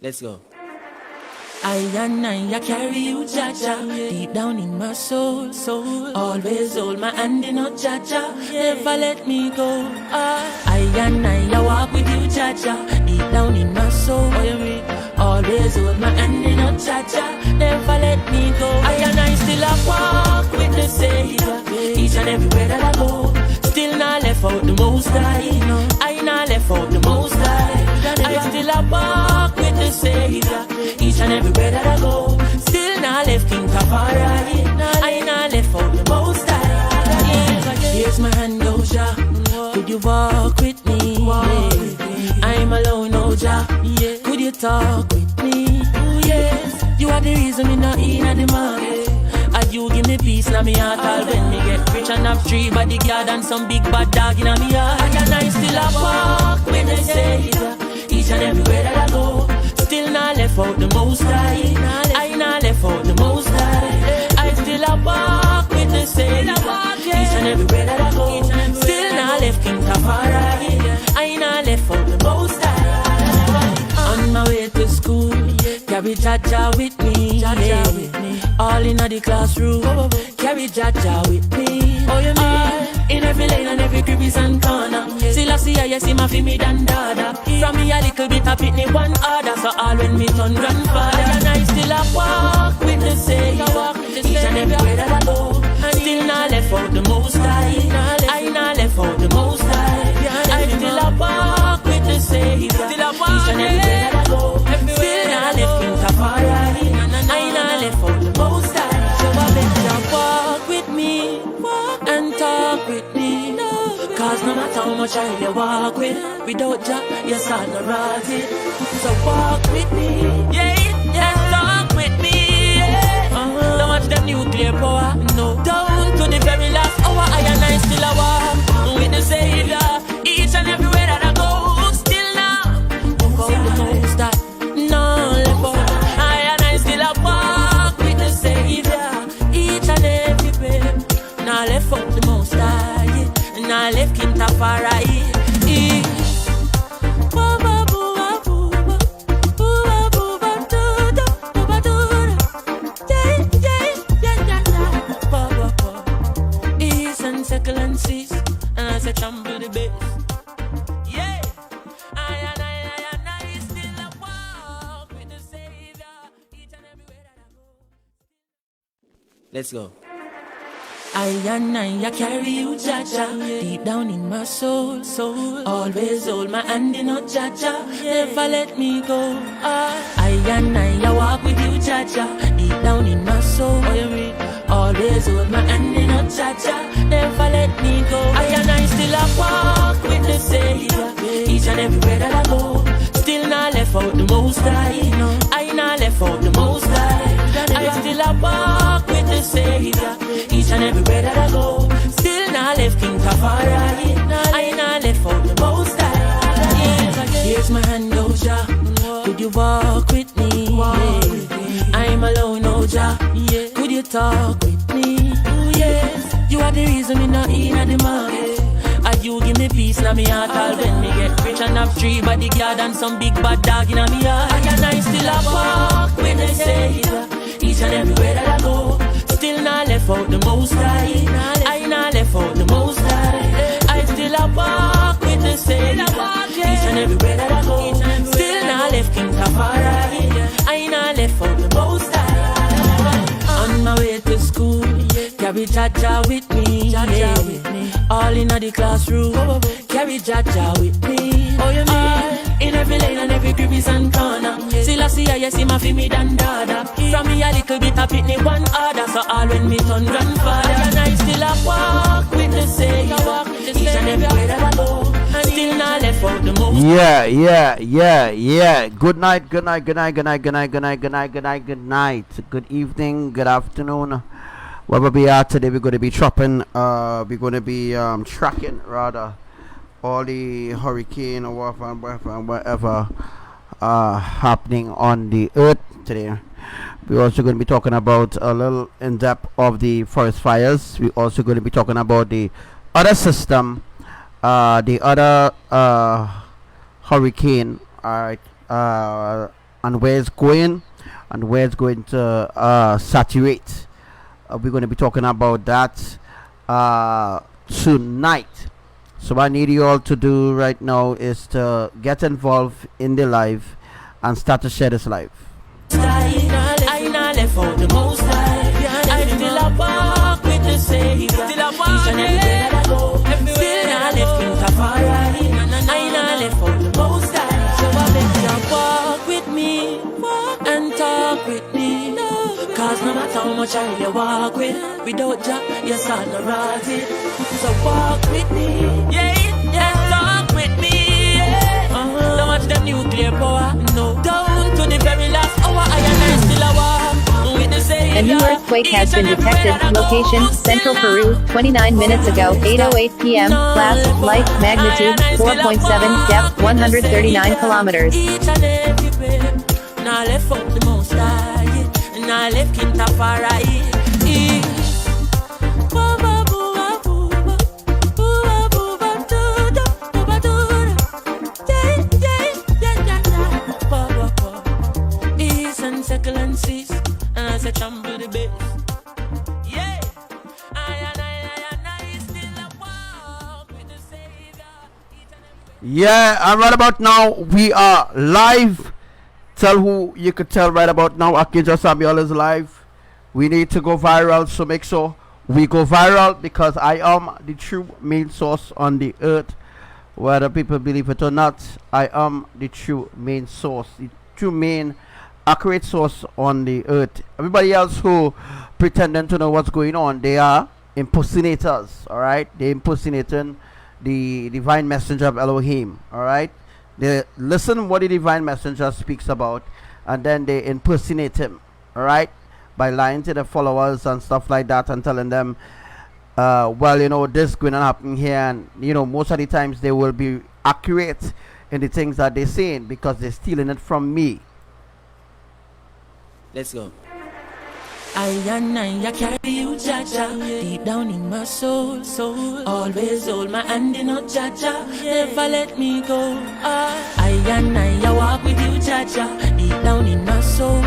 Let's go. I carry you, Jaja, deep down in my soul. Always hold my hand in a Jaja, never let me go. I walk with you, Jaja, deep down in my soul. Always hold my hand in a Jaja, never let me go. I still a walk with the Savior, each and everywhere that I go. Still not left out the Most High, I not left out the Most High. I still a walk with the Savior, each and everywhere that I go. Still not left King Tafari, I not left out the Most High. Here's my hand, oh Jah, could you walk with me? I'm alone, oh Jah, could you talk with me? Yes, you are the reason me not in the market. And you give me peace in my heart. All when me get rich and have 3 bodyguard and some big bad dog in my heart. And I still a walk with the Savior, each and everywhere that I go. Still not left out the Most High, I not left out the Most High. I still a walk with the Savior, each and everywhere that I go. Still not left King Tafari, I not left out the Most High. On my way to school, carry Jaja with me, all in the classroom, carry Jaja with me. Oh, you mean? In every lane and every crevice and corner. Still I see you see my me than dada. From me a little bit of pitney one order. So all when me turn grandfather. And I still a walk with the Savior, each and everywhere that I go. Still not left out the Most High, I not left out the Most High. I still a walk with the Savior, each and everywhere that I go. Still not left King Tafari, I not left out the Most High. So I better walk with me and talk with me. Cause no matter how much I you walk with, without Jah, you start to rot it. So walk with me, and talk with me, Don't watch them nuclear power, no. Down to the very last hour, I and I still a walk with the Savior, each and everywhere that I go. Still now, for the Most High, no left out. I and I still a walk with the Savior, each and everywhere. Now left out the Most High, now left King Tafari. East and Excellencies, and I say trample the bass. Yeah, I still a walk with the Savior, each and everywhere that I go. Let's go. I carry you, Jaja, deep down in my soul. Always hold my hand in a Jaja, never let me go. I walk with you, Jaja, deep down in my soul. Always hold my hand in a Jaja, never let me go. I still a walk with the Savior, each and everywhere that I go. Still not left out the Most High, I not left out the Most High. I still a walk with the Savior, each and everywhere that I go. Still not left King Tafari, I not left out the Most High. Here's my hand, oh Jah, could you walk with me? I'm alone, oh Jah, could you talk with me? Yes, you are the reason me not in the market. And you give me peace in my heart. All when me get rich and have 3 bodyguard and some big bad dog in my heart. And I still a walk with the Savior, each and everywhere that I go. Still not left out the Most High, I not left out the Most High. I still a walk with the Savior, each and everywhere that I go. Still not left King Tafari, I not left out the Most High. On my way to school, carry Jaja with me, all in the classroom, carry Jaja with me. Oh, you mean? In every lane and every crevice and corner. Still I see you see my me than dada. From me a little bit of pitney one order. So all when me turn grandfather. And I still a walk with the Savior, each and everywhere that I go. Still not left out the Most. Yeah. Good night. Good evening, good afternoon. Wherever we are today, we're going to be tracking rather all the hurricane or whatever happening on the earth today. We're also going to be talking about a little in depth of the forest fires. We're also going to be talking about the other system, the other hurricane, and where it's going and where it's going to saturate. We're going to be talking about that tonight. So what I need you all to do right now is to get involved in the live and start to share this live. I not left out the most high. I still a walk with the Savior. Still a walk each and every day that I go. Still not left King Tafari. I not left out the most high. So I beg you walk with me and talk with me. Cause no matter how much I really walk with, without Jah, yes I no rotted. So walk with me, yeah, talk with me, yeah. Don't watch them nuclear power, no. Down to the very last hour, I and I still a walk with the Savior. A new earthquake has been detected. Location, Central Peru, 29 minutes ago, 8:08 p.m. Class, light, magnitude, 4.7, depth, 139 kilometers. Each and every breath, now left out the most high, now left King Tafari. Yeah, and right about now we are live. Tell who you could tell right about now. Archangel Samuel is live. We need to go viral, so make sure we go viral because I am the true main source on the earth. Whether people believe it or not, I am the true main source, the true main accurate source on the earth. Everybody else who pretending to know what's going on, they are impersonators. All right, they're impersonating the divine messenger of Elohim. All right, they listen what the divine messenger speaks about, and then they impersonate him. All right, by lying to the followers and stuff like that, and telling them, well, you know, this going to happen here, and you know, most of the times they will be accurate in the things that they're saying because they're stealing it from me. Let's go. I carry you, Jaja, deep down in my soul. Always hold my hand in a Jaja, never let me go. I walk with you, Jaja, deep down in my soul.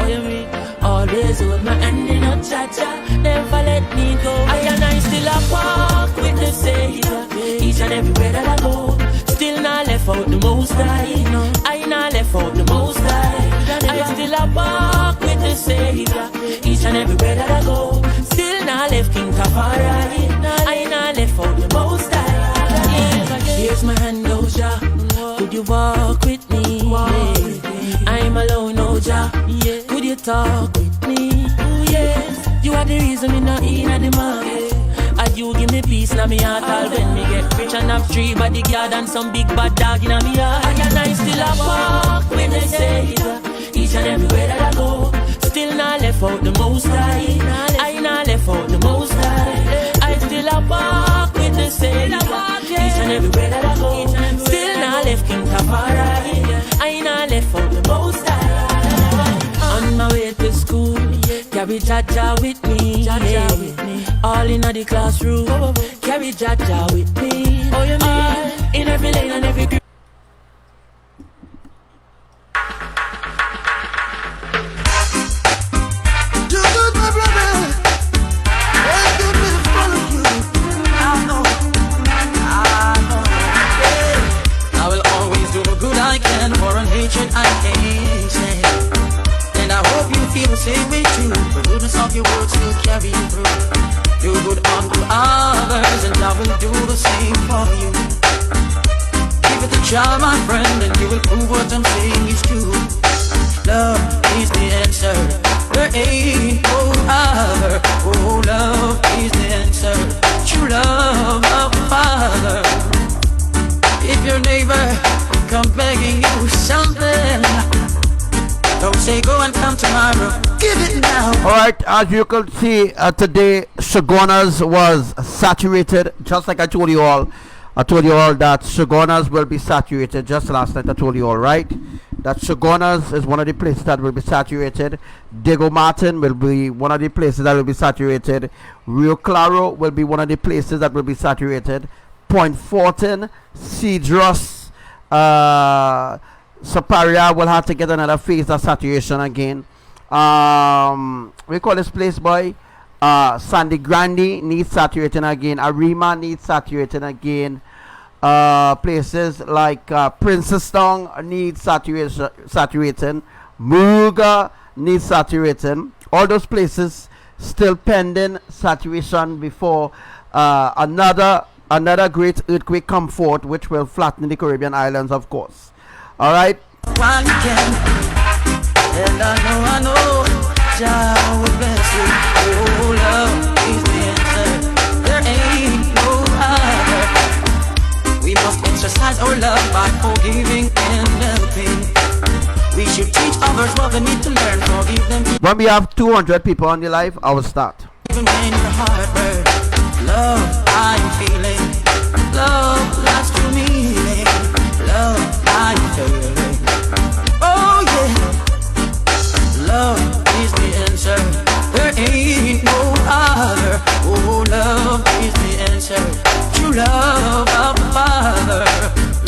Always hold my hand in a Jaja, never let me go. I still a walk with the Savior, each and everywhere that I go. Still not left out the most high, I not left out the most high. I still a walk with the Savior, each and everywhere that I go. Still not left King Tafari, I not left out the most high. Here's my hand, oh Jah, could you walk with me? I'm alone, oh Jah, could you talk with me? Yes, you are the reason me not in the market. And you give me peace in my heart. All when me get rich and have 3 bodyguard and some big bad dog in my heart. And I still a walk with the Savior, each and everywhere that I go. Still not left out the most high, I not left out the most high. I still a walk with the Savior, each and everywhere that I go. Still not left King Tafari, I not left out the most high. On my way to school, carry Jaja with me, all in the classroom, carry Jaja with me. Oh, you mean in every lane and every group. I can't say, and I hope you feel the same way too. The goodness of your words will carry you through. Do good unto others, and I will do the same for you. Give it a try, my friend, and you will prove what I'm saying is true. Love is the answer. There ain't no other. Oh, love is the answer. True love of the Father. If your neighbor come begging you something, don't say go and come tomorrow, give it now. Alright, as you can see, today Shagonas was saturated, just like I told you all. I told you all that Shagonas will be saturated. Just last night I told you all, right, that Shagonas is one of the places that will be saturated. Diego Martin will be one of the places that will be saturated. Rio Claro will be one of the places that will be saturated. Point Fortin, Cedros, Superior will have to get another phase of saturation again. We call this place, boy. Sandy Grande needs saturating again. Arima needs saturating again. Places like Princestown needs saturating. Muruga needs saturating. All those places still pending saturation before another great earthquake come forth, which will flatten the Caribbean islands, of course. All right. While you can, and I know, Jah will bless you. Oh, love is the answer. There ain't no other. We must exercise our love by forgiving and helping. We should teach others what they need to learn. Forgive them. When we have 200 people on the live, I will start. Even when your heart burns, love I'm feeling. Love lasts to meaning. Love I'm feeling. Oh yeah. Love is the answer. There ain't no other. Oh, love is the answer. True love of the Father.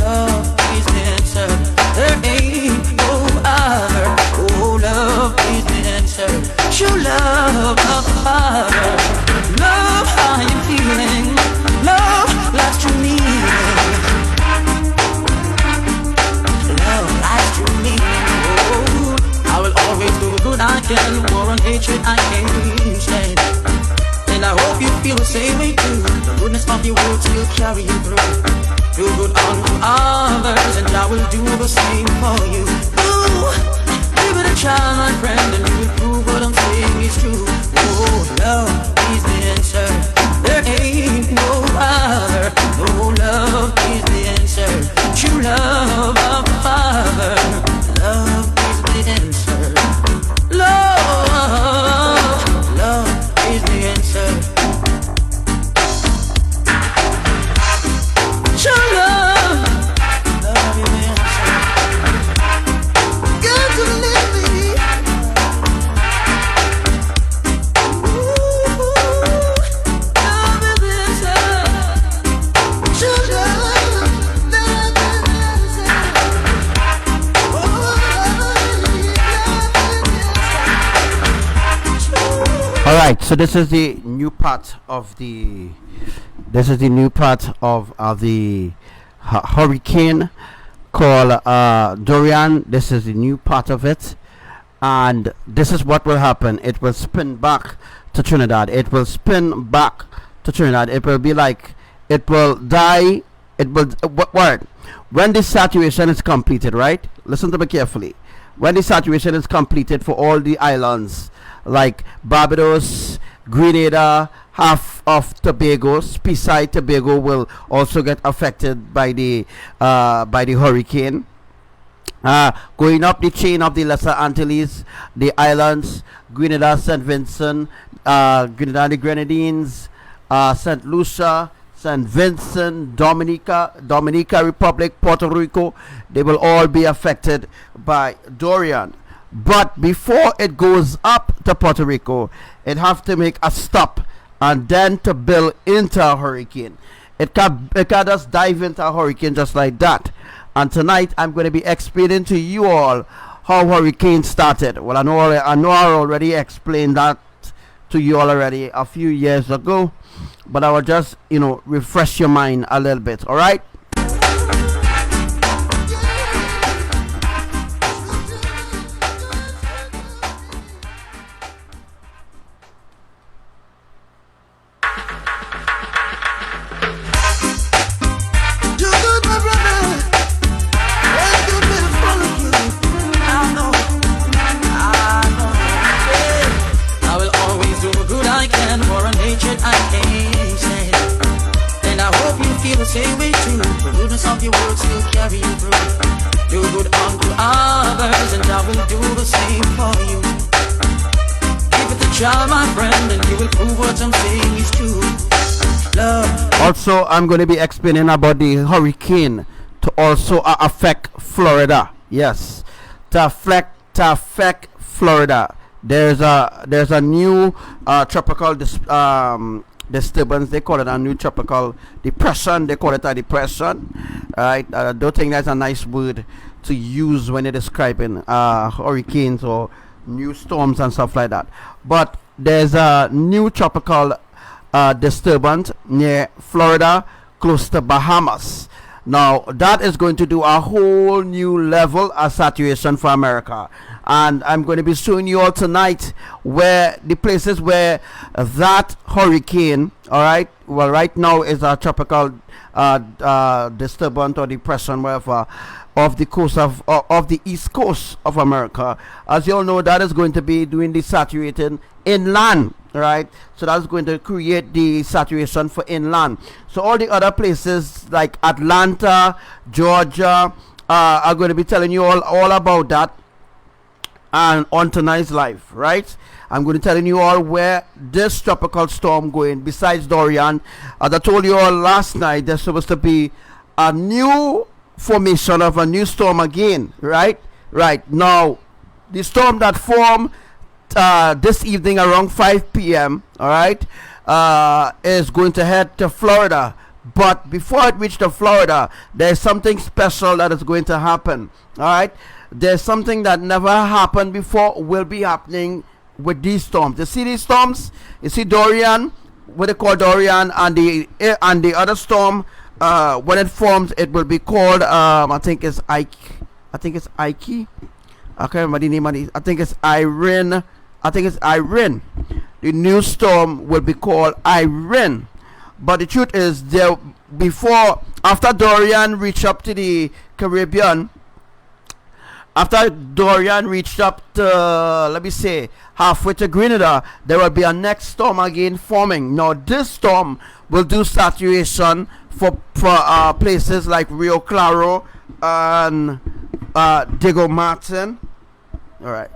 Love is the answer. There ain't no other. Oh, love is the answer. True love of the Father. Love I am feeling. Love lasts to me. Love lasts to me. Oh, I will always do the good I can. War and hatred I can't stand. And I hope you feel the same way too. The goodness of your words will carry you through. Do good unto others, and I will do the same for you. Ooh, give it a try, my friend, and you will prove what I'm saying is true. Oh, love is the answer. There ain't no other. No, love is the answer. True love of the Father. Love is the answer. Love is the answer. True love is the answer. Got to live me. Ooh, love is the answer. True love is the answer. All right, so this is the new part of the hurricane called Thurian. This is the new part of it, and this is what will happen. It will spin back to Trinidad. It will spin back to Trinidad. It will be like it will die. It will when this saturation is completed, right? Listen to me carefully. When the saturation is completed for all the islands like Barbados, Grenada, half of Tobago, Speyside, Tobago will also get affected by the hurricane. Going up the chain of the Lesser Antilles, the islands, Grenada, St. Vincent, Grenada, the Grenadines, St. Lucia, St. Vincent, Dominica Republic, Puerto Rico, they will all be affected by Thurian. But before it goes up to Puerto Rico, it have to make a stop and then to build into a hurricane. It can just dive into a hurricane just like that. And tonight I'm going to be explaining to you all how hurricane started. Well, I know I already explained that to you all already a few years ago, but I will just refresh your mind a little bit. All right. Same way too. The goodness of your words will carry you through. Do good unto others, and I will do the same for you. Give it a try, my friend, and you will prove what I'm saying is true. Love. Also, I'm going to be explaining about the hurricane to also affect Florida. Yes, to affect Florida. There's a new tropical disturbance. They call it a new tropical depression. They call it a depression. Right? I don't think that's a nice word to use when you're describing hurricanes or new storms and stuff like that. But there's a new tropical disturbance near Florida, close to Bahamas. Now that is going to do a whole new level of saturation for America, and I'm going to be showing you all tonight where the places where that hurricane, all right, well, right now is a tropical disturbance or depression, whatever, of the coast of the east coast of America. As you all know, that is going to be doing the saturating inland, right? So that's going to create the saturation for inland. So all the other places like Atlanta, Georgia, are going to be telling you all about that, and on tonight's live, right? I'm going to telling you all where this tropical storm going besides Dorian. As I told you all last night, there's supposed to be a new formation of a new storm again, right? Right now, the storm that formed this evening around 5 p.m., all right, is going to head to Florida. But before it reaches to Florida, there's something special that is going to happen, all right? There's something that never happened before will be happening with these storms. You see these storms? You see Dorian, what they call Dorian, and the other storm, when it forms, it will be called I think it's Ike. I think it's Ike. I can't remember the name of it. I think it's Irene. I think it's Irene. The new storm will be called Irene. But the truth is, there after Dorian reached up to the Caribbean, after Dorian reached up to, let me say, halfway to Grenada, there will be a next storm again forming. Now, this storm will do saturation for places like Rio Claro and Diego Martin. All right.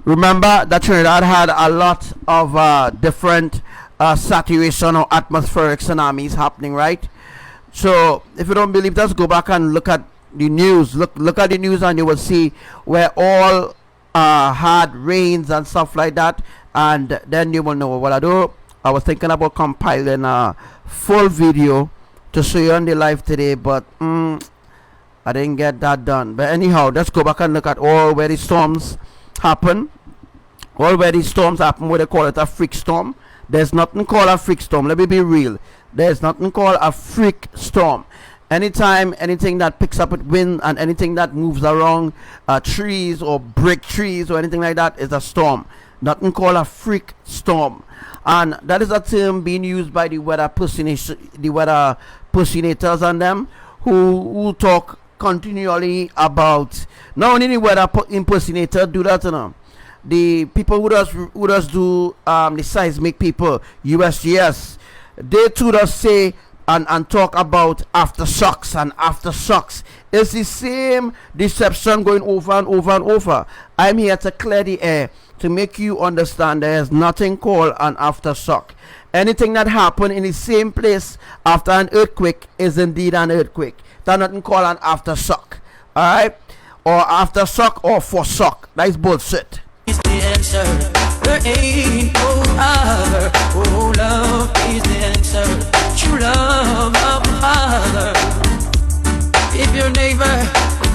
Remember that Trinidad had a lot of different saturation or atmospheric tsunamis happening, right? So, if you don't believe, just go back and look at the news. Look at the news, and you will see where all had rains and stuff like that, and then you will know what I do. I was thinking about compiling a full video to show you on the live today, but I didn't get that done. But anyhow, let's go back and look at all where the storms happen. All where the storms happen, what they call it a freak storm. There's nothing called a freak storm. Let me be real. There's nothing called a freak storm. Anytime anything that picks up with wind and anything that moves around trees or break trees or anything like that is a storm. Nothing called a freak storm. And that is a term being used by the weather personators and them who talk continually about, not only the weather impersonator do that, you know, the people who does do the seismic people, USGS, they too does say and talk about aftershocks and aftershocks. It's the same deception going over and over and over. I'm here to clear the air to make you understand there is nothing called an aftershock. Anything that happened in the same place after an earthquake is indeed an earthquake. There's nothing called an aftershock. Alright? Or aftershock or foreshock. That's bullshit. Is the answer. There ain't no other. Oh, love is the answer. True love of the Father. If your neighbor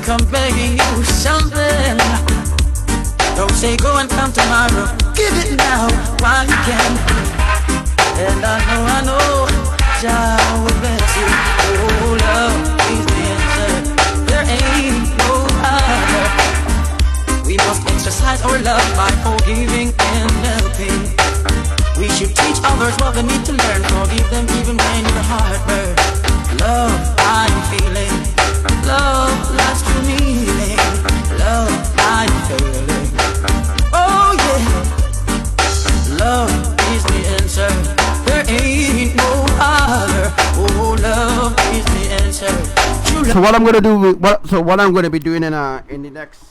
come begging you something, don't say go and come tomorrow. Give it now while you can. And I know, Jah will bless you. Oh, love is the answer. There ain't no other. We must exercise our love by forgiving and helping. We should teach others what they need to learn. Forgive them even when your heart burns. Love, I'm feeling. Love, loves to meaning. Love, I'm feeling. Oh yeah. Love is the answer. There ain't no other. Oh, love is the answer. So what I'm gonna do, what I'm gonna be doing in the next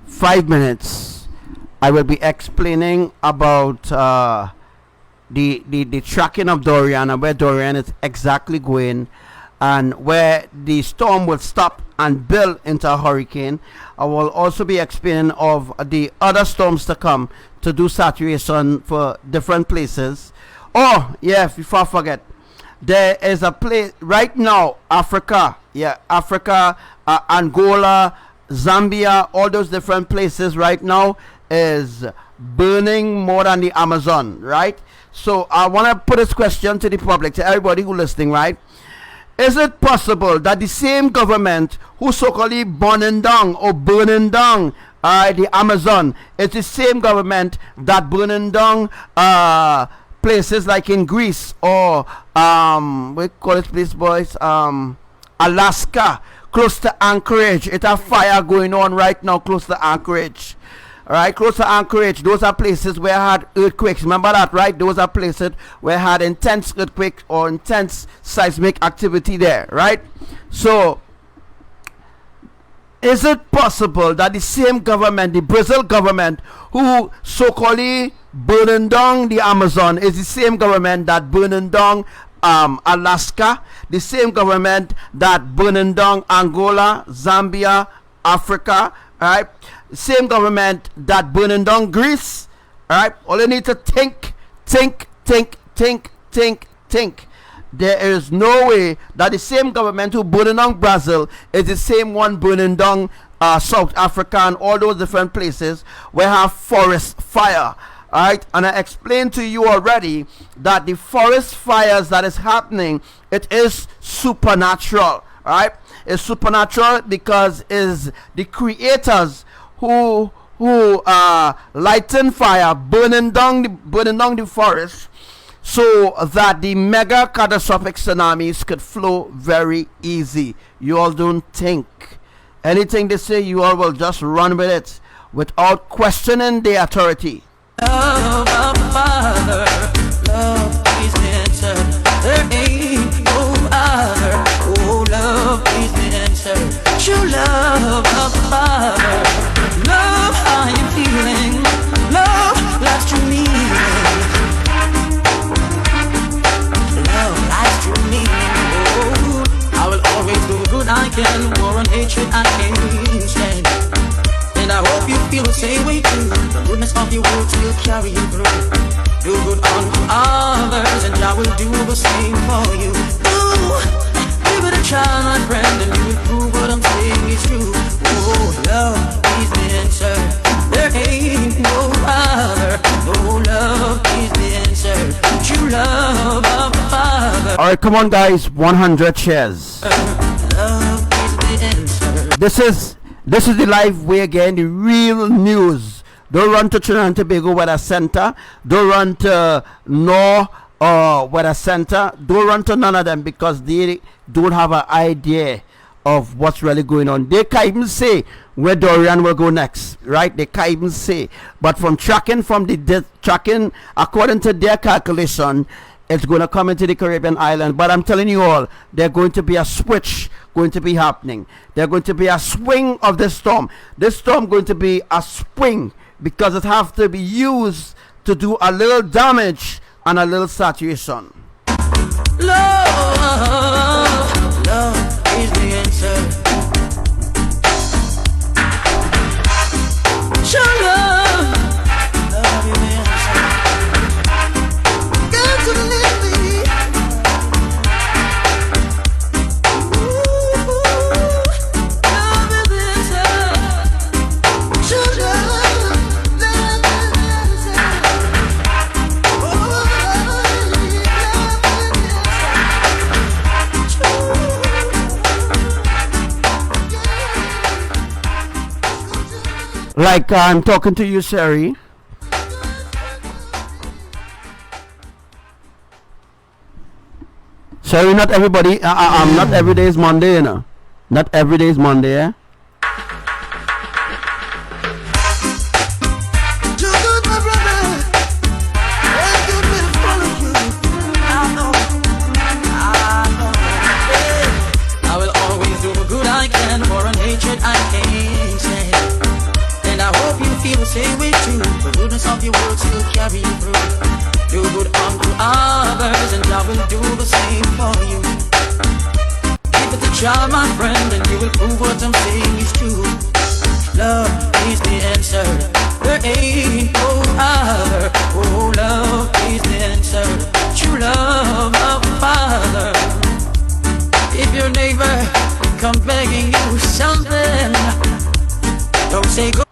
5 minutes, I will be explaining about the tracking of Dorian and where Dorian is exactly going, and where the storm will stop and build into a hurricane. I will also be explaining of the other storms to come to do saturation for different places. Oh yeah, before I forget, there is a place right now, Africa, yeah, Africa, Angola, Zambia, all those different places right now is burning more than the Amazon, right? So I want to put this question to the public, to everybody who's listening, right? Is it possible that the same government who so-called burning down the Amazon is the same government that burning down places like in Greece or we call it place, boys, Alaska, close to Anchorage? It's a fire going on right now close to Anchorage. All right, close to Anchorage, those are places where I had earthquakes. Remember that, right? Those are places where I had intense earthquake or intense seismic activity there, right? So, is it possible that the same government, the Brazil government, who so-called burning down the Amazon, is the same government that burning down Alaska, the same government that burning down Angola, Zambia, Africa, right? Same government that burning down Greece, right? All you need to think. There is no way that the same government who burning down Brazil is the same one burning down South Africa and all those different places where have forest fire. Alright, and I explained to you already that the forest fires that is happening, it is supernatural. Alright, it's supernatural because is the creators who lighten fire, burning down the forest, so that the mega catastrophic tsunamis could flow very easy. You all don't think anything they say, you all will just run with it without questioning the authority. Love of the Father, love is the answer. There ain't no other. Oh, love is the answer. True love of the Father, love how you feeling. Love lies true meaning. Love lies true meaning. Oh, I will always do good I can. War and hatred I can't stand. And I hope you feel the same way too. The goodness of your words will carry you through. Do good unto others, and I will do the same for you. Ooh, give it a try, my friend, and you will prove what I'm saying is true. Oh, love is the answer. There ain't no other. Oh, love is the answer. True love of the Father. All right, come on, guys. 100 shares. Love is the answer. This is the live way again, the real news. Don't run to Trinidad and Tobago Weather Center. Don't run to Weather Center. Don't run to none of them because they don't have an idea of what's really going on. They can't even say where Thurian will go next, right? They can't even say. But from tracking according to their calculation, it's going to come into the Caribbean island. But I'm telling you all, there's going to be a switch going to be happening. There's going to be a swing of this storm. This storm going to be a swing because it have to be used to do a little damage and a little saturation. Love, love is the answer. Show love, love is the answer. Got to live me. Love is the answer. Show love, love is the answer. Oh, Like I'm talking to you, Sherry. Sherry, not everybody. Not every day is Monday, you know. Not every day is Monday, eh? I will always do the good I can, for an hatred I can't stand. And I hope you feel the same way too. The goodness of your words will carry you through. Do good unto others, and I will do the same for you. Give it a try, my friend, and you will prove what I'm saying is true. Love is the answer. There ain't no other. Oh, love is the answer. True love of the Father. If your neighbor I'm begging you something. Don't say go.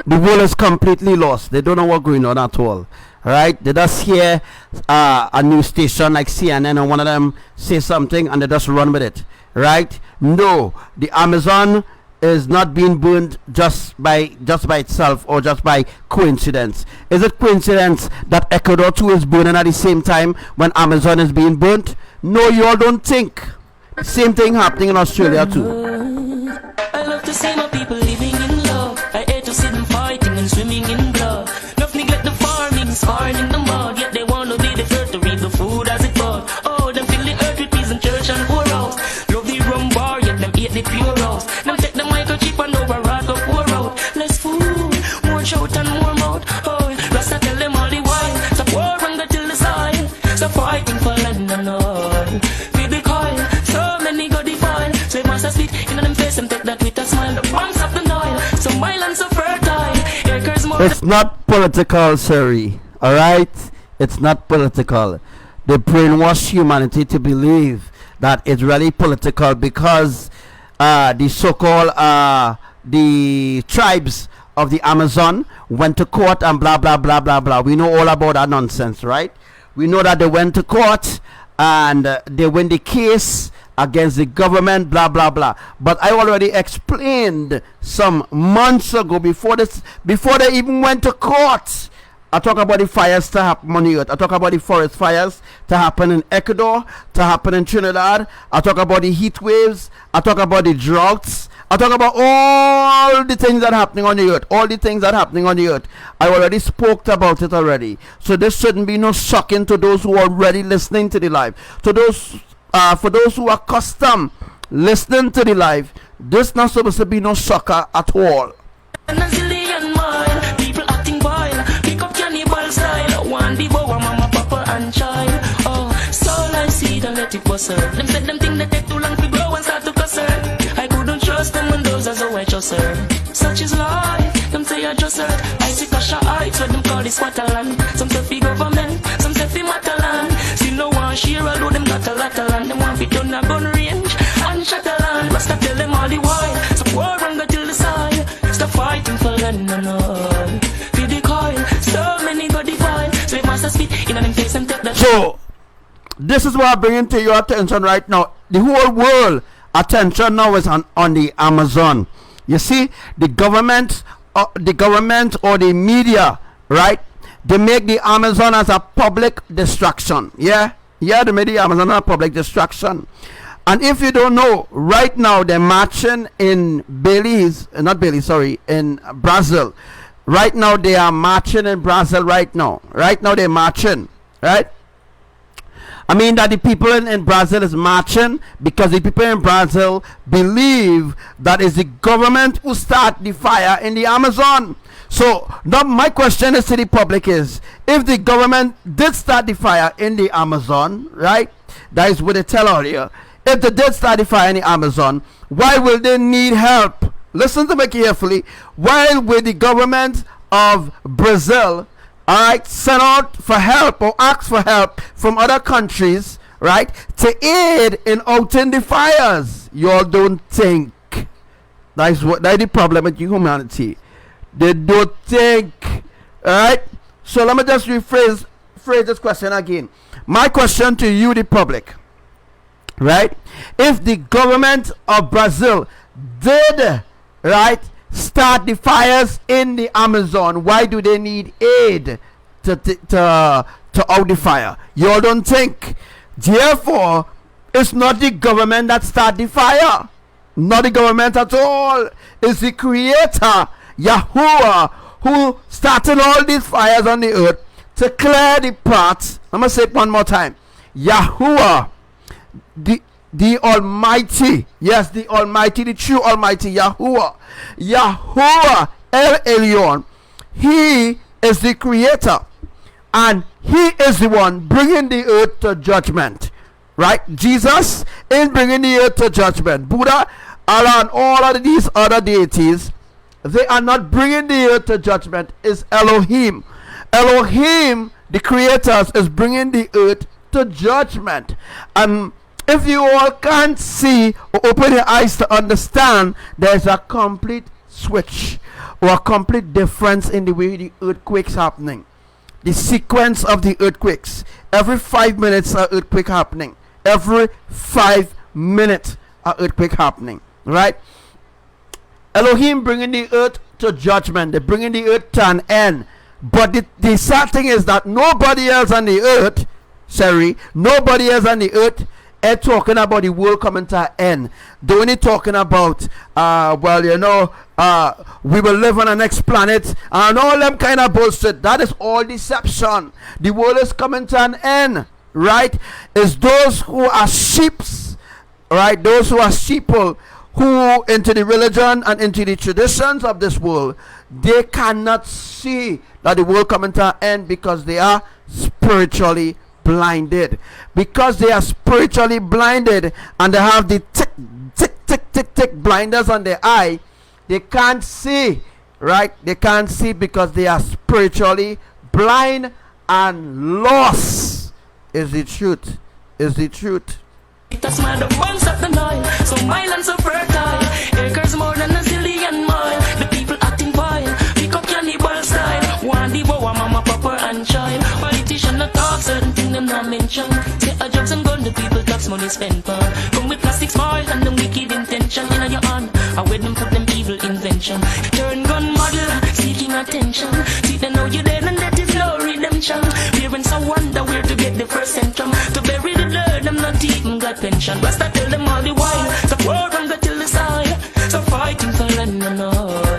The world is completely lost. They don't know what's going on at all. Right? They just hear a news station like CNN and one of them say something and they just run with it. Right? No, the Amazon is not being burned just by itself or just by coincidence. Is it coincidence that Ecuador too is burning at the same time when Amazon is being burnt? No, you all don't think. Same thing happening in Australia too. I love to see my people living in love. I hate to see them fighting and swimming in blood. Enough neglect the farming, sparring in the mud. Yet they want to be the first to reap the food as it bud. Oh, them fill the earth with peace and church and poor house. Love the rum bar, yet them hate the pure house. Them take the microchip and over rat go pour out. Less food, more shout and more mouth. Oh, Rasta tell them all the while. Stop war and go till the side. Stop fighting for land and all. Feel the coil, so many go defile. So master speak in them face and take that with a smile. The banks of the Nile, so mild and so fertile. Acres more. It's not political, sorry. Alright? It's not political. They brainwash humanity to believe that it's really political because the so-called the tribes of the Amazon went to court and blah blah blah blah blah. We know all about that nonsense, right? We know that they went to court and they win the case against the government, blah blah blah. But I already explained some months ago before they even went to court. I talk about the fires to happen on the earth. I talk about the forest fires to happen in Ecuador, to happen in Trinidad. I talk about the heat waves. I talk about the droughts. I talk about all the things that are happening on the earth. All the things that are happening on the earth. I already spoke about it already. So this shouldn't be no shocking to those who are already listening to the live. To those, for those who are accustomed listening to the live, this not supposed to be no shocker at all. One devour mama, papa and child. Oh, soul I see, don't let it bust her. Them said them think they take too long to grow and start to cuss her. I couldn't trust them when those as I trust her. Such is life, them say I trust her. I see Kasha heights where them call this Waterland. Some say fi government, some say fi Mataland. Still no one share, although them got a lot of land. Them want fi done a gun range and Shataland. Rasta tell them all the while, some war and go till the side. Stop fighting for land and all. Feel the coil, so many go defile. So, this is what I'm bringing to your attention right now. The whole world attention now is on the Amazon. You see, the government or the media, right? They make the Amazon as a public distraction. Yeah, they make the Amazon a public distraction. And if you don't know, right now they're marching in in Brazil. Right now they are marching in Brazil right now. Right now they're marching, right? I mean that the people in Brazil is marching because the people in Brazil believe that it's the government who start the fire in the Amazon. So now my question is to the public is, if the government did start the fire in the Amazon, right? That is what they tell out here. If they did start the fire in the Amazon, why will they need help? Listen to me carefully. Why will the government of Brazil, alright, send out for help or ask for help from other countries, right, to aid in outing the fires? You all don't think. That's the problem with humanity. They don't think. Alright? So let me just rephrase this question again. My question to you, the public, right? If the government of Brazil did, right, start the fires in the Amazon, why do they need aid to out the fire? You all don't think. Therefore, it's not the government that start the fire. Not the government at all. It's the Creator, Yahuwah, who started all these fires on the earth to clear the path. I'm going to say it one more time. Yahuwah, the Almighty, yes, the Almighty, the true Almighty, Yahuwah, El Elyon, He is the Creator, and He is the one bringing the earth to judgment, right? Jesus is bringing the earth to judgment. Buddha, Allah, and all of these other deities, they are not bringing the earth to judgment. It's Elohim. Elohim, the creators, is bringing the earth to judgment. And if you all can't see or open your eyes to understand, there's a complete switch or a complete difference in the way the earthquakes happening. The sequence of the earthquakes. Every 5 minutes an earthquake happening. Every 5 minutes an earthquake happening. Right? Elohim bringing the earth to judgment. They're bringing the earth to an end. But the sad thing is that nobody else on the earth, nobody else on the earth is talking about the world coming to an end. They're only talking about, we will live on the next planet and all them kind of bullshit. That is all deception. The world is coming to an end, right? It's those who are sheeps, right? Those who are sheeple, who into the religion and into the traditions of this world, they cannot see that the world coming to an end because they are spiritually blinded. Because they are spiritually blinded and they have the tick blinders on their eye, they can't see, right? They can't see because they are spiritually blind and lost. Is the truth. Is the truth. That's my the ones at the Nile, so my land so fertile. Acres more than a zillion mile. The people acting vile, pick up cannibal style. One devour mama, papa and child. Politician not talk, certain thing them not mention. Say a jobs and gun, the people tax money spent on. Come with plastic smile and the wicked intention. In your hand, I with them put them evil invention. Turn gun model, seeking attention. See they know you dead and that is no redemption. Parents I wonder where to get the first centrum. To bury the blood, I'm not even got pension. Rasta tell them all the while. The poor from the till the side. So fighting for land and all.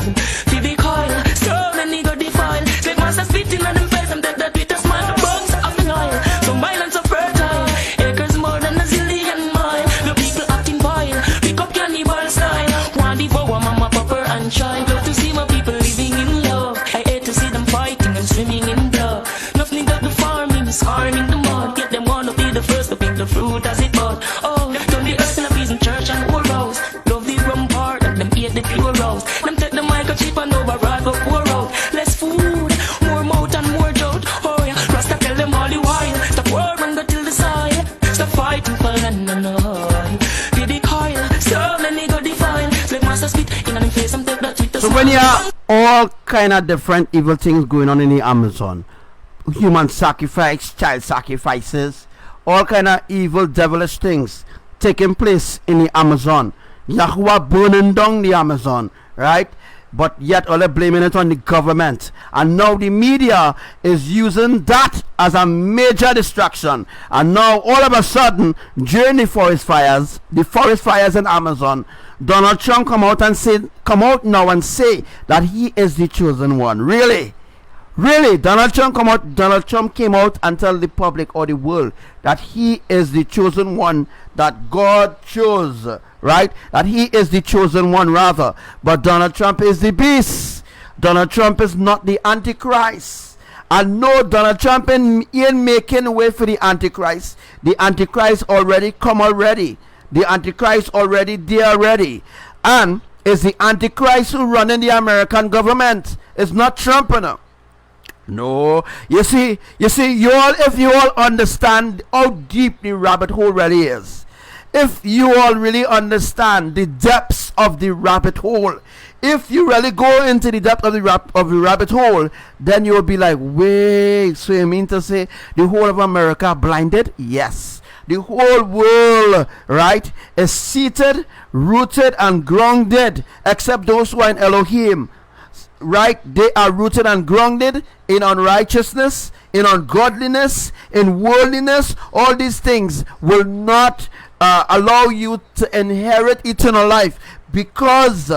See the coil, so many go defile. Slave master spitting on them face and that with a smile. Bones of the Nile, so my land so fertile. Acres more than a zillion mile. The people acting vile, pick up cannibal style. One devour mama, papa and child. Love to see my people living in love. I hate to see them fighting and swimming in blood. Nothing that the farming is harming the mud. Get them wanna be the first to pick the fruit as it bud. Oh, turn the earth in a peace in church and war house. Love the rum part and them eat the pure rose. Them take the microchip and override go poor out. Less food, more mouth and more drought. Oh yeah, Rasta tell them all the while. Stop war and go till the side. Stop fighting for land and all. Get the coil, so many go defile. Slave master spit in on them face and take that with the So when you have all kind of different evil things going on in the Amazon, human sacrifice, child sacrifices, all kind of evil devilish things taking place in the Amazon. Yahuwah burning down the Amazon, right? But yet all they're blaming it on the government. And now the media is using that as a major distraction. And now all of a sudden, during the forest fires in Amazon, Donald Trump come out now and say that he is the chosen one. Really? Donald Trump came out and tell the public or the world that he is the chosen one that God chose, right? That he is the chosen one rather. But Donald Trump is the beast. Donald Trump is not the Antichrist. And no, Donald Trump ain't making way for the Antichrist. The Antichrist already come already. The Antichrist already there already. And it's the Antichrist who running the American government. It's not Trump enough. No, you see, if you all understand how deep the rabbit hole really is, if you all really understand the depths of the rabbit hole, if you really go into the depth of the rabbit hole, then you will be like, wait, so you mean to say the whole of America blinded? Yes. The whole world, right, is seated, rooted, and grounded, except those who are in Elohim. Right, they are rooted and grounded in unrighteousness, in ungodliness, in worldliness. All these things will not allow you to inherit eternal life, because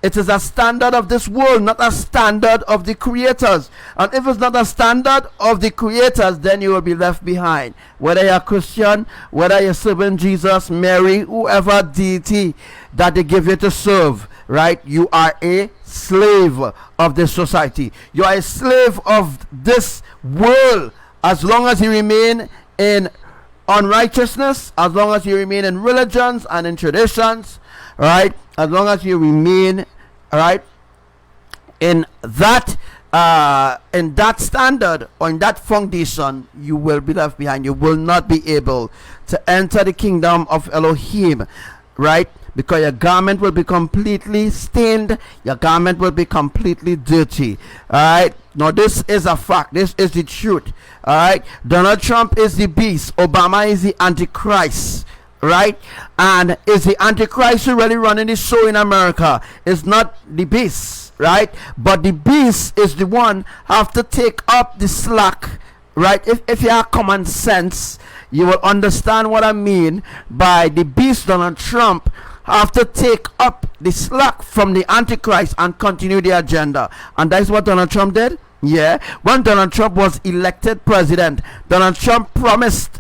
it is a standard of this world, not a standard of the creators. And if it's not a standard of the creators, then you will be left behind. Whether you're a Christian, whether you're serving Jesus, Mary, whoever deity that they give you to serve, right? You are a slave of this society. You are a slave of this world. As long as you remain in unrighteousness, as long as you remain in religions and in traditions, right? As long as you remain, right, in that standard or in that foundation, you will be left behind. You will not be able to enter the kingdom of Elohim, right? Because your garment will be completely stained, your garment will be completely dirty. All right, now this is a fact, this is the truth. All right, Donald Trump is the beast, Obama is the Antichrist, right? And is the Antichrist who really running the show in America? It's not the beast, right? But the beast is the one have to take up the slack, right? If you have common sense, you will understand what I mean by the beast. Donald Trump have to take up the slack from the Antichrist and continue the agenda. And that's what Donald Trump did. Yeah, when Donald Trump was elected president, Donald Trump promised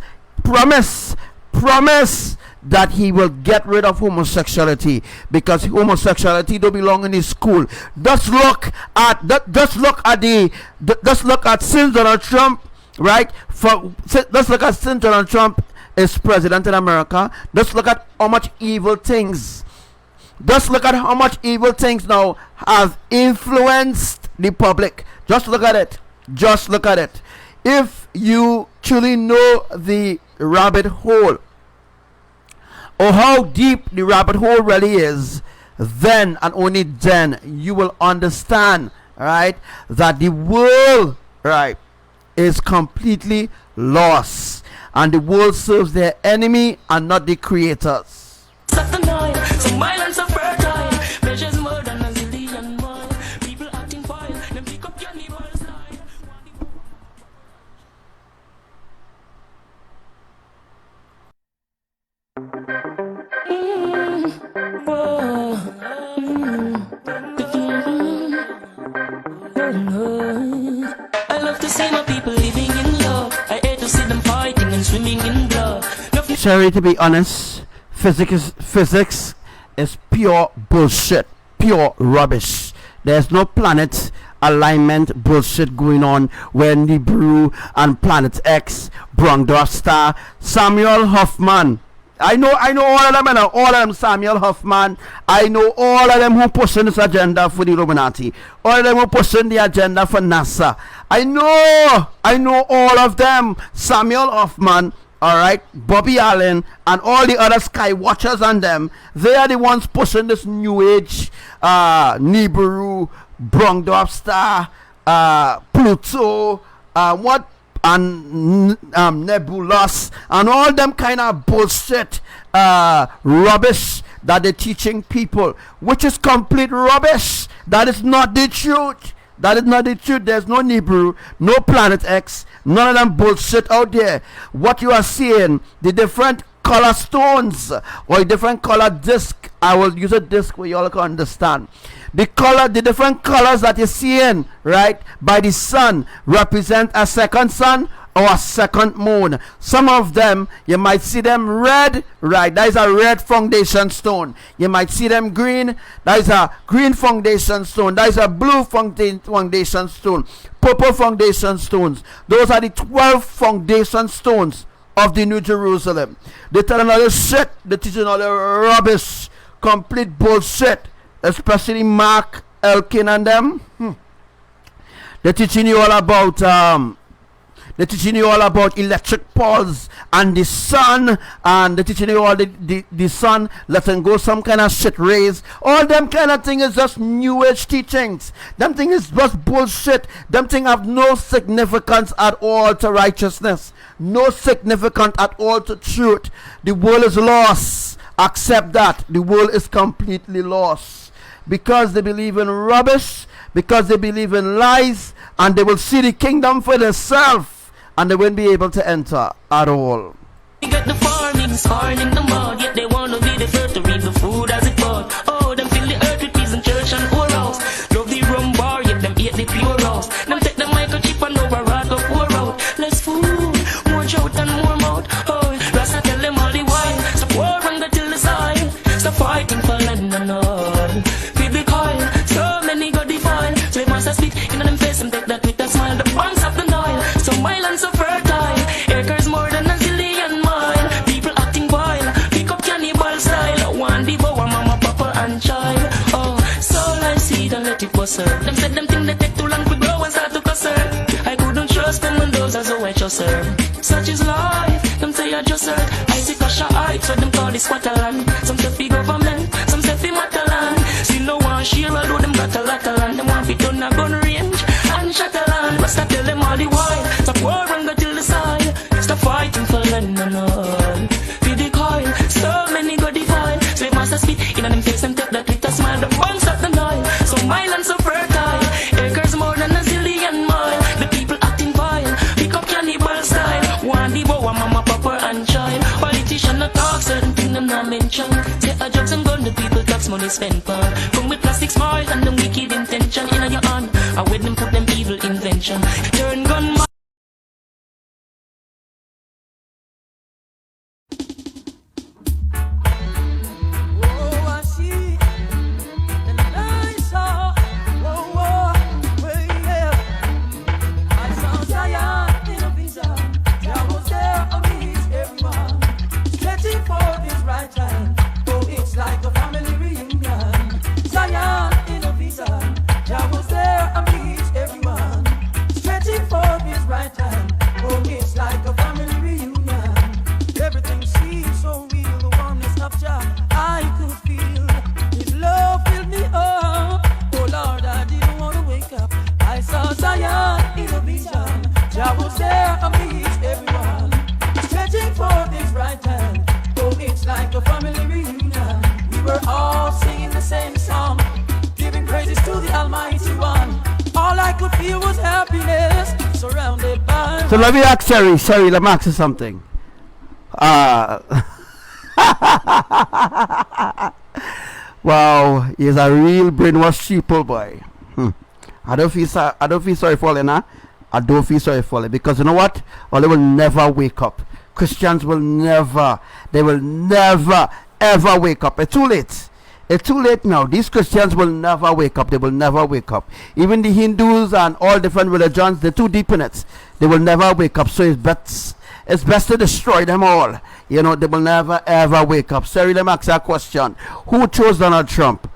that he will get rid of homosexuality, because homosexuality don't belong in his school. Just look at since Donald Trump, right? Let's look at since Donald Trump is president in America. Just look at how much evil things. Just look at how much evil things now have influenced the public. Just look at it. Just look at it. If you truly know the rabbit hole, or how deep the rabbit hole really is, then and only then you will understand, right, that the world, right, is completely lost, and the world serves their enemy and not the creators. I love to see my people living in love. I hate to see them fighting and swimming in blood. Sorry, to be honest, physics is pure bullshit, pure rubbish. There's no planet alignment bullshit going on when Nibiru and Planet X, Brongdorf Star, Samuel Hoffman. I know all of them, and all of them, Samuel Hoffman. I know all of them who pushing this agenda for the Illuminati. All of them who pushing the agenda for NASA. I know all of them. Samuel Hoffman, alright, Bobby Allen, and all the other sky watchers and them. They are the ones pushing this new age, Nibiru, Brongdorf Star, Pluto, and nebulous and all them kind of bullshit rubbish that they're teaching people, which is complete rubbish. That is not the truth. That is not the truth. There's no Nibiru, no Planet X, none of them bullshit out there. What you are seeing, the different color stones or a different color disc, I will use a disc where you all can understand. The different colors that you're seeing, right, by the sun represent a second sun or a second moon. Some of them, you might see them red, right, that is a red foundation stone. You might see them green, that is a green foundation stone. That is a blue foundation stone. Purple foundation stones. Those are the 12 foundation stones of the New Jerusalem. They tell another shit, they teach another rubbish, complete bullshit. Especially Mark Elkin and them. They're teaching you all about electric pulse and the sun, and they're teaching you all the sun letting go some kind of shit rays. All them kind of thing is just new age teachings. Them thing is just bullshit. Them thing have no significance at all to righteousness, no significance at all to truth. The world is lost. Accept that. The world is completely lost. Because they believe in rubbish, because they believe in lies, and they will see the kingdom for themselves, and they won't be able to enter at all. We got the farming, scorn in the mud, yet they want to be the first to reap the food as it bud. Oh, them fill the earth with peace and church and poor house. Love the rum bar, yet them eat the pure house. Them take the microchip and over rod go pour out. Less food, more shout and more mouth. Oh, Rosa tell them all the while. Stop war and go till the side. Stop fighting for land and all. So many got defiled. So if monsters speak in them face, them take that with a smile. The banks of the Nile, so mild and so fertile. Acres more than a zillion mile. People acting vile, pick up cannibal style. One that it was her. Them said them think they take too long to grow and start to cuss her. I couldn't trust them when those are so I trust her. Such is life, them say I just her. I see Kasha Heights, what them call this Squatterland. Some say fi government, some say fi Mataland. Still no one share, although them got a lot of land. Them want fi turn a gun range and Shatterland. But stop tell them all the while, stop war and go till the side. Stop fighting for land and all. Fi the coil, so many go defile. Slave master spit in on them face and take that little smile. The ones at the Nile, so my land so fertile. Acres more than a zillion mile. The people acting vile, pick up cannibal style. One devour mama, papa and child. Politician not talk, certain thing them not mention. Say a drugs and gun, the people tax money spent for. Come with plastic smile and them wicked intention. In your hand, I with them put them evil invention. Turn gun. So let me ask Sherry, let me ask you something. Wow, he's a real brainwashed sheeple boy. I don't feel sorry for him, huh? I don't feel sorry for him because you know what? Well, they will never wake up. Christians will never ever wake up. It's too late. It's too late now. These Christians will never wake up. They will never wake up. Even the Hindus and all different religions, they're too deep in it. They will never wake up. So it's best to destroy them all. You know, they will never ever wake up. Sorry, let me ask you a question. Who chose Donald Trump?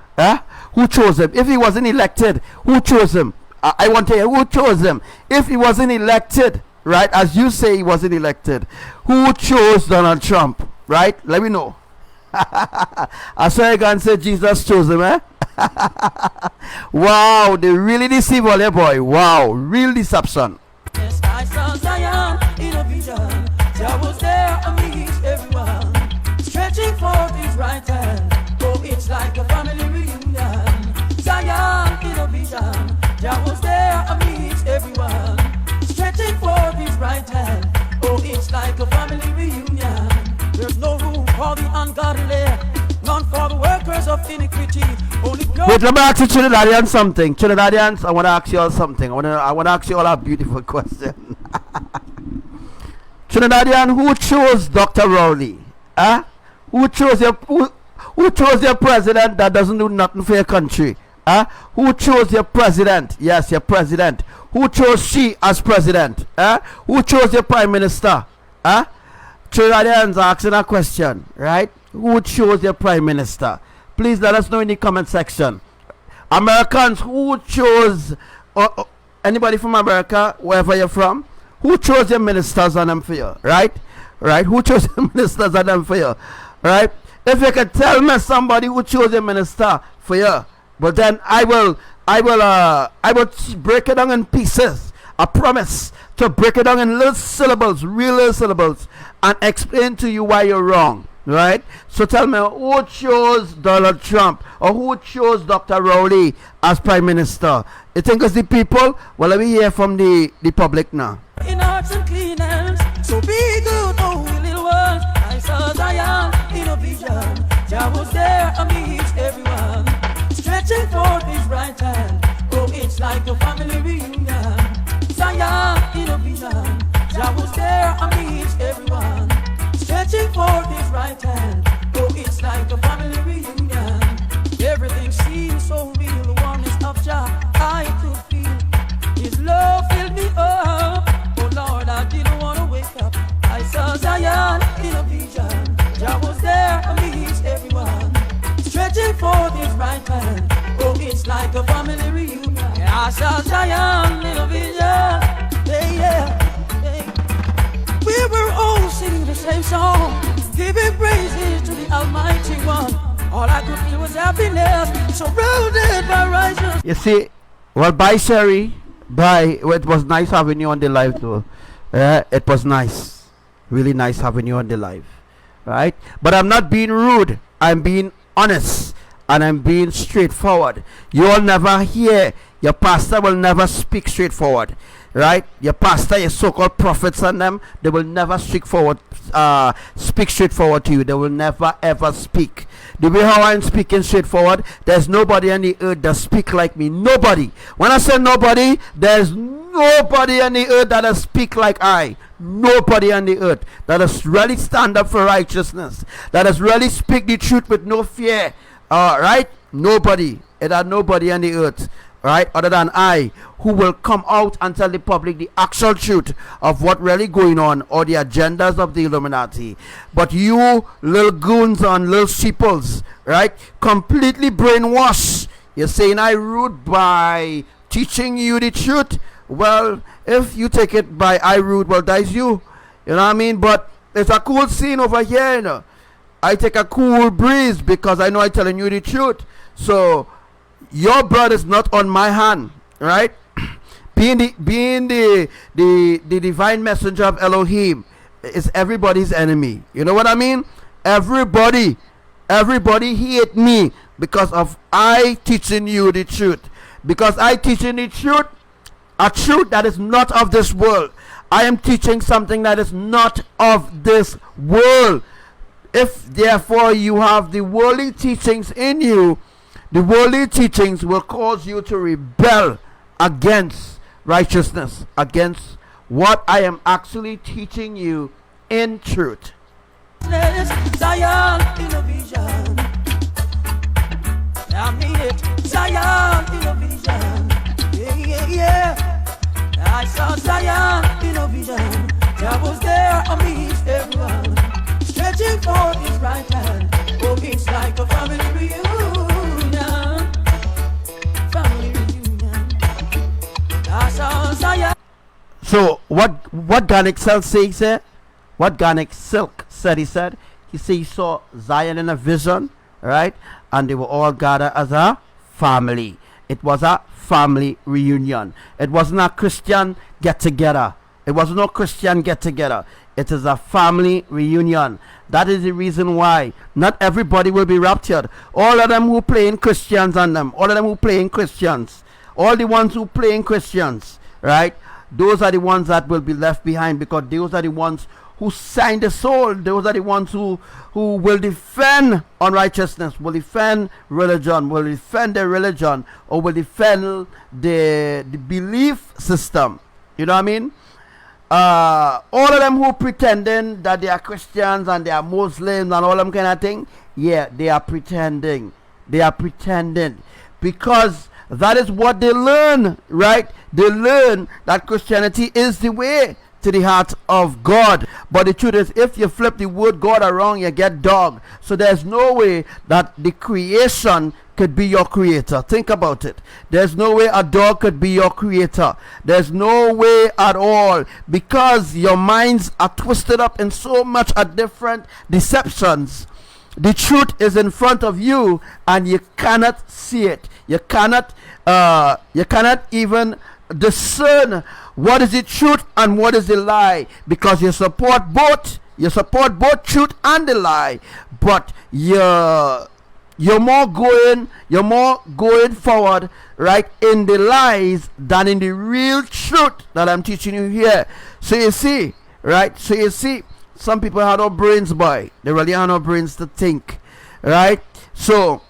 Who chose him? If he wasn't elected, who chose him? I want to hear who chose him. If he wasn't elected, right, as you say he wasn't elected, who chose Donald Trump? Right? Let me know. I saw you can say Jesus chose him, eh? Wow, they really deceive all your boy. Wow, real deception. Yes, I saw Zion in a vision. Jah was there amidst everyone, stretching forth his right hand. Oh, it's like a family reunion. Zion in a vision. Jah was there amidst everyone, stretching forth his right hand. Oh, it's like a family reunion. There's no room for the ungodly, none for the workers of iniquity. Only wait, let me ask you Trinidadians something. Trinidadians, I want to ask you all something. I want to ask you all a beautiful question. Trinidadian, who chose Dr. Rowley? Who chose your president that doesn't do nothing for your country? Who chose your president? Yes, your president. Who chose she as president? Who chose your prime minister? Trinidadians asking a question, right? Who chose your prime minister? Please let us know in the comment section. Americans, who chose anybody from America, wherever you're from, who chose your ministers on them for you, right? Right? Who chose your ministers on them for you, right? If you can tell me somebody who chose your minister for you, but then I will break it down in pieces. I promise to break it down in little syllables, real little syllables, and explain to you why you're wrong, right? So tell me, who chose Donald Trump or who chose Dr. Rowley as Prime Minister? You think it's the people? Well, let me hear from the public now. In hearts and clean hands, so be good, oh little ones. I saw Zion in a vision. Jah was there amidst everyone, stretching forth his right hand. Oh, it's like a family reunion. Zion in a vision. Jah was there amidst everyone, stretching forth his right hand. Oh, it's like a family reunion. Everything seems so real. The oneness of Jah I could feel. His love filled me up. Oh Lord, I didn't want to wake up. I saw Zion in a vision. Jah was there amidst everyone, stretching like a family reunion. Yeah, I saw Zion in a vision. Hey, yeah, hey. We were all singing the same song, giving praises to the Almighty One. All I could feel was happiness, surrounded by righteousness. You see, well, bye, Sherry. Bye. Well, it was nice having you on the live, though. It was nice. Really nice having you on the live. Right? But I'm not being rude. I'm being honest. And I'm being straightforward. You'll never hear, your pastor will never speak straightforward. Right? Your pastor, your so-called prophets and them, they will never speak straightforward to you. They will never ever speak. The way how I'm speaking straightforward, there's nobody on the earth that speak like me. Nobody. When I say nobody, there's nobody on the earth that speak like I. Nobody on the earth that has really stand up for righteousness, that has really speak the truth with no fear. Right? Nobody. It are nobody on the earth, right, other than I, who will come out and tell the public the actual truth of what really going on, or the agendas of the Illuminati. But you little goons and little sheeples, right, completely brainwashed. You're saying I rude by teaching you the truth. Well, if you take it by I rude, well, that's you. You know what I mean? But it's a cool scene over here, you know. I take a cool breeze because I know I'm telling you the truth. So your blood is not on my hand, right? being the divine messenger of Elohim is everybody's enemy. You know what I mean? Everybody hate me because of I teaching you the truth. Because I teaching the truth, a truth that is not of this world. I am teaching something that is not of this world. If therefore you have the worldly teachings in you, the worldly teachings will cause you to rebel against righteousness, against what I am actually teaching you in truth. Zion in a vision. I mean it. Zion in a vision. Yeah, yeah, yeah. I saw Zion in a vision. I was there amidst everyone, stretching forth his right hand. Oh, it's like a family reunion. Family reunion. I saw Zion. So what Garnick Silk says here? What Garnick Silk said, he said he saw Zion in a vision, right? And they were all gathered as a family. It was a family reunion. It wasn't a Christian get together. It was no Christian get together. It is a family reunion. That is the reason why not everybody will be raptured. All of them who playing Christians on them, all of them who playing Christians, all the ones who playing Christians, right? Those are the ones that will be left behind, because those are the ones who signed the soul. Those are the ones who will defend unrighteousness, will defend religion, will defend their religion, or will defend the belief system. You know what I mean? All of them who pretending that they are Christians and they are Muslims and all them kind of thing, yeah, they are pretending. They are pretending because that is what they learn, right? They learn that Christianity is the way to the heart of God. But the truth is, if you flip the word God around, you get dog. So there's no way that the creation could be your creator. Think about it. There's no way a dog could be your creator. There's no way at all, because your minds are twisted up in so much of different deceptions. The truth is in front of you and you cannot see it. You cannot even discern what is the truth and what is the lie, because you support both. You support both truth and the lie, but you're more going forward, right, in the lies than in the real truth that I'm teaching you here. So you see, right? So you see, some people have no brains, boy. They really have no brains to think, right? So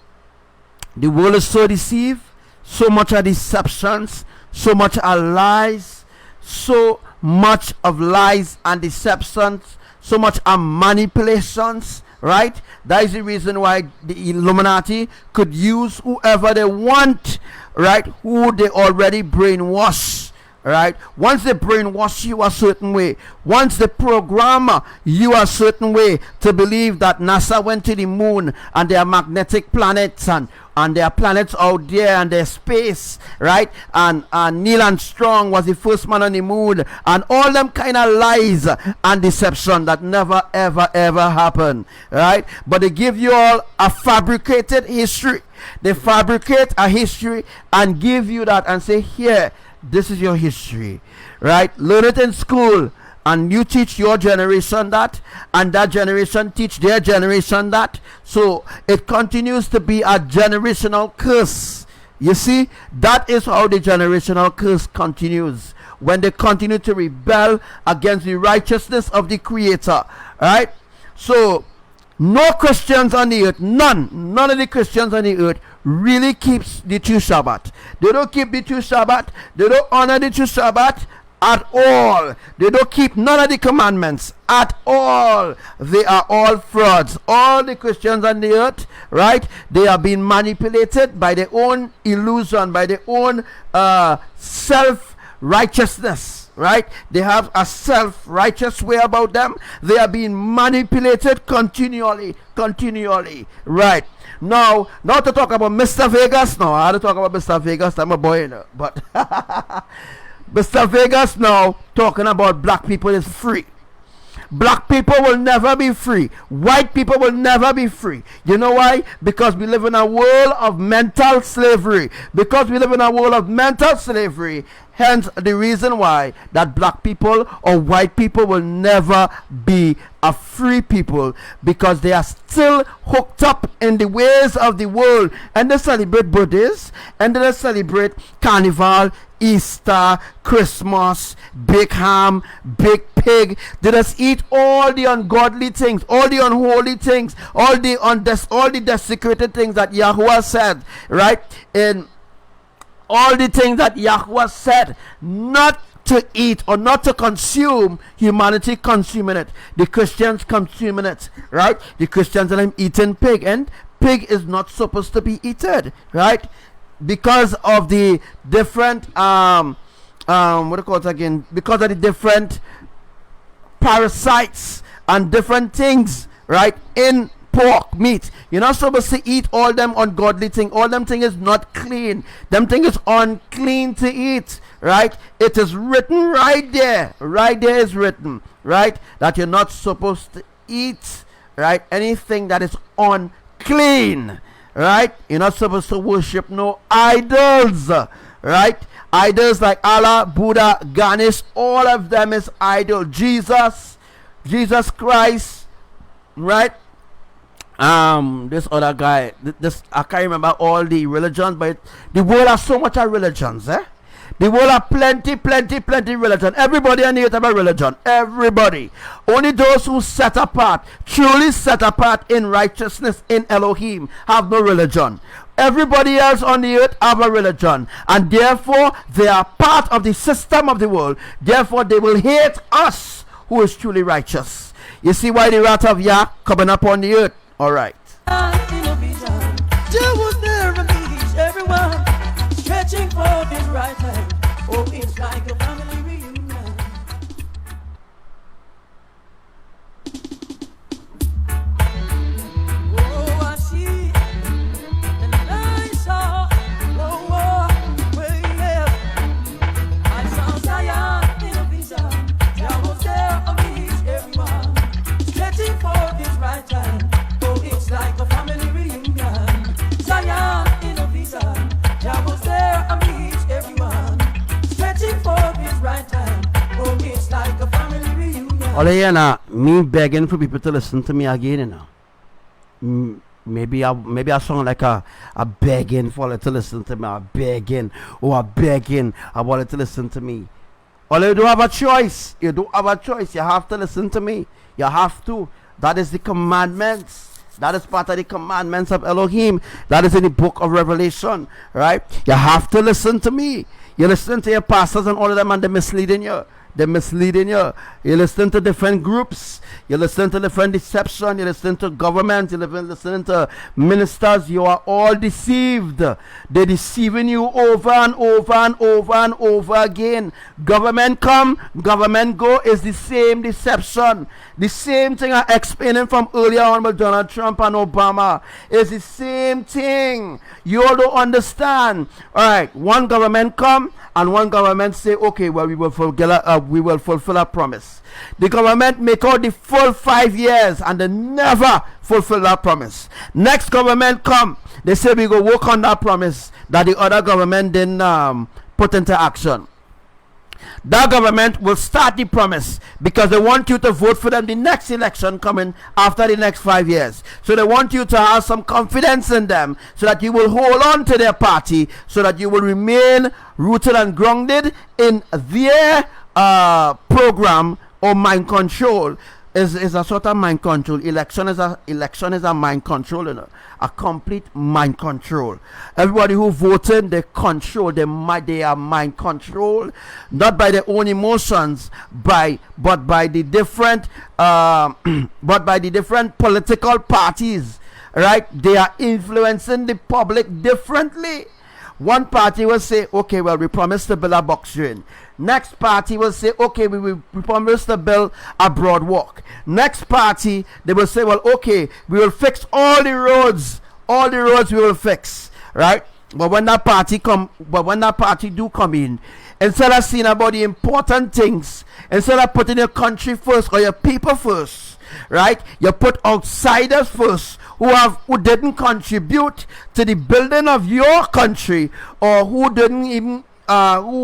the world is so deceived, so much of deceptions, so much of lies, so much of lies and deceptions, so much of manipulations, right? That is the reason why the Illuminati could use whoever they want, right? Who they already brainwash, right? Once they brainwash you a certain way, once they program you a certain way to believe that NASA went to the moon and there are magnetic planets and there are planets out there and there's space, right? And Neil Armstrong was the first man on the moon, and all them kind of lies and deception that never ever happen, right? But they give you all a fabricated history. They fabricate a history and give you that and say, here, this is your history, right? Learn it in school, and you teach your generation that, and that generation teach their generation that. So it continues to be a generational curse. You see, that is how the generational curse continues, when they continue to rebel against the righteousness of the Creator, right? So no Christians on the earth, none of the Christians on the earth really keeps the true Shabbat. They don't keep the true Shabbat. They don't honor the true Shabbat at all. They don't keep none of the commandments at all. They are all frauds. All the Christians on the earth, right? They are being manipulated by their own illusion, by their own self-righteousness. Right? They have a self-righteous way about them. They are being manipulated continually. Right? Now to talk about Mr. Vegas. Now, I had to talk about Mr. Vegas. I'm a boy, you know, but Mr. Vegas now talking about black people is free. Black people will never be free. White people will never be free. You know why? Because we live in a world of mental slavery. Hence the reason why that black people or white people will never be a free people, because they are still hooked up in the ways of the world, and they celebrate birthdays, and they celebrate carnival, Easter, Christmas, big ham, big pig. They just eat all the ungodly things, all the unholy things, all the desecrated things that Yahuwah said, right? In all the things that Yahuwah said not to eat or not to consume, humanity consuming it. The Christians consuming it, right? The Christians are eating pig, and pig is not supposed to be eaten, right? Because of the different what do you call it again? Because of the different parasites and different things, right, in pork meat. You're not supposed to eat all them ungodly thing. All them thing is not clean. Them thing is unclean to eat, right? It is written right there. Right there is written, right, that you're not supposed to eat, right, anything that is unclean, right? You're not supposed to worship no idols, right? Idols like Allah, Buddha, Ganesh, all of them is idol. Jesus Christ, right? This other guy, this I can't remember all the religions, but the world has so much of religions, The world have plenty religion. Everybody on the earth have a religion. Everybody. Only those who set apart, truly set apart in righteousness in Elohim, have no religion. Everybody else on the earth have a religion, and therefore they are part of the system of the world. Therefore they will hate us who is truly righteous. You see why the wrath of Yah coming up on the earth? Alright. Was there and meets everyone, stretching for his right hand. Oh, it's like a family reunion. Oh, I see, and I saw, where he left. I saw Zion in a vision. Jah was there and meets everyone, stretching for his right hand. Oh, it's like a family reunion. Zion in a vision. Jah was there and meets everyone, stretching for his right hand. Oh, it's like a family reunion. All me begging for people to listen to me again, you know. Maybe I sound like a begging for you to listen to me. I begging. I want you to listen to me. All you don't have a choice. You don't have a choice. You have to listen to me. You have to. That is the commandments. That is part of the commandments of Elohim. That is in the book of Revelation, right? You have to listen to me. You listen to your pastors and all of them, and they're misleading you. They're misleading you. You listen to different groups. You listen to different deception. You listen to government. You listen to ministers. You are all deceived. They're deceiving you over and over and over and over again. Government come, government go is the same deception. The same thing I explaining from earlier on with Donald Trump and Obama. It's the same thing. You all don't understand. All right, one government come and one government say, okay, well, we will fulfill our promise. The government make out the full 5 years and they never fulfill that promise. Next government come, they say we go work on that promise that the other government didn't put into action. That government will start the promise because they want you to vote for them the next election coming after the next 5 years. So they want you to have some confidence in them so that you will hold on to their party, so that you will remain rooted and grounded in their program or mind control. Is a sort of mind control. Election is a mind control, you know, a complete mind control. Everybody who voted, they control. They are mind control, not by their own emotions, but by the different political parties. Right? They are influencing the public differently. One party will say, okay, well, we promised to build a box drain. Next party will say, okay, we promised to build a broad walk. Next party, they will say, well, okay, we will fix all the roads. All the roads we will fix, right? But when that party do come in, instead of seeing about the important things, instead of putting your country first or your people first, right? You put outsiders first who didn't contribute to the building of your country, or who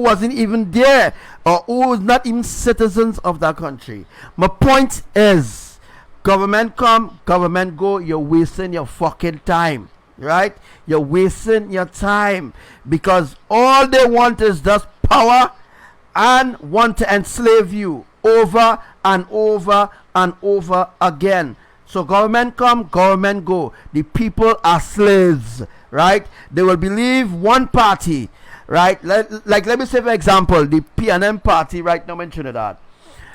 wasn't even there, or who was not even citizens of that country. My point is, government come, government go, you're wasting your fucking time, right? You're wasting your time because all they want is just power and want to enslave you over and over and over again. So government come, government go. The people are slaves, right? They will believe one party, right? Like let me say, for example, the PNM party right now in Trinidad.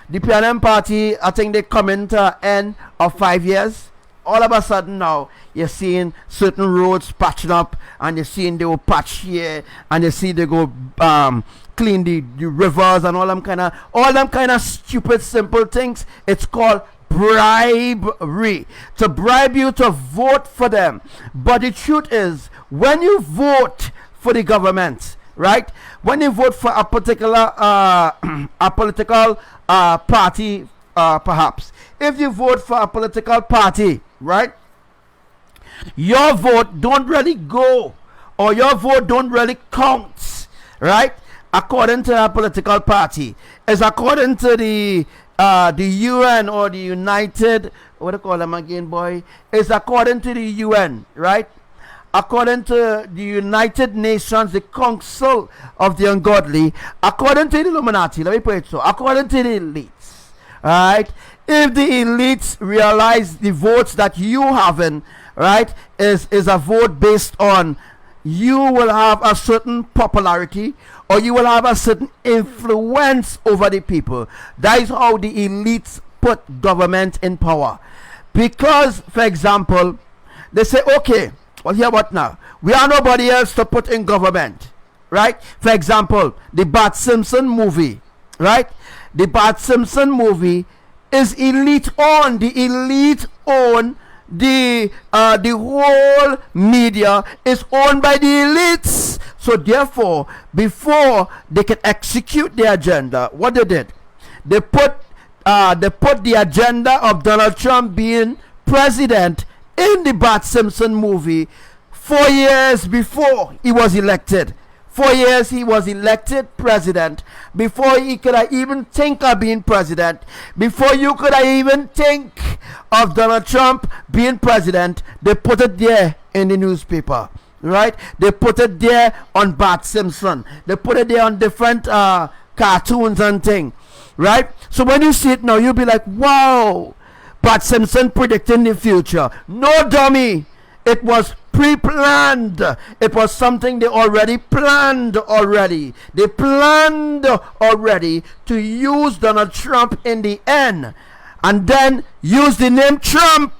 The PNM party, I think they come into end of 5 years. All of a sudden now, you're seeing certain roads patching up, and you're seeing they will patch here, and you see they go clean the rivers and all them kind of stupid simple things. It's called bribery, to bribe you to vote for them. But the truth is, when you vote for the government, right, when you vote for a particular a political party, perhaps if you vote for a political party, right, your vote don't really go, or your vote don't really count, right, according to a political party. It's according to the UN, or the United, what do you call them again, boy? It's according to the UN, right? According to the United Nations, the Council of the Ungodly, according to the Illuminati, let me put it so, according to the elites, right? If the elites realize the votes that you haven't, right, is a vote based on you will have a certain popularity, or you will have a certain influence over the people. That is how the elites put government in power. Because, for example, they say, okay, well, here what now? We have nobody else to put in government, right? For example, the Bart Simpson movie, right? The Bart Simpson movie is elite owned. The elite own the whole media is owned by the elites. So therefore, before they can execute their agenda, what they did, they put the agenda of Donald Trump being president in the Bart Simpson movie 4 years before he was elected. 4 years he was elected president, before he could even think of being president, before you could even think of Donald Trump being president. They put it there in the newspaper, right? They put it there on Bart Simpson. They put it there on different cartoons and things, right? So when you see it now, you'll be like, wow, Bart Simpson predicting the future. No, dummy. It was pre-planned. It was something they already planned already. They planned already to use Donald Trump in the end, and then use the name Trump.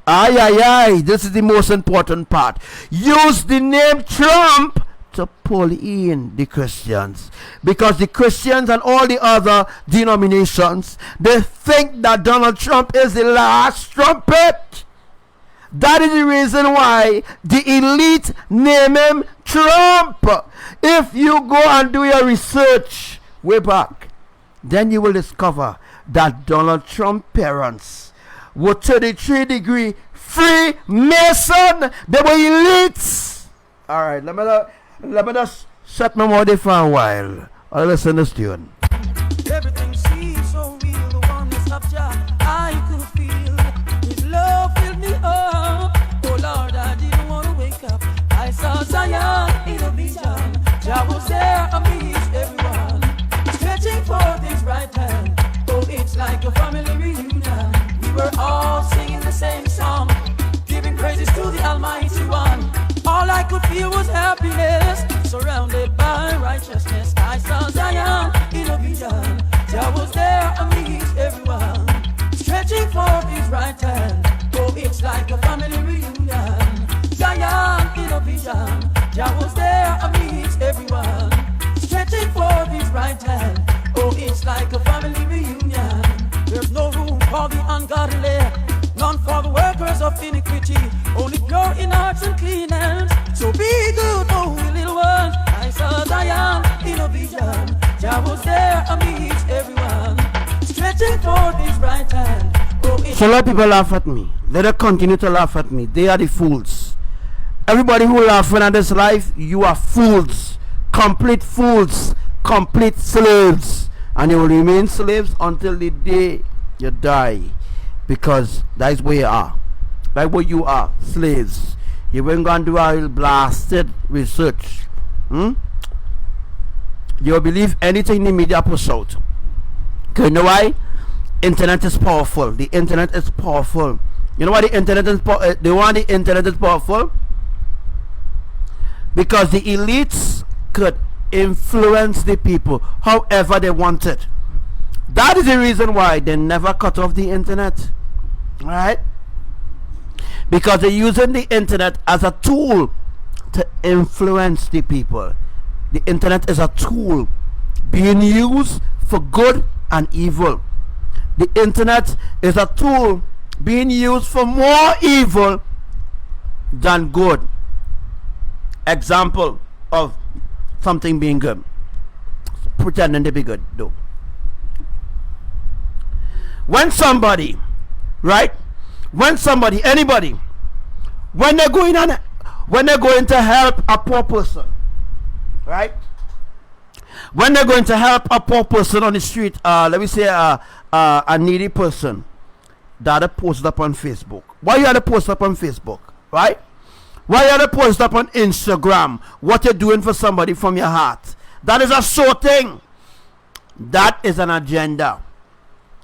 Aye, aye, aye. This is the most important part. Use the name Trump to pull in the Christians, because the Christians and all the other denominations, they think that Donald Trump is the last trumpet. That is the reason why the elite name him Trump. If you go and do your research way back, then you will discover that Donald Trump parents were 33-degree Freemason. They were elites. All right, let me just shut my mouth for a while. I'll listen to this tune. Everything seems so real. The one that stopped ya, I could feel. His love filled me up. Oh Lord, I didn't want to wake up. I saw Zion in a vision. Jah was there amidst everyone, stretching forth his right hand. Oh, it's like a family reunion. We were all singing the same song, giving praises to the Almighty One. All I could feel was happiness, surrounded by righteousness. I saw Zion in a vision. Jah was there amidst everyone, stretching forth his right hand. Oh, it's like a family reunion. Zion in a vision. Jah was there amidst everyone, stretching forth his right hand. Oh, it's like a family reunion. There's no room for the ungodly, none for the workers of iniquity, only pure in hearts and clean hands. So be good, oh little ones. I saw Zion in a vision. Jah was there amidst everyone, stretching forth his right hand. Oh, so let people laugh at me. Let them continue to laugh at me. They are the fools. Everybody who laughing at this life, you are fools. Complete fools. Complete slaves. And you will remain slaves until the day you die. Because that is where you are. That's where you are. Slaves. You ain't gonna do a blasted research. You'll believe anything the media puts out. Okay, you know why? Internet is powerful. The internet is powerful. You know why the internet is powerful? They want the internet is powerful? Because the elites could influence the people however they want it. That is the reason why they never cut off the internet. Right? Because they're using the internet as a tool to influence the people. The internet is a tool being used for good and evil. The internet is a tool being used for more evil than good. Example of something being good. Pretending to be good, though. When somebody, right? When somebody, anybody, when they're going to help a poor person, right? When they're going to help a poor person on the street, let me say a needy person, that are posted up on Facebook. Why you are to post up on Facebook, right? Why you are to post up on Instagram what you're doing for somebody from your heart? That is a sort thing. That is an agenda,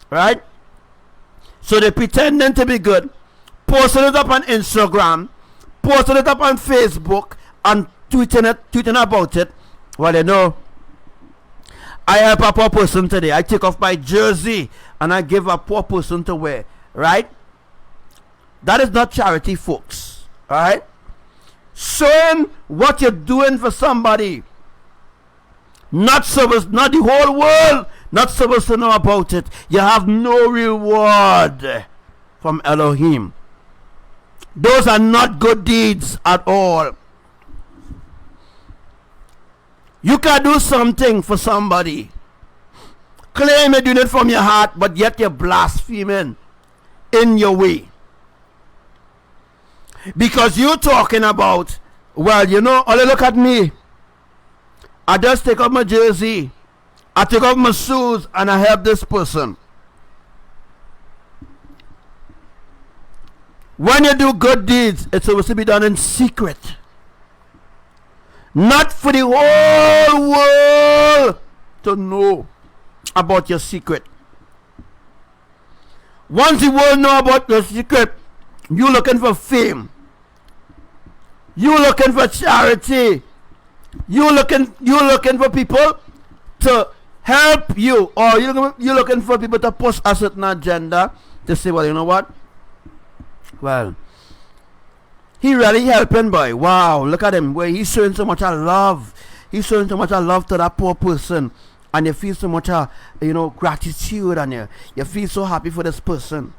right? So they're pretending to be good, posting it up on Instagram, posting it up on Facebook, and tweeting about it. Well, you know, I help a poor person today. I take off my jersey and I give a poor person to wear, right? That is not charity, folks, all right? Showing what you're doing for somebody, not the whole world, not supposed to know about it. You have no reward from Elohim. Those are not good deeds at all. You can do something for somebody, claim you're doing it from your heart, but yet you're blaspheming in your way. Because you're talking about, well, you know, only look at me. I just take off my jersey, I take off my shoes, and I help this person. When you do good deeds, it's supposed to be done in secret. Not for the whole world to know about your secret. Once the world know about your secret, you're looking for fame. You looking for charity. You looking for people to help you, or you looking for people to push a certain agenda to say, well, you know what? Well, he really helping, boy. Wow, look at him. Where he's showing so much of love. He's showing so much of love to that poor person, and you feel so much gratitude, and you feel so happy for this person.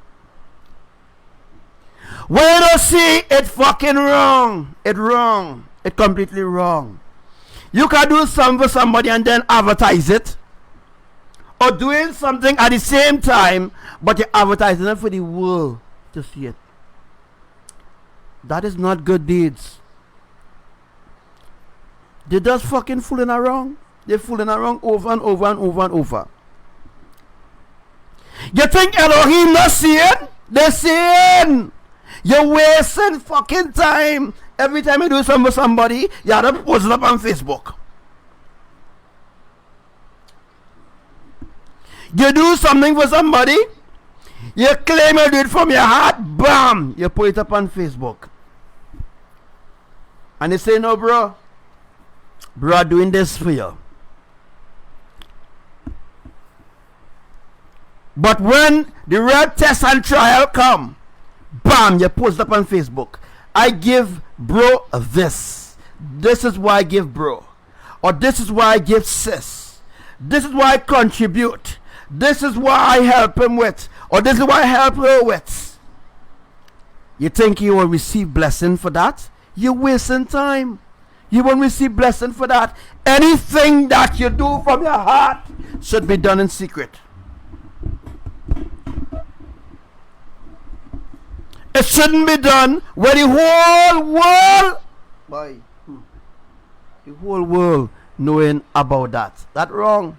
When you don't see it, fucking wrong. It wrong. It completely wrong. You can do something for somebody and then advertise it, or doing something at the same time, but you're advertising it for the world to see it. That is not good deeds. They're just fucking fooling around. They're fooling around over and over and over and over. You think Elohim not seeing? They're seeing. You're wasting fucking time. Every time you do something for somebody, you have to post it up on Facebook. You do something for somebody, you claim you do it from your heart, bam, you put it up on Facebook. And they say, no, bro, doing this for you. But when the real test and trial come, bam, you post up on Facebook. I give bro this. This is why I give bro. Or this is why I give sis. This is why I contribute. This is why I help him with. Or this is why I help her with. You think you will receive blessing for that? You're wasting time. You won't receive blessing for that. Anything that you do from your heart should be done in secret. It shouldn't be done where the whole world, the whole world knowing about that. That's wrong.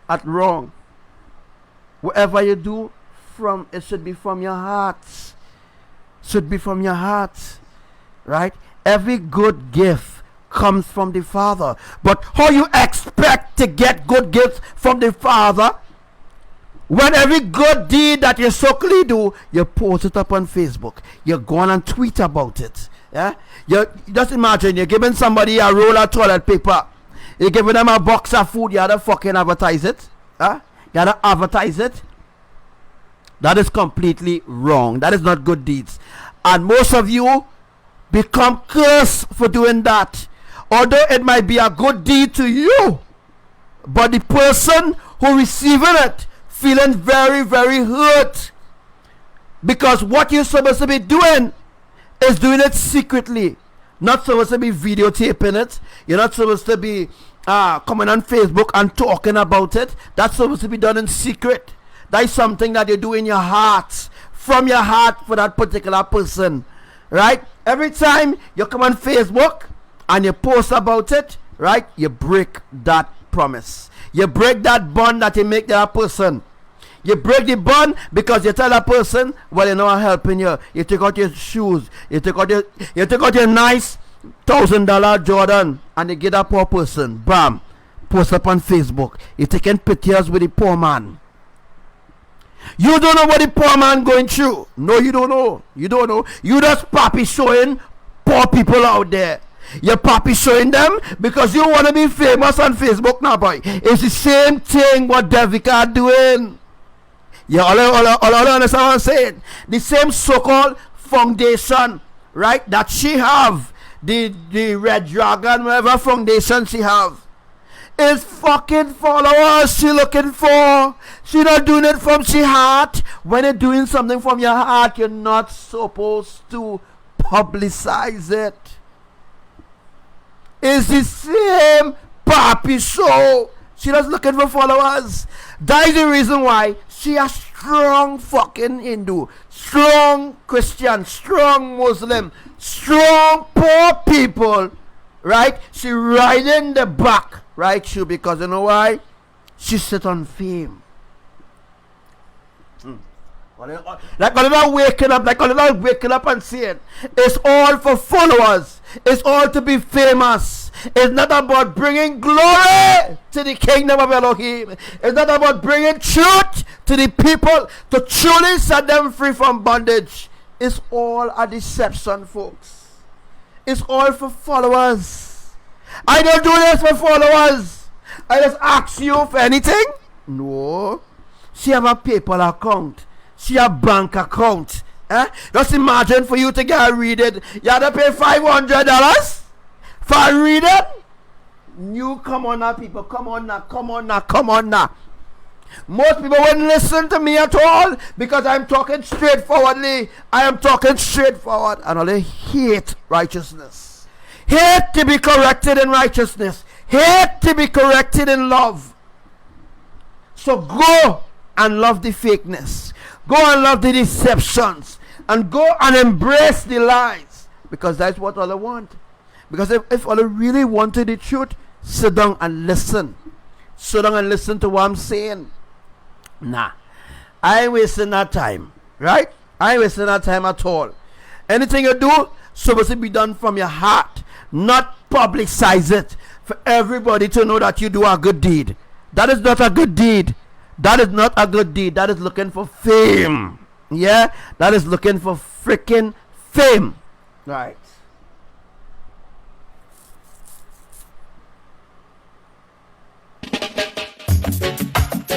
That's wrong. Whatever you do, it should be from your heart. Should be from your heart, right? Every good gift comes from the Father. But how you expect to get good gifts from the Father when every good deed that you so-called do, you post it up on Facebook, you go on and tweet about it? Yeah, you just imagine you're giving somebody a roll of toilet paper, you're giving them a box of food, you have to fucking advertise it. You have to advertise it. That is completely wrong. That is not good deeds. And most of you become cursed for doing that. Although it might be a good deed to you, but the person who receiving it feeling very, very hurt, because what you're supposed to be doing is doing it secretly. Not supposed to be videotaping it. You're not supposed to be coming on Facebook and talking about it. That's supposed to be done in secret. That is something that you do in your heart, from your heart, for that particular person, right? Every time you come on Facebook and you post about it, right, you break that promise. You break that bond that you make to that person. You break the bond because you tell that person, well, you know, I'm helping you. You take out your shoes, you take out your nice $1,000 Jordan, and you get that poor person, bam, post up on Facebook. You're taking pictures with the poor man. You don't know what the poor man going through. No, you don't know. You don't know. You just poppy showing poor people out there. You're poppy showing them because you want to be famous on Facebook now, boy. It's the same thing what Devika doing. Yeah, all understand what I'm saying? The same so-called foundation, right, that she have, the Red Dragon, whatever foundation she have, is fucking followers she looking for. She not doing it from she heart. When you're doing something from your heart, you're not supposed to publicize it. It's the same papi show. She just looking for followers. That is the reason why she a strong fucking Hindu, strong Christian, strong Muslim, strong poor people, right? She riding the back, right? She, because you know why? She sit on fame. Like a little waking up and saying, it's all for followers. It's all to be famous. It's not about bringing glory to the kingdom of Elohim. It's not about bringing truth to the people to truly set them free from bondage. It's all a deception, folks. is all for followers. I don't do this for followers. I just ask you for anything. No. She have a PayPal account. She have bank account. Just imagine for you to get a reading, you have to pay $500 for a reading. You come on now, people. Come on now. Most people wouldn't listen to me at all because I'm talking straightforwardly. I am talking straightforward, and all they hate righteousness. Hate to be corrected in righteousness. Hate to be corrected in love. So go and love the fakeness. Go and love the deceptions. And go and embrace the lies. Because that's what all I want. Because if all I really wanted the truth, sit down and listen. Sit down and listen to what I'm saying. Nah. I ain't wasting that time. Right? I ain't wasting that time at all. Anything you do, supposed to be done from your heart. Not publicize it. For everybody to know that you do a good deed. That is not a good deed. That is not a good deed. That is looking for fame. Yeah? That is looking for freaking fame. Right.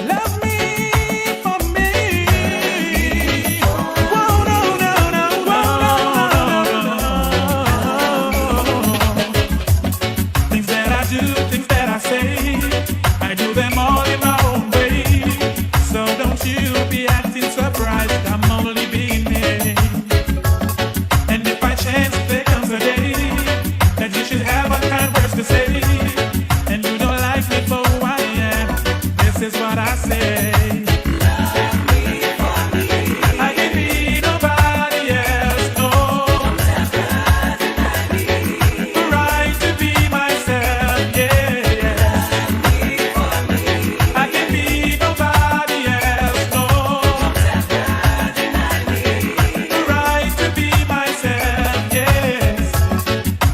Love me for me. Whoa, no, no, no, whoa. Things that I do, things that I say, I do them all in my own way. So don't you be acting surprised, I'm only being me. And if by chance there comes a day that you should have a kind words to say, and you don't like me for who I am, this is what I say. I can be nobody else, no. Right to be myself, yeah. I can be nobody else, no. Right to be myself, yes.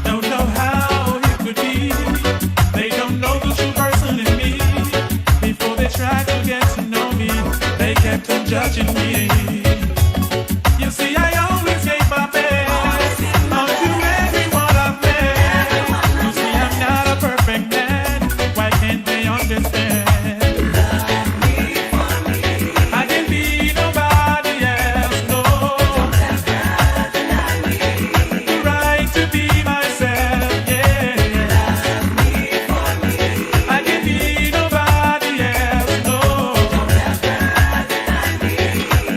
Don't know how it could be. They don't know the true person in me. Before they tried to get to know me, they kept on judging me. You see, I always gave my best unto everyone I've met. You see, I'm not a perfect man. Why can't they understand? I can be nobody else, no. Right to be myself, yeah. I can be nobody else, no.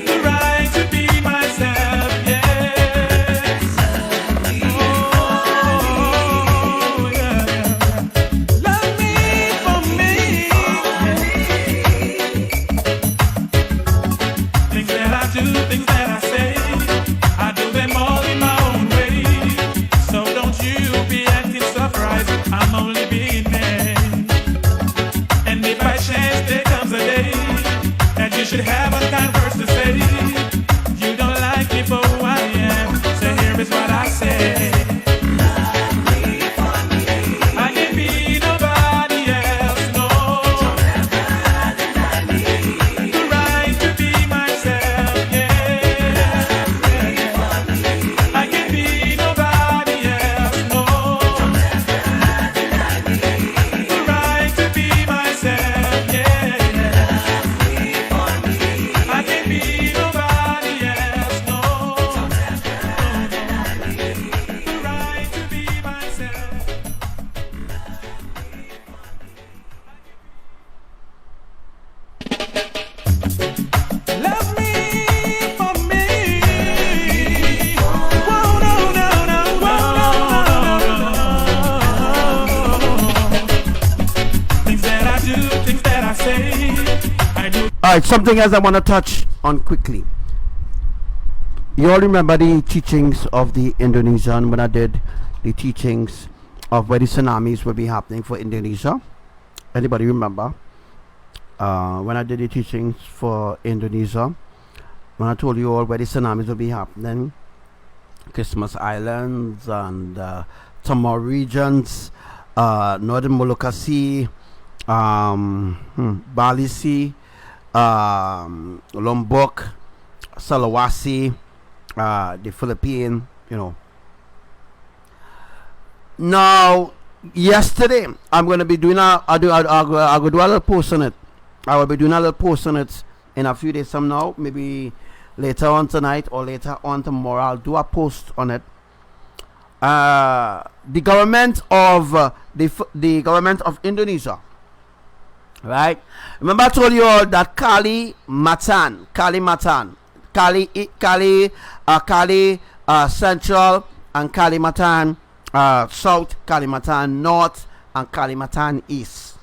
The right to be myself, yes. Oh, yeah. Love me for me. Things that I do, things that I say, I do them all in my own way. So don't you be acting surprised, I'm only being me. And if by chance there comes a day that you should have a kind words to say, you don't like me for who I am, so here is what I say. I can be nobody else, no. The right to be myself, yeah. I can be nobody else, no. The right to be myself, yeah. I can be nobody else, no. The right to be myself. Love me for me. Whoa, no, no, no, whoa. Things that I do, things that I say, I do. Alright, something else I want to touch on quickly. You all remember the teachings of the Indonesian when I did the teachings of where the tsunamis will be happening for Indonesia? Anybody remember? When I did the teachings for Indonesia, when I told you all where the tsunamis will be happening, Christmas Islands and Timor regions, Northern Molucca Sea, Bali Sea, Lombok, Sulawesi, the Philippines, you know. Now, yesterday, I'm going to be doing I'll do a little post on it. I will be doing a little post on it in a few days from now, maybe later on tonight or later on tomorrow. I'll do a post on it. The government of the government of Indonesia, right? Remember I told you all that Kalimantan, Central, and Kalimantan South, Kalimantan North, and Kalimantan East.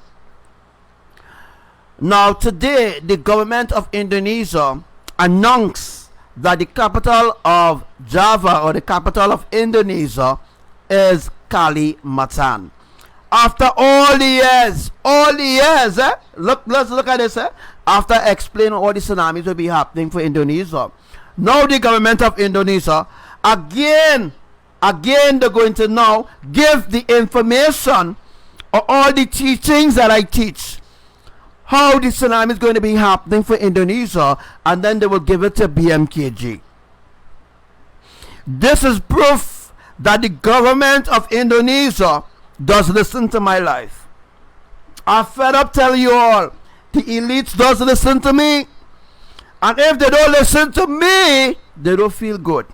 Now today, the government of Indonesia announced that the capital of Java, or the capital of Indonesia, is Kalimantan. After all the years, let's look at this. After explaining all the tsunamis will be happening for Indonesia, now the government of Indonesia again they're going to now give the information or all the teachings that I teach, how the tsunami is going to be happening for Indonesia, and then they will give it to BMKG. This is proof that the government of Indonesia does listen to my life. I'm fed up telling you all, the elites does listen to me, and if they don't listen to me, they don't feel good.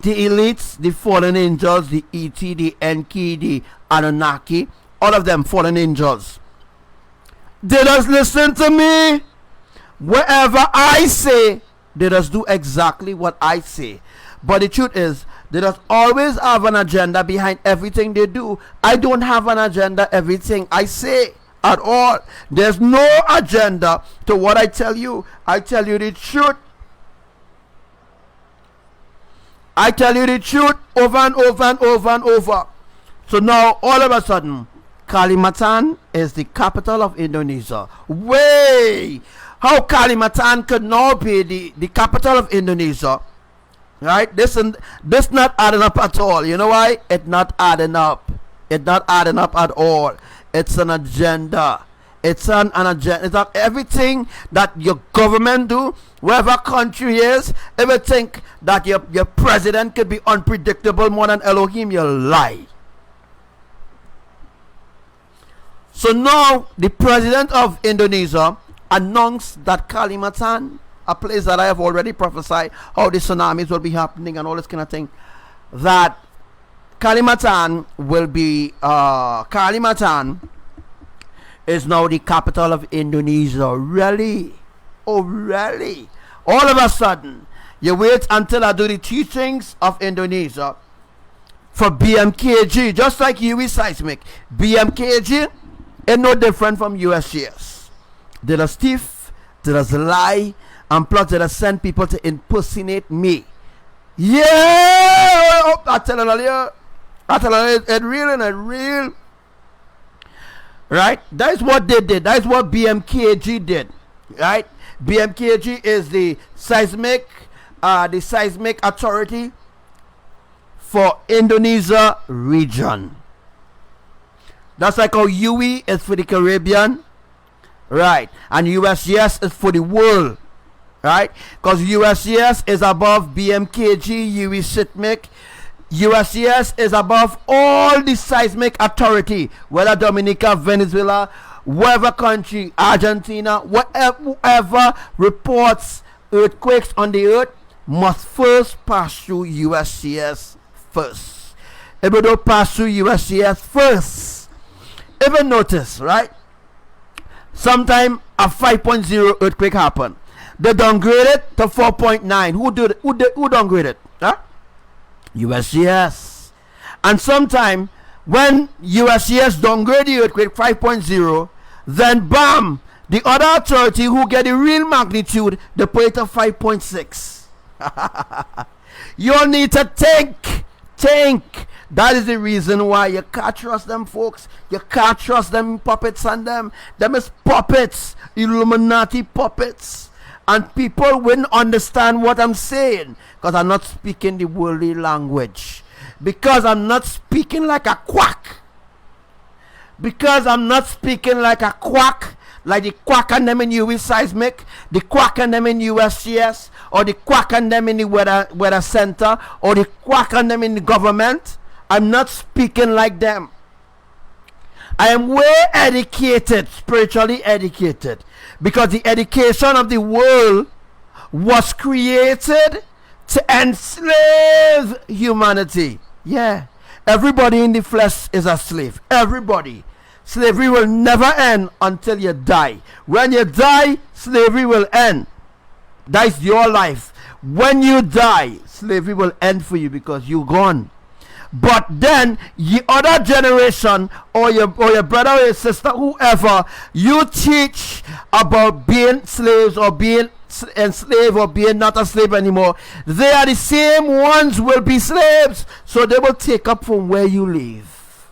The elites, the fallen angels, the ET, the Enki, the Anunnaki, all of them fallen angels, they just listen to me. Whatever I say, they just do exactly what I say. But the truth is, they just always have an agenda behind everything they do. I don't have an agenda everything I say at all. There's no agenda to what I tell you. I tell you the truth. I tell you the truth over and over and over and over. So now, all of a sudden, Kalimantan is the capital of Indonesia. Way! How Kalimantan could now be the capital of Indonesia? Right? This not adding up at all. You know why? It's not adding up. It's not adding up at all. It's an agenda. It's an agenda. It's not everything that your government do, wherever country is. If you think that your president could be unpredictable more than Elohim, you lie. So now the president of Indonesia announced that Kalimantan, a place that I have already prophesied how the tsunamis will be happening and all this kind of thing, that Kalimantan will be Kalimantan is now the capital of Indonesia. Really? Oh really? All of a sudden, you wait until I do the teachings of Indonesia for BMKG, just like UE seismic. BMKG is no different from USGS. They just thief, they just lie, and plus they just send people to impersonate me. Yeah, I tell you, it's real and it's real. Right? That is what they did. That is what BMKG did. Right? BMKG is the seismic authority for Indonesia region. That's like how UE is for the Caribbean, right? And USGS is for the world, right? Because USGS is above BMKG, UE seismic. USGS is above all the seismic authority, whether Dominica, Venezuela, whatever country, Argentina, whatever reports earthquakes on the earth must first pass through USGS first. If we don't pass through USGS first, even notice, right? Sometime a 5.0 earthquake happened. They downgraded it to 4.9. Who downgraded it? Huh? USGS. And sometime when USGS downgrade the earthquake 5.0, then bam, the other authority who get the real magnitude, they put it to 5.6. You need to think. That is the reason why you can't trust them folks. You can't trust them puppets and them. Them is puppets, Illuminati puppets. And people wouldn't understand what I'm saying because I'm not speaking the worldly language. Because I'm not speaking like a quack. Because I'm not speaking like a quack, like the quack and them in UE seismic, the quack and them in USGS, or the quack and them in the weather center, or the quack and them in the government. I'm not speaking like them. I am way educated, spiritually educated, because the education of the world was created to enslave humanity. Yeah, everybody in the flesh is a slave. Everybody. Slavery will never end until you die. When you die, slavery will end. That's your life. When you die, slavery will end for you because you're gone. But then the other generation, or your brother or your sister, whoever, you teach about being slaves or being enslaved or being not a slave anymore, they are the same ones will be slaves. So they will take up from where you live.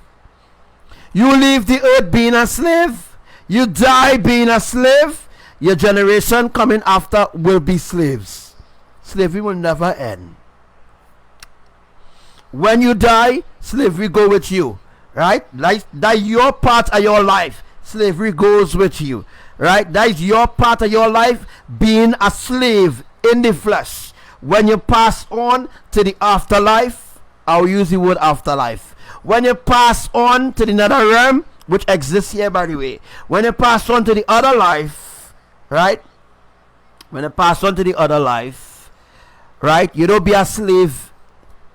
You leave the earth being a slave. You die being a slave. Your generation coming after will be slaves. Slavery will never end. When you die, slavery go with you, right? Like that, your part of your life, slavery goes with you, right? That is your part of your life, being a slave in the flesh. When you pass on to the afterlife, I'll use the word afterlife. When you pass on to the nether realm, which exists here, by the way, when you pass on to the other life, right? When you pass on to the other life, right? You don't be a slave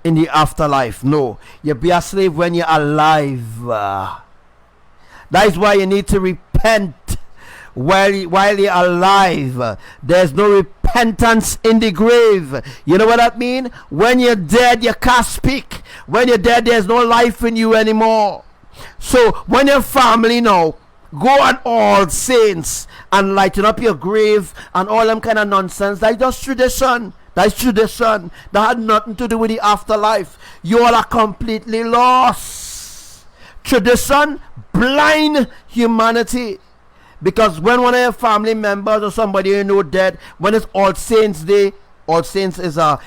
in the afterlife. No, you be a slave when you're alive. That is why you need to repent while you're alive. There's no repentance in the grave. You know what that means? When you're dead, you can't speak. When you're dead, there's no life in you anymore. So when your family now go on All Saints and lighten up your grave and all them kind of nonsense, that's just tradition. That's tradition. That had nothing to do with the afterlife. You all are completely lost. Tradition blind humanity. Because when one of your family members or somebody you know dead, when it's All Saints Day, All Saints is a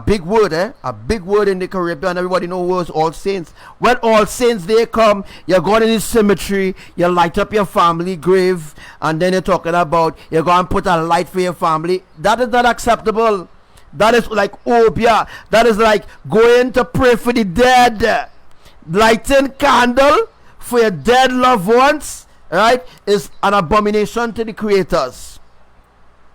big word, a big word in the Caribbean. Everybody knows words All Saints. When All Saints Day come, you're going in the cemetery, you light up your family grave, and then you're talking about you're going to put a light for your family. That is not acceptable. That is like obia. That is like going to pray for the dead. Lighting candle for your dead loved ones, right, is an abomination to the creators.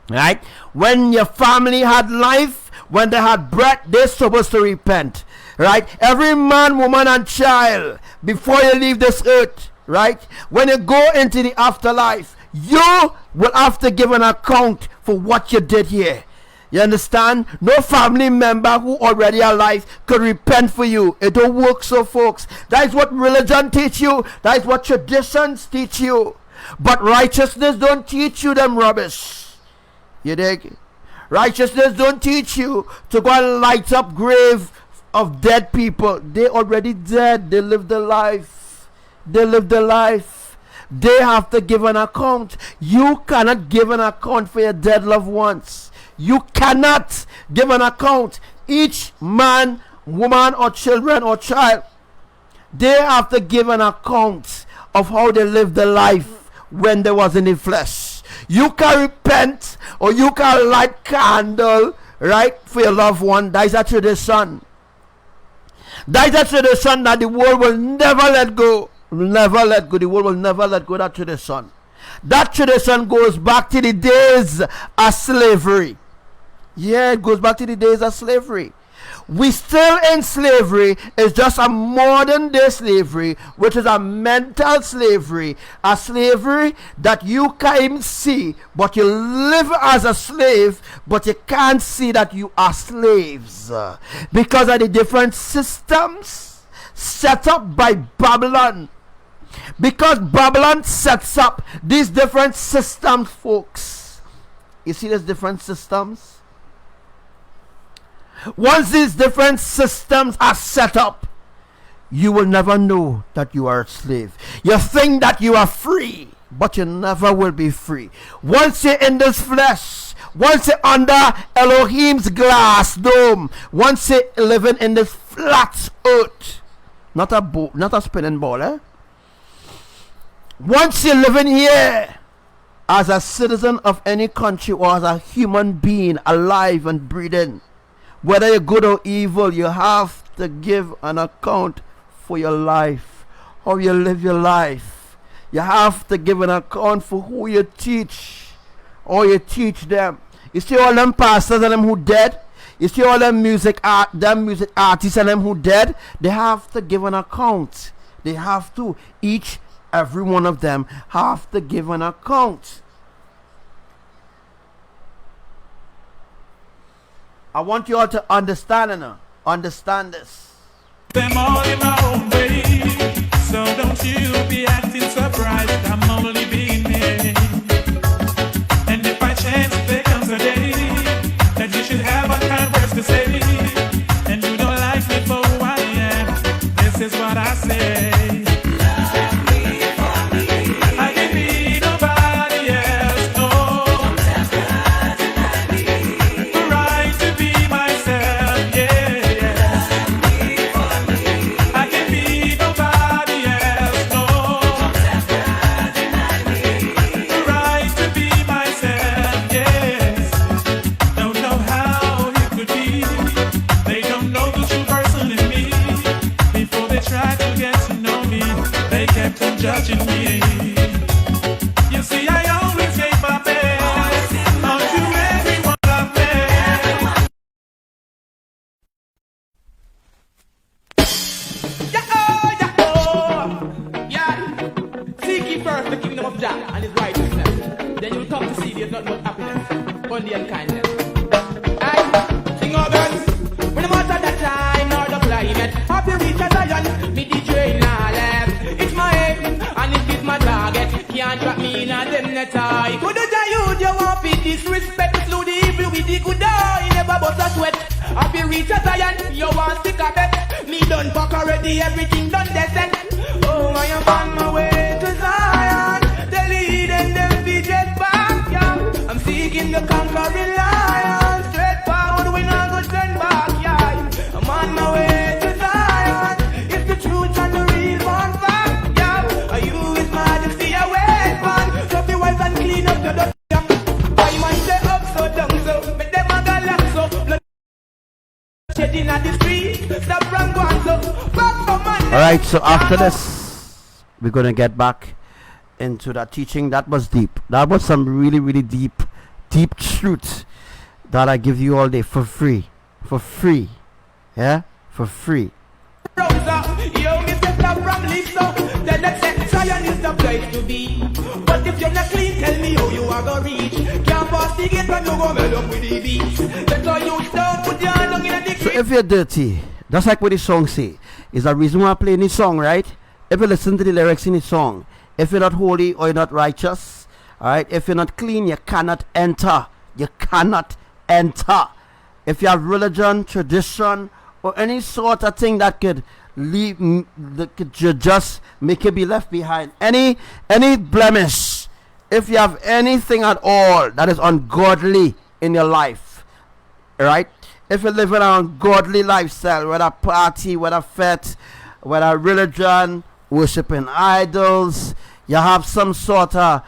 Right? When your family had life, when they had breath, they're supposed to repent, right? Every man, woman, and child, before you leave this earth, right? When you go into the afterlife, you will have to give an account for what you did here. You understand? No family member who already alive could repent for you. It don't work so, folks. That is what religion teach you. That is what traditions teach you. But righteousness don't teach you them rubbish. You dig? Righteousness don't teach you to go and light up grave of dead people. They already dead. They lived their life. They lived their life. They have to give an account. You cannot give an account for your dead loved ones. You cannot give an account. Each man, woman, or children or child, they have to give an account of how they lived their life when they was in the flesh. You can repent or you can light candle, right, for your loved one. That is a tradition. That is a tradition that the world will never let go. Never let go. The world will never let go of that tradition. That tradition goes back to the days of slavery. Yeah, it goes back to the days of slavery. We still in slavery. It's just a modern day slavery, which is a mental slavery. A slavery that you can't even see, but you live as a slave, but you can't see that you are slaves. Because of the different systems set up by Babylon. Because Babylon sets up these different systems, folks. You see these different systems? Once these different systems are set up, you will never know that you are a slave. You think that you are free, but you never will be free. Once you're in this flesh, once you're under Elohim's glass dome, once you're living in this flat earth, not a spinning ball, eh? Once you're living here as a citizen of any country or as a human being alive and breathing, whether you're good or evil, you have to give an account for your life, how you live your life. You have to give an account for who you teach, or you teach them. You see all them pastors and them who dead? You see all them music artists and them who dead? They have to give an account. They have to. Every one of them have to give an account. I want you all to understand this. Them all in my own way, so don't you be acting surprised. I'm only being me. And if by chance there comes a day that you should have a kind words to say, and you don't like me for who I am, this is what I say. I can be nobody else, no. The right to be myself, yeah. I can be nobody else, no. The right to be myself, yes. Don't know how it could be. They don't know the true person in me. Before they try to get to know me, they kept on judging me. You see, I always gave my best unto everyone I've met. Yeah. Seek ye first the kingdom of Jah and his righteousness. Then you'll come to see there's not much happiness, only unkindness. I sing all guns. When the matter that time nor the climate, happy reach a Zion, me the train now left. It's my aim and it is my target. Can't trap me in a them net eye. Could you want to disrespect? Slew the evil with the good eye. Never bust a sweat. Happy reach a Zion, you want stick a bet. Me done fuck already, everything done descent. Oh, I am on my way to Zion. The lead and them be jet back, yeah. I'm seeking the conquering lion. Straight forward, we not go turn back, yeah. I'm on my way to Zion. It's the truth and the real one fact, yeah. Are you his majesty awake, man? So be wise and clean up your dust, yeah. I man say up so down so, make them a galax so. Blood shedding at the street, stop from going so. Back for man. Alright, so after this, we're going to get back into that teaching. That was deep. That was some really, really deep truth that I give you all day for free. For free. Yeah? For free. Rosa, yo, me step up from Lisa. Then let's say Zion is the place to be. But if you're not clean, tell me how you are gonna reach. Can't pass the gate when you go melt up with the beats. That's all you stop, put your hand in the So if you're dirty, that's like what the song say. Is the reason why I'm playing this song, right? If you listen to the lyrics in the song, if you're not holy or you're not righteous, alright, if you're not clean, you cannot enter. You cannot enter. If you have religion, tradition, or any sort of thing that could leave, that could just make you be left behind, any blemish, if you have anything at all that is ungodly in your life, right? If you live in an ungodly lifestyle, whether party, whether fete, whether religion, worshiping idols, you have some sort of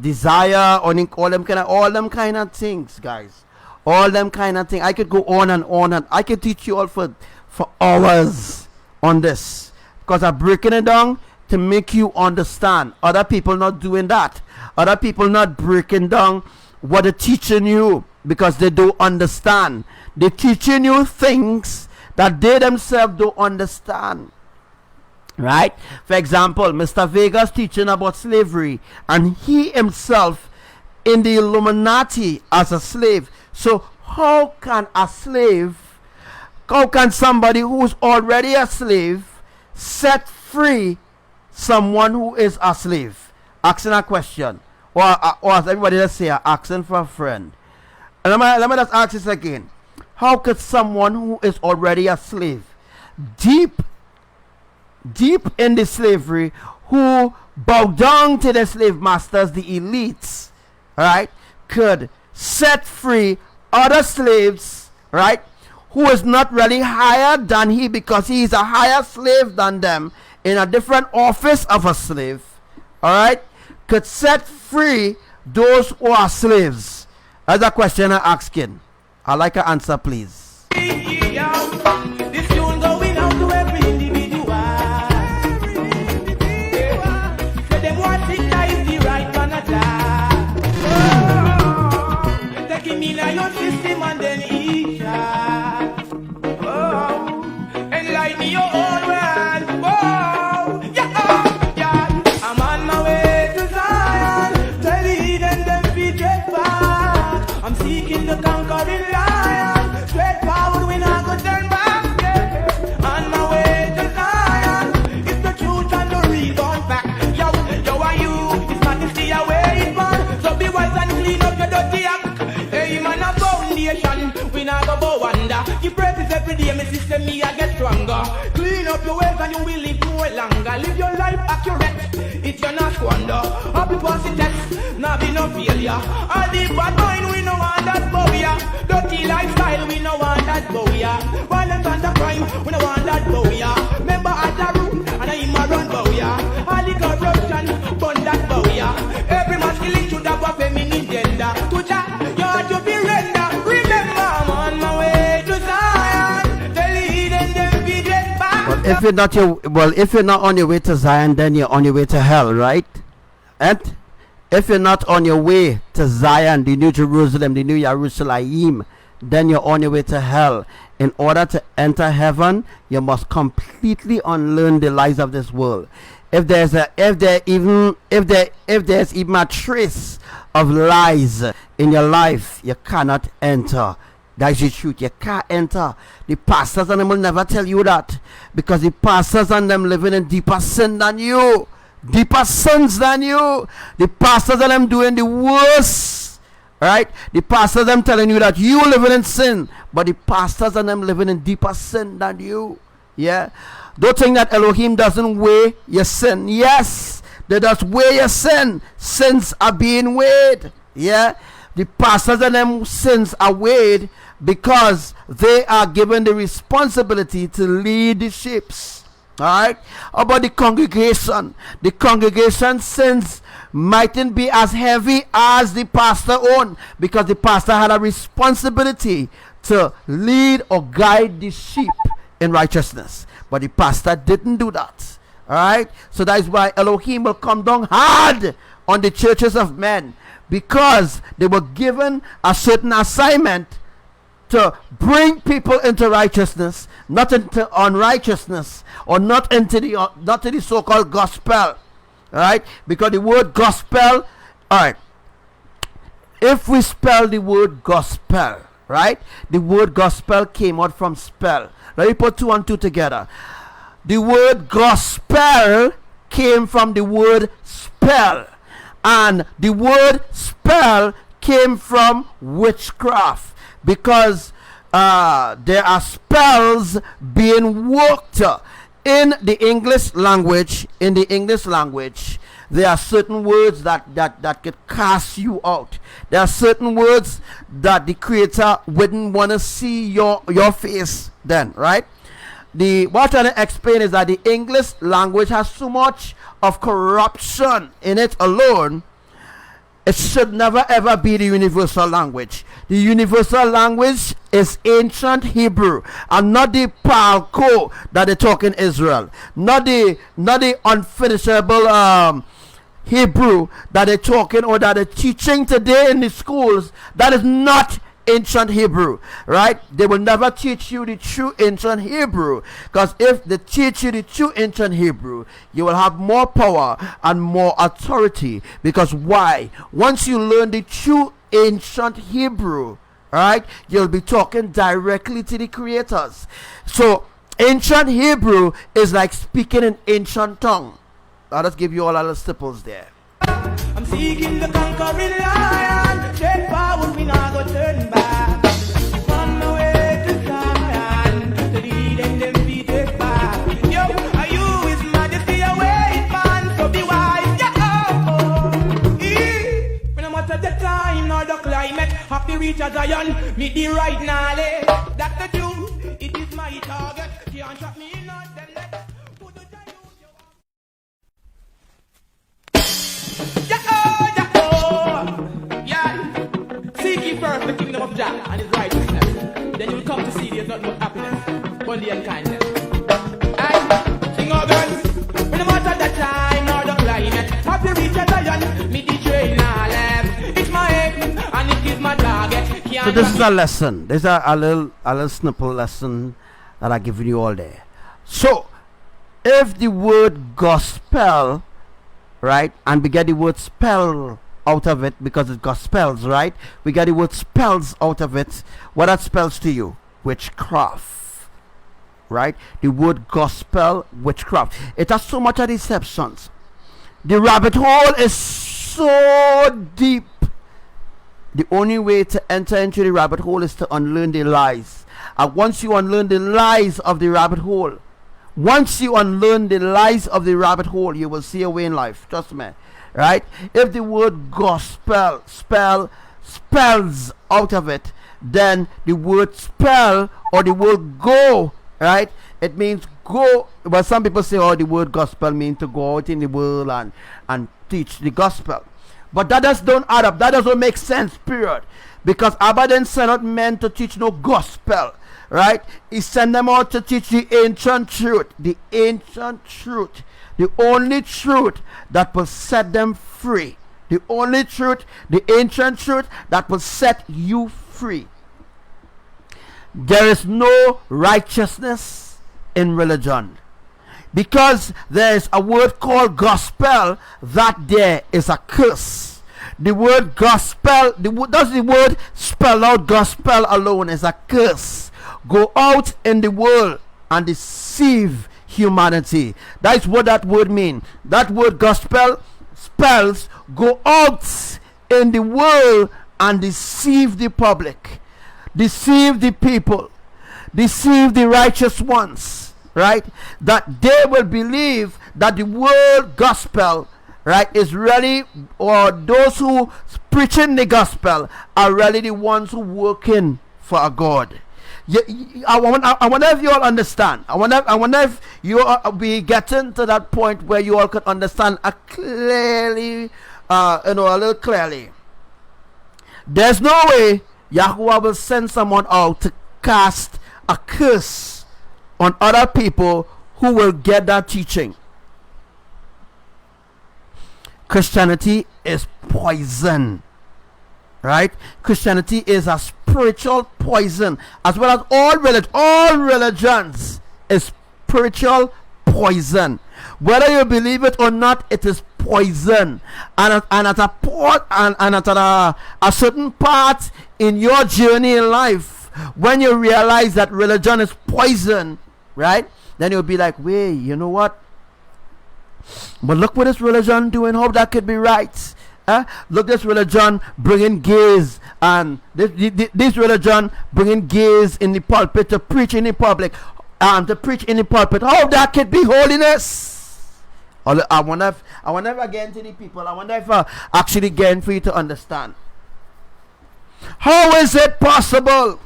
desire, or all them kind of things, guys. All them kind of things. I could go on and on, and I could teach you all for hours on this, because I'm breaking it down to make you understand. Other people not doing that. Other people not breaking down what they're teaching you, because they don't understand. They're teaching you things that they themselves don't understand. Right? For example, Mr. Vega's teaching about slavery, and he himself in the Illuminati as a slave. So how can somebody who's already a slave set free someone who is a slave? Asking a question, or as everybody just say, asking for a friend. And let me just ask this again. How could someone who is already a slave, deep in the slavery, who bow down to the slave masters, the elites, right, could set free other slaves, right, who is not really higher than he, because he is a higher slave than them in a different office of a slave, all right, could set free those who are slaves? That's a question I'm asking. I'd like an answer, please. This tune going out to every individual. So them want it is the right man attack. Oh, take him in your system and then eat shot. Oh, enlighten your own world. Oh, yeah. I'm on my way to Zion. To lead and them be dread far. I'm seeking the conquering lion. Straight forward, we not go turn back. Yeah. On my way to Zion. It's the truth and the reborn back. Yo, are you? It's majesty away, man. So be wise and clean up your dirty act. Hey, man, a foundation. We not go go wonder. Give praises every day, my sister, me, I get stronger. Clean up your ways and you will live more longer. Live your life accurate. It's your not squander. Happy passing test. Now be no failure. All the bad mind, we no want that bowya. Dirty lifestyle, we no want that bowya. Violence and the crime, we no want that bowya. Remember at the root, and I'm a run bowya. All the corruption, burn that bowya. Every masculine should have a feminine gender. To that, you have to be render. Remember, I'm on my way to Zion. The lead and them be dead back. If you're not on your way to Zion, then you're on your way to hell, right? And if you're not on your way to Zion, the New Jerusalem, the New Yahrushalayim, then you're on your way to hell. In order to enter heaven, you must completely unlearn the lies of this world. If there's even a trace of lies in your life, you cannot enter. That's the truth. You can't enter. The pastors and them will never tell you that, because the pastors and them living in deeper sin than you. Deeper sins than you. The pastors and them doing the worst. Right? The pastors them telling you that you living in sin, but the pastors and them living in deeper sin than you. Yeah. Don't think that Elohim doesn't weigh your sin. Yes, they just weigh your sin. Sins are being weighed. Yeah. The pastors and them sins are weighed because they are given the responsibility to lead the sheep. Alright? About the congregation sins mightn't be as heavy as the pastor own, because the pastor had a responsibility to lead or guide the sheep in righteousness, but the pastor didn't do that. Alright? So that is why Elohim will come down hard on the churches of men, because they were given a certain assignment to bring people into righteousness, not into unrighteousness, or not into the so-called gospel. Right? Because the word gospel, alright, if we spell the word gospel, right, the word gospel came out from spell. Let me put 2 and 2 together. The word gospel came from the word spell, and the word spell came from witchcraft, because there are spells being worked in the English language. In the English language, there are certain words that could cast you out. There are certain words that the Creator wouldn't want to see your face then, right? What I'm trying to explain is that the English language has so much of corruption in it alone. It should never ever be the universal language. The universal language is ancient Hebrew, and not the Palko that they talk in Israel. Not the unfinishable Hebrew that they're talking or that they're teaching today in the schools. That is not ancient Hebrew, right? They will never teach you the true ancient Hebrew, because if they teach you the true ancient Hebrew, you will have more power and more authority. Because why? Once you learn the true ancient Hebrew, right, you'll be talking directly to the creators. So ancient Hebrew is like speaking in ancient tongue. I'll just give you all little stipples there. I'm seeking the conquering lion. Straight forward, we not go turn back. On my way to Zion, to lead and them be take back. Yo, are you His Majesty away, man? So be wise, no matter the time nor the climate, happy reach a Zion, meet the right knowledge. That's the truth. It is my target. Can't trap me in not them next. Jah and his righteousness, then you will come to see there's nothing but happiness, only and kindness. I sing organs, no matter the time or the climate. Happy reach a Zion, me the train now left. It's my aim and it is my target. So this is a lesson. There's a little snippet lesson that I give you all there. So if the word gospel, right, and we get the word spell out of it because it gospels, right? We get the word spells out of it. What that spells to you? Witchcraft, right? The word gospel, witchcraft. It has so much of deceptions. The rabbit hole is so deep. The only way to enter into the rabbit hole is to unlearn the lies. And once you unlearn the lies of the rabbit hole, once you unlearn the lies of the rabbit hole, you will see a way in life. Trust me. Right? If the word gospel spells out of it, then the word spell or the word go, right? It means go. But some people say, oh, the word gospel means to go out in the world and teach the gospel. But that just don't add up. That doesn't make sense, period. Because Abba didn't send out men to teach no gospel, right? He sent them out to teach the ancient truth. The ancient truth. The only truth that will set them free. The only truth, the ancient truth that will set you free. There is no righteousness in religion. Because there is a word called gospel, that there is a curse. The word gospel, does the word spell out gospel alone is a curse. Go out in the world and deceive humanity. That's what that word means. That word gospel spells go out in the world and deceive the public, deceive the people, deceive the righteous ones, right? That they will believe that the word gospel, right, is really, or those who preaching the gospel are really the ones who working for a God. I wonder if you all understand. I wonder if you will be getting to that point where you all can understand clearly, a little clearly. There's no way Yahuwah will send someone out to cast a curse on other people who will get that teaching. Christianity is poison, right? Christianity is a spiritual poison, as well as all religions is spiritual poison. Whether you believe it or not, it is poison. And at a certain part in your journey in life, when you realize that religion is poison, right, then you'll be like, wait, you know what? But look what this religion doing. Hope that could be right. Look, this religion bringing gays, and this religion bringing gays in the pulpit to preach in the public, to preach in the pulpit. How that could be holiness? I wonder if again to the people. I wonder if actually again for you to understand. How is it possible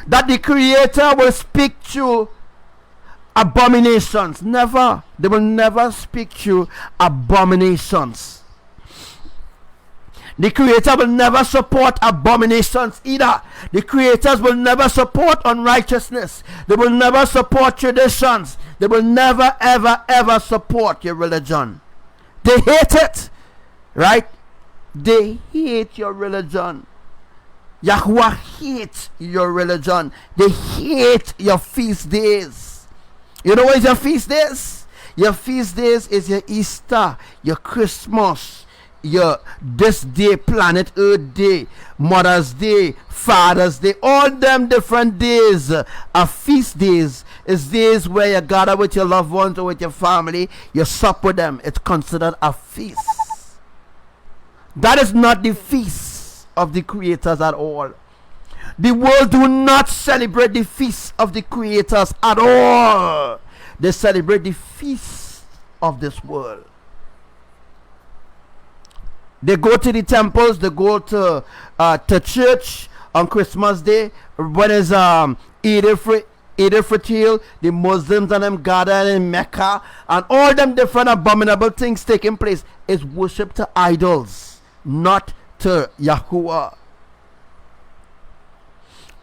that the Creator will speak to abominations? Never. They will never speak to abominations. The Creator will never support abominations either. The creators will never support unrighteousness. They will never support traditions. They will never, ever, ever support your religion. They hate it, right? They hate your religion. Yahuwah hates your religion. They hate your feast days. You know what is your feast days? Your feast days is your Easter, your Christmas, your this day, planet Earth Day, Mother's Day, Father's Day, all them different days are feast days. It's days where you gather with your loved ones or with your family, you sup with them. It's considered a feast. That is not the feast of the creators at all. The world do not celebrate the feast of the creators at all. They celebrate the feast of this world. They go to the temples, they go to church on Christmas Day. When it's Eid al-Fitr, the Muslims and them gather in Mecca, and all them different abominable things taking place is worship to idols, not to Yahuwah.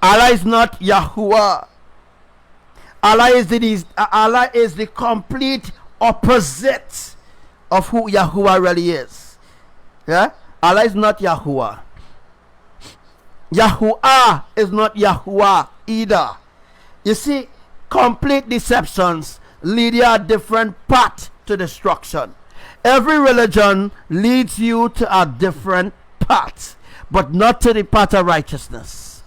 Allah is not Yahuwah. Allah is the complete opposite of who Yahuwah really is. Yeah? Allah is not Yahuwah. Yahuwah is not Yahuwah either. You see, complete deceptions lead you a different path to destruction. Every religion leads you to a different path, but not to the path of righteousness.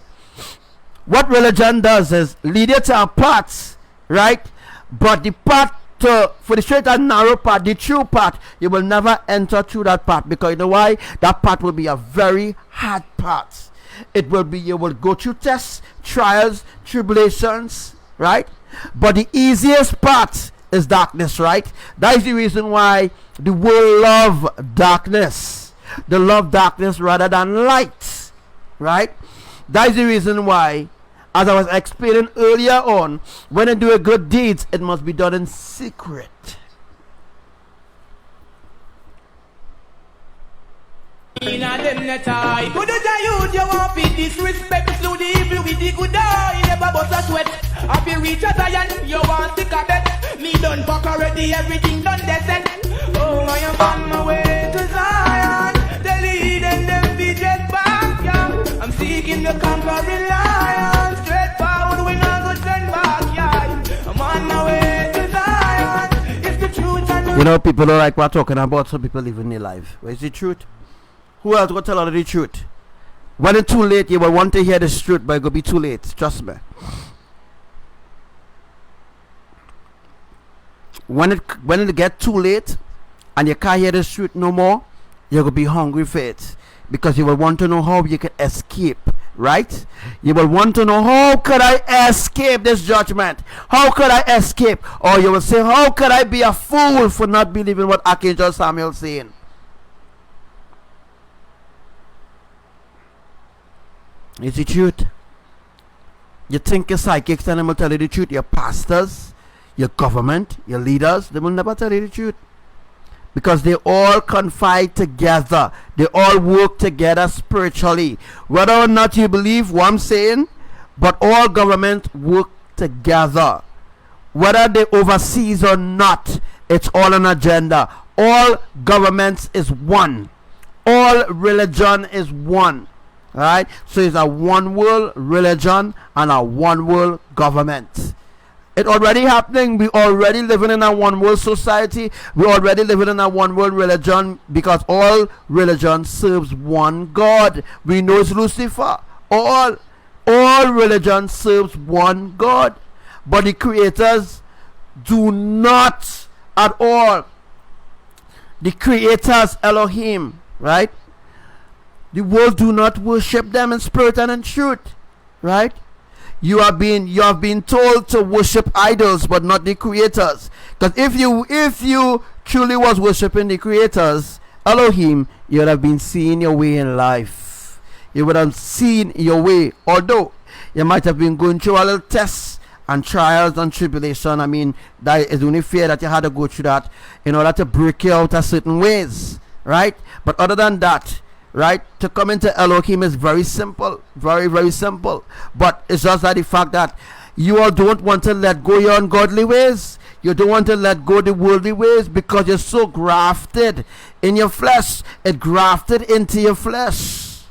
What religion does is lead you to a path, right? But the path for the straight and narrow path, the true path, you will never enter through that path, because you know why? That path will be a very hard path. It will be, you will go through tests, trials, tribulations, right? But the easiest path is darkness, right? That is the reason why the world love darkness. They love darkness rather than light, right? That is the reason why, as I was explaining earlier on, when you do a good deeds, it must be done in secret. In a them net eye. Good youth, you want to disrespect to the evil with the good eye. Never bust a sweat. Happy reach a Zion, you want to a bet. Me done fuck already, everything done dead set. Oh, I am on my way to Zion. The lead and them be jet back, yeah. I'm seeking the conquering lion. Straight forward, we not go turn back, yeah. I'm on my way to Zion. It's the truth and You know, people don't like what we're talking about, so people living their life. Where's the truth? Who else will tell us the truth? When it's too late, you will want to hear the truth, but it will be too late. Trust me. When it get too late and you can't hear the truth no more, you're going to be hungry for it, because you will want to know how you can escape, right? You will want to know, how could I escape this judgment? How could I escape? Or you will say, how could I be a fool for not believing what Archangel Samuel is saying? It's the truth. You think your psychics and them will tell you the truth. Your pastors, your government, your leaders, they will never tell you the truth, because they all confide together. They all work together spiritually. Whether or not you believe what I'm saying, but all governments work together. Whether they overseas or not, it's all an agenda. All governments is one. All religion is one. Right? So it's a one world religion and a one world government. It's already happening. We already living in a one world society. We already living in a one world religion, because all religion serves one God. We know it's Lucifer. All religion serves one God, but the creators do not at all. The creators, Elohim, right? The world do not worship them in spirit and in truth, right? You have been told to worship idols, but not the creators. Because if you truly was worshiping the creators, Elohim, you would have been seeing your way in life. You would have seen your way, although you might have been going through a little tests and trials and tribulation. I mean, that is only fair that you had to go through that in order to break you out of certain ways, right? But other than that, right, to come into Elohim is very simple, very, very simple. But it's just that the fact that you all don't want to let go your ungodly ways. You don't want to let go the worldly ways, because you're so grafted in your flesh. It grafted into your flesh,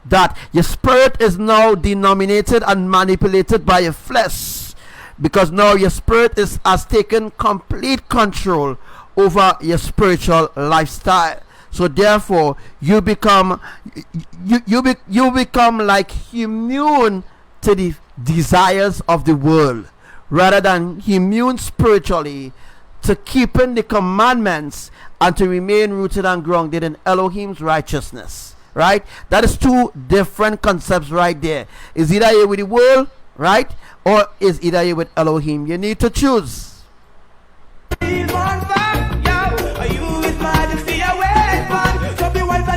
that your spirit is now denominated and manipulated by your flesh, because now your spirit has taken complete control over your spiritual lifestyle. So therefore, you become like immune to the desires of the world, rather than immune spiritually to keeping the commandments and to remain rooted and grounded in Elohim's righteousness. Right? That is two different concepts right there. Is either you with the world, right, or is either you with Elohim? You need to choose.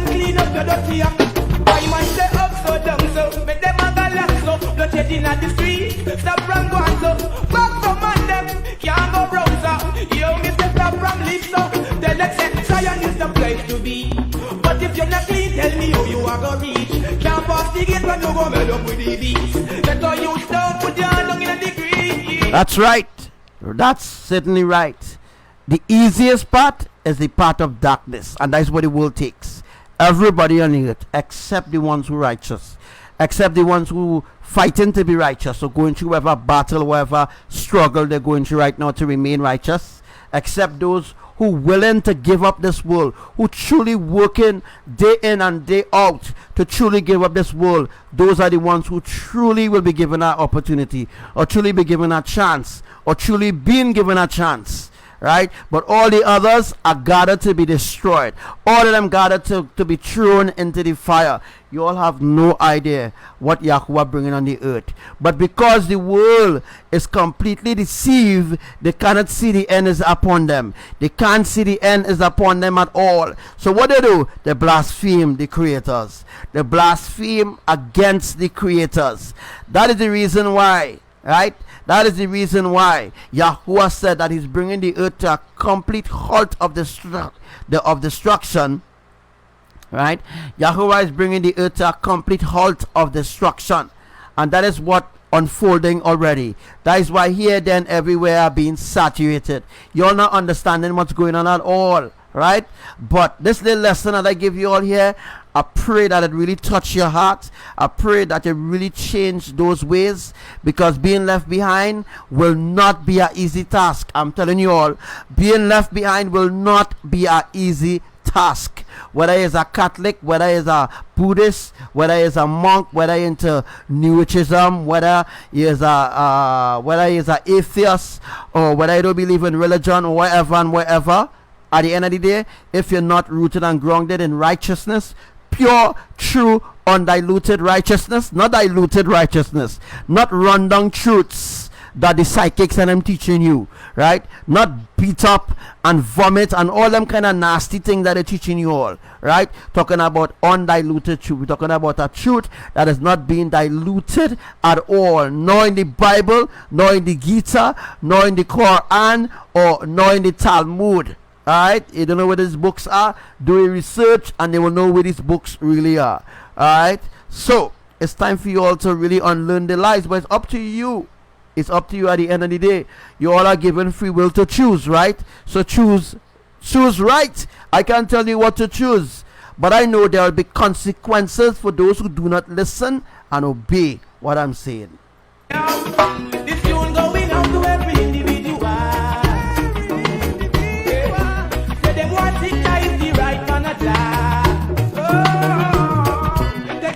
Clean up your dirty act. Why man say up so down so? Make them a galax so. Not yet in the street. Stop from going so. Back from man them. Can't go Rosa. Yo, me say stop from live so. Tell them say Sharon is the place to be. But if you're not clean, tell me how you are gonna reach. Can't pass That's right. That's certainly right. The easiest part is the part of darkness, and that's what the world takes. Everybody on the earth, except the ones who are righteous, except the ones who fighting to be righteous, or going through whatever battle, whatever struggle they're going through right now to remain righteous, except those who willing to give up this world, who truly working day in and day out to truly give up this world. Those are the ones who truly will be given an opportunity, or truly be given a chance, or truly being given a chance. Right? But all the others are gathered to be destroyed. All of them gathered to be thrown into the fire. You all have no idea what Yahuwah bringing on the earth. But because the world is completely deceived, they cannot see the end is upon them. They can't see the end is upon them at all. So what they do? They blaspheme the creators. They blaspheme against the creators. That is the reason why. Right? That is the reason why Yahuwah said that he's bringing the earth to a complete halt of destruction. Right? Yahuwah is bringing the earth to a complete halt of destruction. And that is what unfolding already. That is why here, then, everywhere are being saturated. You're not understanding what's going on at all. Right? But this little lesson that I give you all here, I pray that it really touch your heart. I pray that it really change those ways, because being left behind will not be an easy task. I'm telling you all, being left behind will not be an easy task. Whether it's a Catholic, whether it's a Buddhist, whether it's a monk, whether into New Ageism, whether it's a atheist, or whether you don't believe in religion, or whatever and whatever. At the end of the day, if you're not rooted and grounded in righteousness, pure, true, undiluted righteousness, not diluted righteousness, not rundown truths that the psychics and them teaching you, right? Not beat up and vomit and all them kind of nasty things that they're teaching you all, right? Talking about undiluted truth. We're talking about a truth that is not being diluted at all, nor in the Bible, nor in the Gita, nor in the Quran, or nor in the Talmud. Alright, you don't know where these books are, do a research and they will know where these books really are. Alright, so it's time for you all to really unlearn the lies, but it's up to you. It's up to you at the end of the day. You all are given free will to choose, right? So choose right. I can't tell you what to choose, but I know there will be consequences for those who do not listen and obey what I'm saying. This tune going out to every individual.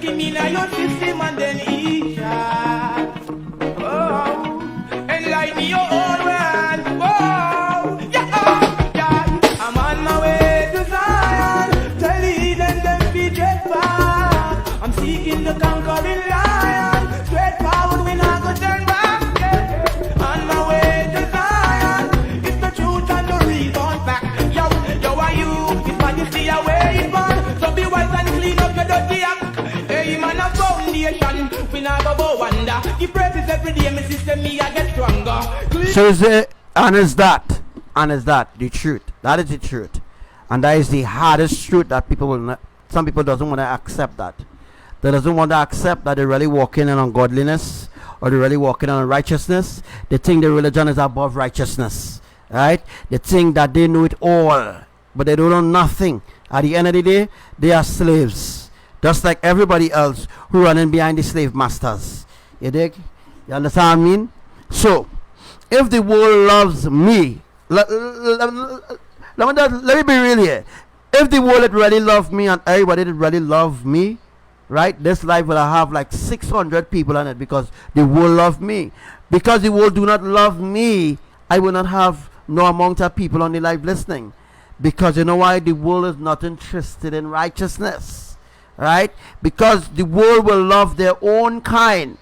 In your system and then eat enlighten your own world. I'm on my way to Zion, telling them be dreadful. I'm seeking the conquering lion, straight forward we not go turn back. On my way to Zion, it's the truth and the reason back. Yo, are you? It's what you see away in born. So be wise and clean up your dirty act. Man of foundation, we not go wonder. He praises every day, my sister, me I get stronger. So is it, and is that the truth? That is the truth, and that is the hardest truth that people will not. Some people doesn't want to accept that. They doesn't want to accept that they're really walking in ungodliness, or they're really walking in righteousness. They think the religion is above righteousness, right? They think that they know it all, but they don't know nothing. At the end of the day, they are slaves. Just like everybody else who running behind the slave masters. You dig? You understand what I mean? So, if the world loves me, let me be real here. If the world really love me and everybody did really love me, right? This life will have like 600 people on it, because the world love me. Because the world do not love me, I will not have no amount of people on the live listening. Because you know why? The world is not interested in righteousness. Right? Because the world will love their own kind.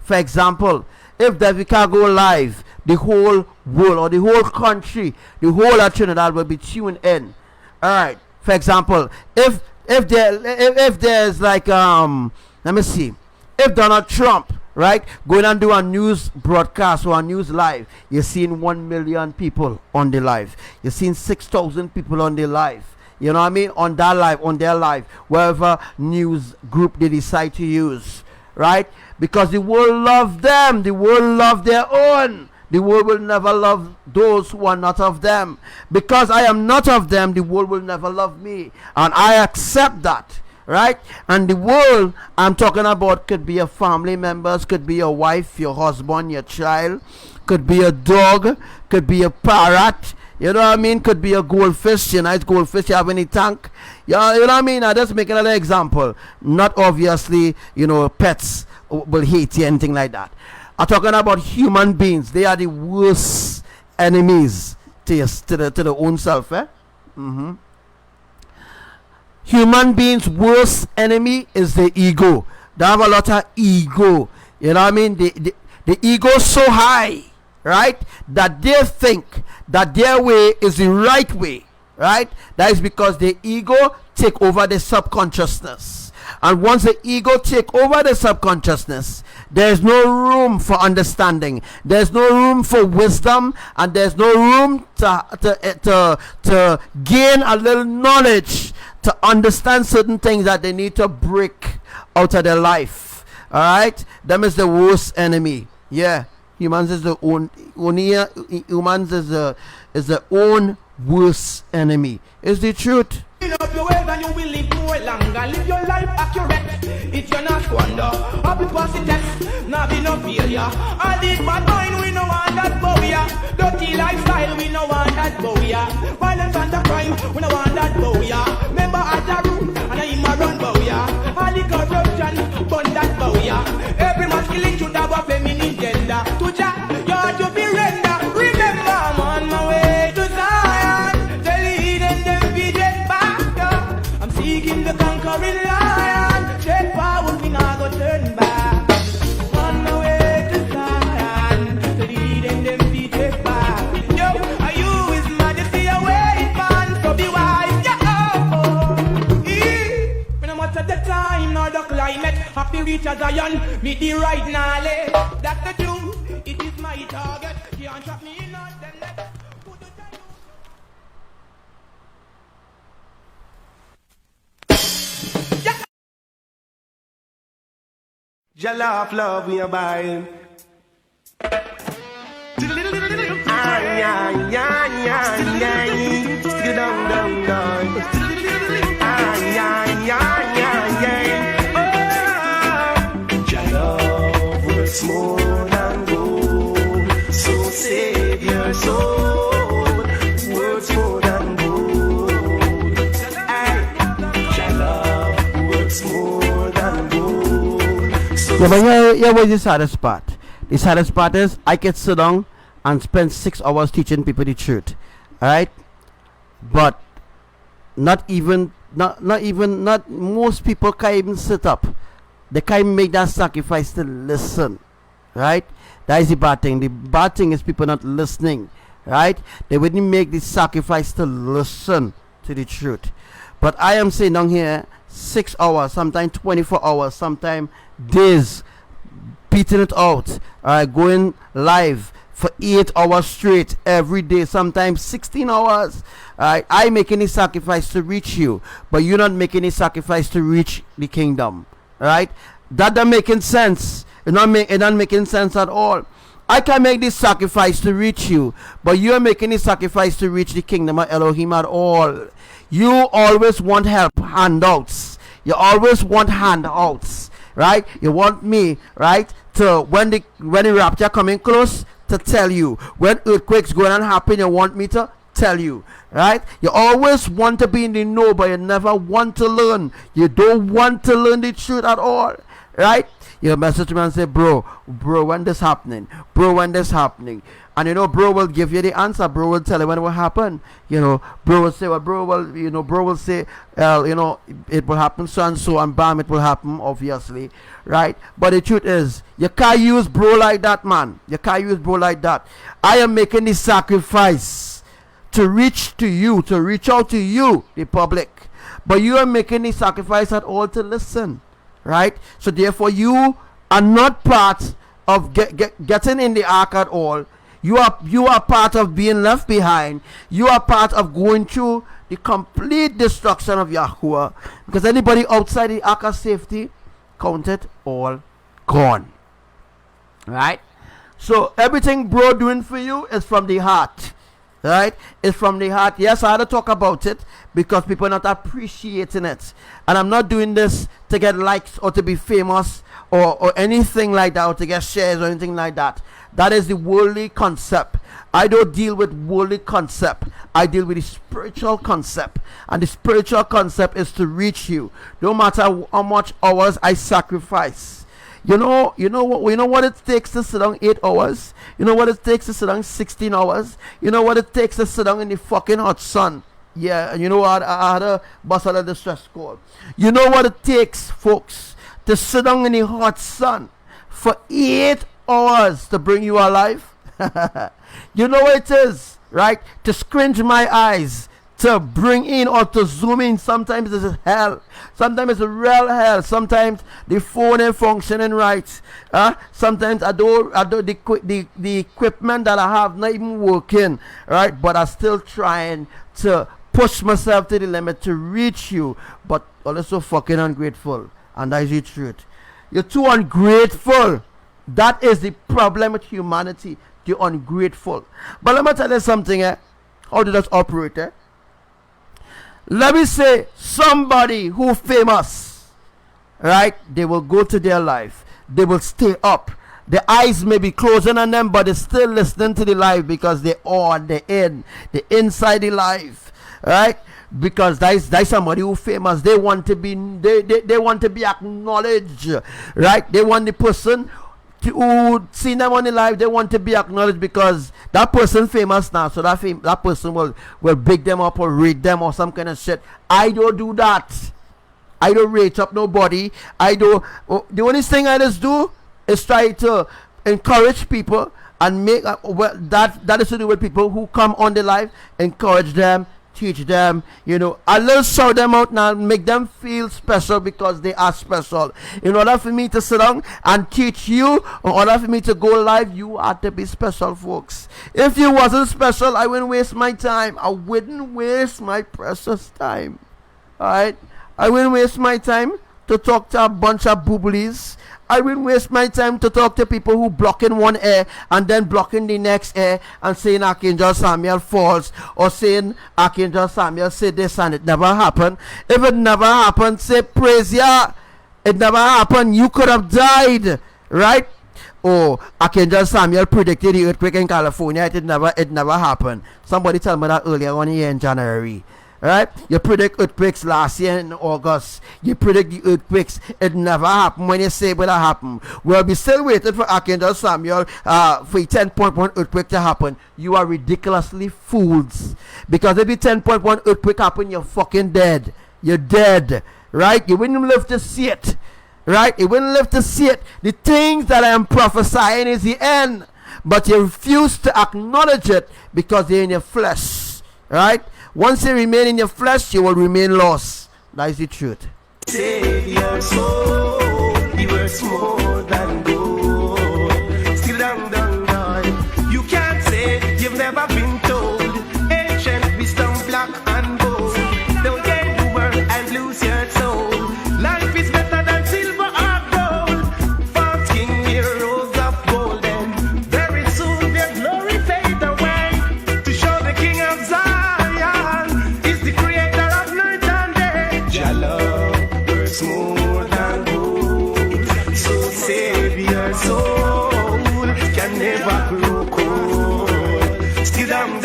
For example, if Devika go live, the whole world or the whole country, the whole of Trinidad will be tuned in. Alright. For example, if there's like let me see, if Donald Trump, right, going and do a news broadcast or a news live, you're seeing 1 million people on the live. You're seeing 6,000 people on the live. You know what I mean? On their life, whatever news group they decide to use, right? Because the world love them. The world love their own. The world will never love those who are not of them. Because I am not of them, the world will never love me. And I accept that, right? And the world I'm talking about could be your family members, could be your wife, your husband, your child, could be a dog, could be a parrot. You know what I mean? Could be a goldfish, you nice goldfish you have in the tank. Yeah, you know what I mean? I just make another example. Not obviously, pets will hate you, anything like that. I'm talking about human beings. They are the worst enemies to the own self. Human beings' worst enemy is the ego. They have a lot of ego. You know what I mean? The ego is so high, right, that they think that their way is the right way, right? That is because the ego take over the subconsciousness. And once the ego take over the subconsciousness, there's no room for understanding. There's no room for wisdom, and there's no room to gain a little knowledge, to understand certain things that they need to break out of their life. All right, them is the worst enemy. Yeah, humans is the own worst enemy. Is the truth. Up your ways and you will live more longer. Live your life accurate. It you not squander. Happy positive, not be no failure. All this bad mind, we no want that booyah. Dirty lifestyle, we no want that booyah. Violence and the crime, we no want that booyah. Remember at the root, and I am run booyah. All the corruption, burn that booyah. Every masculine should have a feminine gender. To Jah, you ought to be render. Remember, I'm on my way to Zion. Tell Eden them be dead back. I'm seeking the conquering lion. Straight forward, we not go turn back. On my way to Zion. Tell Eden them be dead back. Yo, are you his majesty away man? So be wise, when I'm at the time, nor the climate. Happy reach a Zion, meet the right knowledge. That's the truth, it is my target. Can't trap me in, not then let put the time. Jollof love we are buying. Stick it down, down, down. Jollof works more than gold, so save your soul. Works more than gold. Jollof works more than gold. Yeah, but here was the saddest part. The saddest part is I can sit down and spend 6 hours teaching people the truth. Alright? But not most people can't even sit up. They can't make that sacrifice to listen. Right? That is the bad thing. The bad thing is people not listening. Right? They wouldn't make the sacrifice to listen to the truth. But I am sitting down here 6 hours, sometimes 24 hours, sometimes days, beating it out, going live for 8 hours straight every day, sometimes 16 hours. I make any sacrifice to reach you, but you're not making any sacrifice to reach the kingdom. Right? That doesn't making sense. It's not making sense at all. I can make this sacrifice to reach you, but you're making this sacrifice to reach the kingdom of Elohim at all. You always want help, handouts. You always want handouts, right? You want me, right, to when the rapture coming close, to tell you. When earthquakes going on happen, you want me to tell you, right? You always want to be in the know, but you never want to learn. You don't want to learn the truth at all, right? You message me and say, bro, when this happening? Bro, when this happening? And bro will give you the answer. Bro will tell you when it will happen. Bro will say, well, bro will say, it will happen so and so, and bam, it will happen, obviously, right? But the truth is, you can't use bro like that, man. You can't use bro like that. I am making the sacrifice to reach to you, to reach out to you, the public. But you are making the sacrifice at all to listen, right? So therefore, you are not part of getting in the ark at all. You are part of being left behind. You are part of going through the complete destruction of Yahuwah. Because anybody outside the ark of safety, count it all gone. Right? So everything bro doing for you is from the heart. Right? It's from the heart. Yes, I had to talk about it because people are not appreciating it. And I'm not doing this to get likes or to be famous or anything like that, or to get shares or anything like that. That is the worldly concept. I don't deal with worldly concept. I deal with the spiritual concept. And the spiritual concept is to reach you. No matter how much hours I sacrifice. You know what it takes to sit down 8 hours? You know what it takes to sit down 16 hours? You know what it takes to sit down in the fucking hot sun? Yeah, and you know what? I had a bus out of the stress call. You know what it takes, folks, to sit down in the hot sun for 8 hours to bring you alive? You know what it is, right? To squint my eyes, to bring in or to zoom in. Sometimes it's hell. Sometimes it's a real hell. Sometimes the phone ain't functioning right. Sometimes I don't the equipment that I have not even working, right? But I'm still trying to push myself to the limit to reach you. But I'm so fucking ungrateful. And that is the truth. You're too ungrateful. That is the problem with humanity. You're ungrateful. But let me tell you something. How do that operate? Let me say somebody who famous, right? They will go to their life. They will stay up. The eyes may be closing on them, but they're still listening to the life because they're on the inside the life, right? Because that's somebody who famous. They want to be they want to be acknowledged, right? They want the person who see them on the live, they want to be acknowledged because that person famous now, so that person will big them up or rate them or some kind of shit. I don't do that. I don't rate up nobody. The only thing I just do is try to encourage people and make that is to do with people who come on the live, encourage them, teach them, a little shout them out now, make them feel special because they are special. In order for me to sit down and teach you, in order for me to go live, you have to be special, folks. If you wasn't special, I wouldn't waste my time. I wouldn't waste my precious time. Alright? I wouldn't waste my time to talk to a bunch of booblies. I will waste my time to talk to people who blocking one ear and then blocking the next ear and saying Archangel Samuel false, or saying Archangel Samuel said this and it never happened. If it never happened, say praise Yah. It never happened. You could have died, right? Oh, Archangel Samuel predicted the earthquake in California. It never happened. Somebody told me that earlier on here in January. Right? You predict earthquakes last year in August. You predict the earthquakes. It never happened. When you say it will happen, we'll be still waiting for Archangel Samuel for a 10.1 earthquake to happen. You are ridiculously fools. Because if the 10.1 earthquake happen, you're fucking dead. You're dead. Right? You wouldn't live to see it. Right? You wouldn't live to see it. The things that I am prophesying is the end. But you refuse to acknowledge it because they're in your flesh. Right? Once you remain in your flesh, you will remain lost. That is the truth. Save your soul, he works more than gold. Still down. You can't say you've never been told. Ancient wisdom, black and gold. Don't get the world and lose your soul. Life is better than silver or gold. False king, heroes of golden. Very soon their glory fade away. To show the king of Zion. More than gold, so save your soul, can never grow cold. Still down,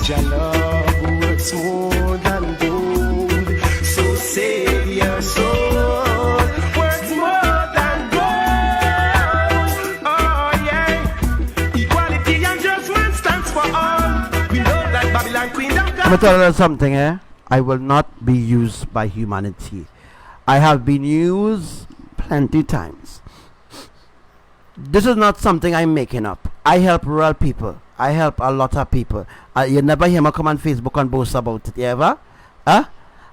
your love works more than gold, so save your soul, works more than gold. Oh yeah, equality and judgment stands for all. We know that Babylon queen. I'm gonna tell you something, I will not be used by humanity. I have been used plenty times. This is not something I'm making up. I help real people. I help a lot of people. You never hear me come on Facebook and boast about it. You ever? I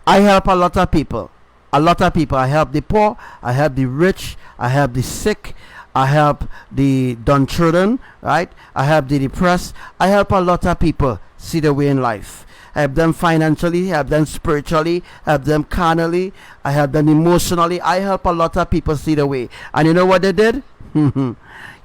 help a lot of people. A lot of people. I help the poor. I help the rich. I help the sick. I help the downtrodden, right? I help the depressed. I help a lot of people see the way in life. I help them financially, help them spiritually, help them carnally, I help them emotionally. I help a lot of people see the way. And you know what they did? You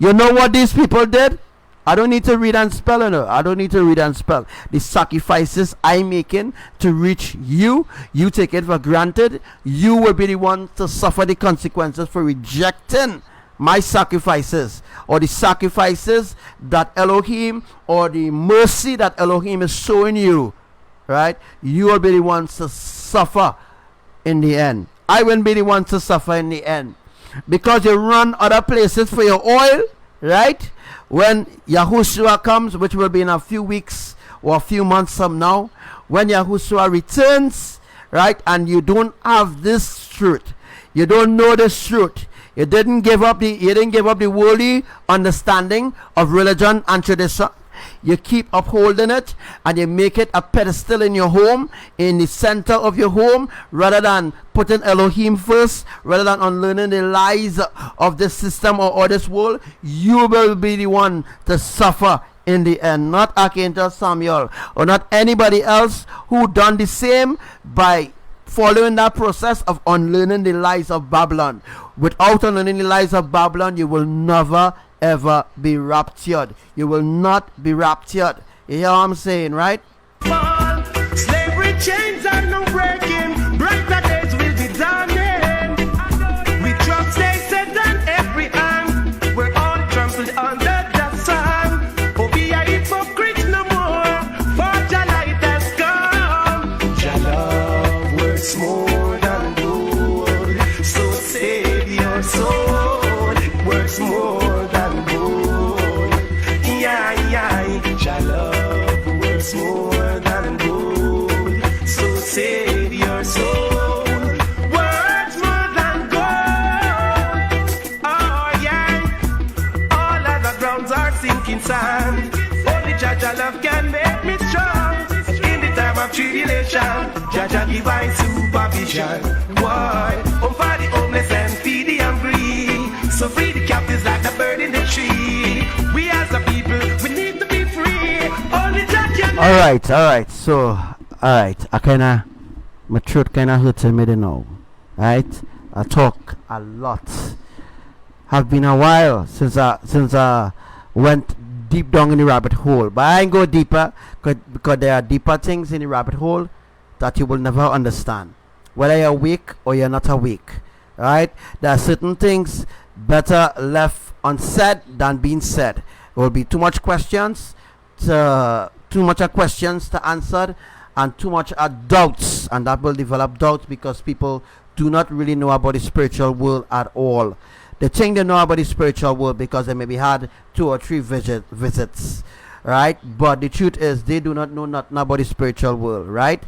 know what these people did? I don't need to read and spell, you know. I don't need to read and spell. The sacrifices I'm making to reach you, you take it for granted. You will be the one to suffer the consequences for rejecting my sacrifices, or the sacrifices that Elohim, or the mercy that Elohim is showing you, right? You will be the ones to suffer in the end. I won't be the one to suffer in the end, because you run other places for your oil, right? When Yahushua comes, which will be in a few weeks or a few months from now, when Yahushua returns, right, and you don't have this truth, you don't know this truth, you didn't give up the worldly understanding of religion and tradition. You keep upholding it, and you make it a pedestal in your home, in the center of your home, rather than putting Elohim first, rather than unlearning the lies of this system or this world. You will be the one to suffer in the end, not Archangel Samuel or not anybody else who done the same by following that process of unlearning the lies of Babylon. Without unlearning the lies of Babylon, you will never ever be raptured. You will not be raptured. You hear what I'm saying, right? Fall. Slavery chains are no breaking. Brighter days will be dawning. We drop states on every hand. We're all trampled under the sun. Oh, be a hypocrite no more. For Jah light has come. Jah love works more than gold. So save your soul. It works more. More than gold, so save your soul. Words more than gold. Oh yeah, all other grounds are sinking sand. Only Jah love can make me strong. In the time of tribulation, Jah divine supervision. Why? Oh, for the homeless and feed the hungry. So free the captives like the bird in the tree. We as a people, we need to be free. Only Jah. Alright, so, my throat kinda hurting me now, right? I talk a lot. Have been a while since I went deep down in the rabbit hole, but I ain't go deeper, because there are deeper things in the rabbit hole that you will never understand, whether you're awake or you're not awake, right? There are certain things better left unsaid than being said. There will be too much questions to answer, and too much doubts, and that will develop doubts because people do not really know about the spiritual world at all. They think they know about the spiritual world because they maybe had 2 or 3 visits, right? But the truth is they do not know nothing about the spiritual world, right?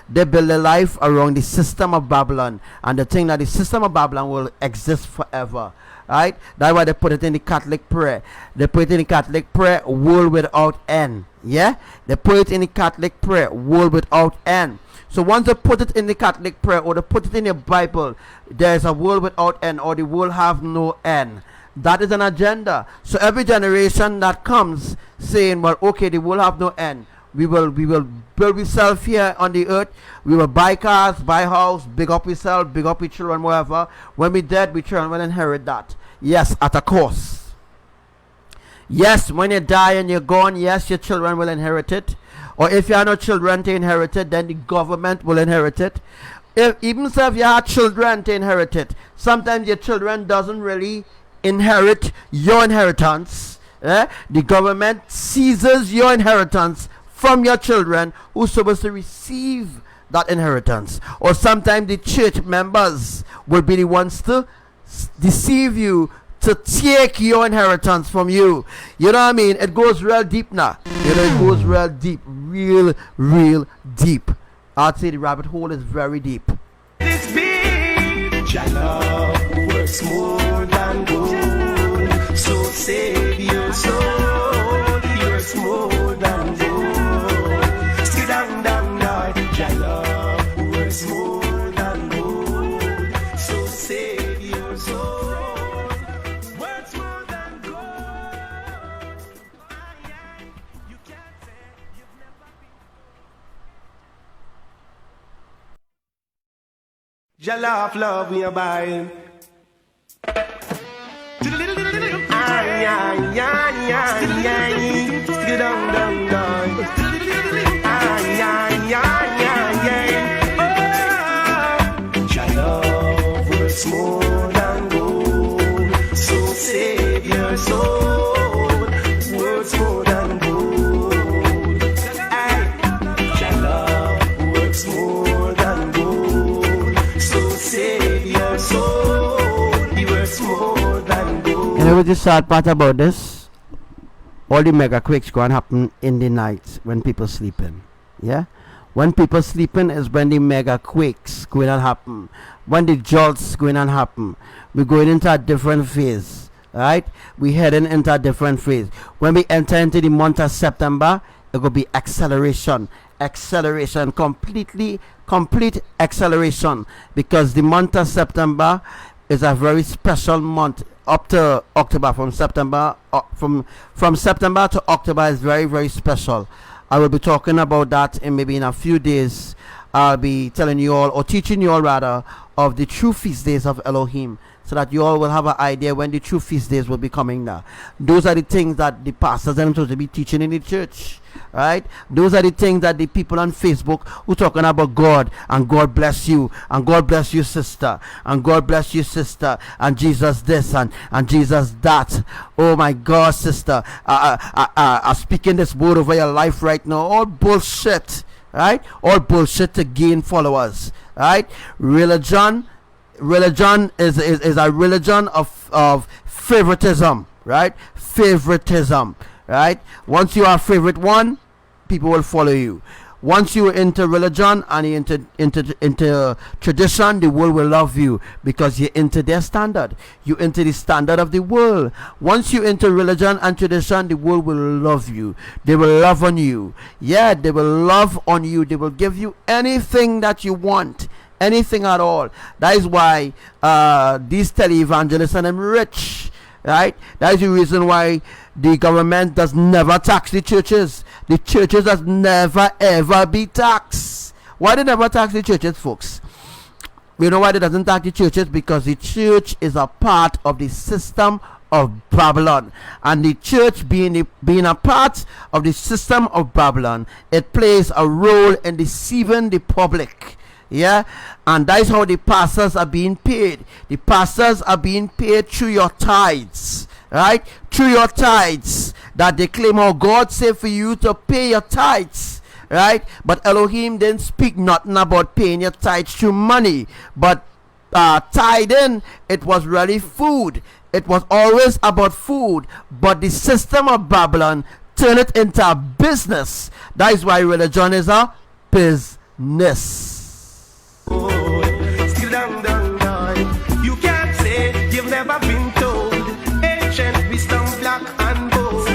They build their life around the system of Babylon, and they think that the system of Babylon will exist forever, right? That's why they put it in the Catholic prayer. They put it in the Catholic prayer, world without end. Yeah, they put it in the Catholic prayer, world without end. So once they put it in the Catholic prayer, or they put it in the Bible, there's a world without end, or the world have no end. That is an agenda. So every generation that comes saying, well, okay, the world have no end, we will build ourselves here on the earth, we will buy cars, buy house, big up ourselves, big up our children, whatever. When we dead, we children will inherit that. Yes, at a cost. Yes, when you die and you're gone, yes, your children will inherit it. Or if you have no children to inherit it, then the government will inherit it. Even if you have children to inherit it, sometimes your children doesn't really inherit your inheritance. The government seizes your inheritance from your children who's supposed to receive that inheritance. Or sometimes the church members will be the ones to deceive you, to take your inheritance from you. You know what I mean? It goes real deep now. You know, it goes real deep. Real deep. I'd say the rabbit hole is very deep. This big Jah love works more than gold. So save your soul. He works more than gold. Sit down, Lord. Jah love works more than gold. So save your soul. Works more Your love me a buy. Ay, ay, ay, ay, ay. Stick down, down, down. Ay, ay, ay, ay, ay. Oh, your love works more than gold. So save your soul. Works more than gold. Ay, your love works more than gold. So save your soul. He works more than gold. You know what the sad part about this? All the mega quakes going to happen in the night when people sleeping. Yeah? When people sleeping is when the mega quakes going to happen. When the jolts going to happen. We're going into a different phase. Right? We're heading into a different phase. When we enter into the month of September, it will be acceleration. Acceleration. Complete acceleration. Because the month of September is a very special month. Up to October, from September to October is very, very special. I will be talking about that in maybe in a few days. I'll be telling you all, or teaching you all rather, of the true feast days of Elohim, so that you all will have an idea when the true feast days will be coming now. Those are the things that the pastors are supposed to be teaching in the church, right? Those are the things that the people on Facebook who talking about God, and God bless you, and God bless you sister, and God bless you sister, and Jesus this and Jesus that. Oh my God, sister, I'm speaking this word over your life right now. All bullshit, right? All bullshit to gain followers, right? Religion is a religion of favoritism, right? Favoritism, right? Once you are favorite one, people will follow you. Once you're into religion and you're into tradition, the world will love you because you're into their standard. You're into the standard of the world. Once you're into religion and tradition, the world will love you. They will love on you. Yeah, they will love on you. They will give you anything that you want. Anything at all. That is why these televangelists and them rich, right? That is the reason why the government does never tax the churches. The churches does never ever be taxed. Why they never tax the churches, folks? You know why they doesn't tax the churches? Because the church is a part of the system of Babylon, and the church being a part of the system of Babylon, it plays a role in deceiving the public. Yeah, and that is how the pastors are being paid. The pastors are being paid through your tithes, right? Through your tithes that they claim, how God said for you to pay your tithes, right? But Elohim didn't speak nothing about paying your tithes through money, but tithing, it was really food. It was always about food, but the system of Babylon turned it into a business. That is why religion is a business. Still down, down, down. You can't say you've never been told. Ancient wisdom, black and gold.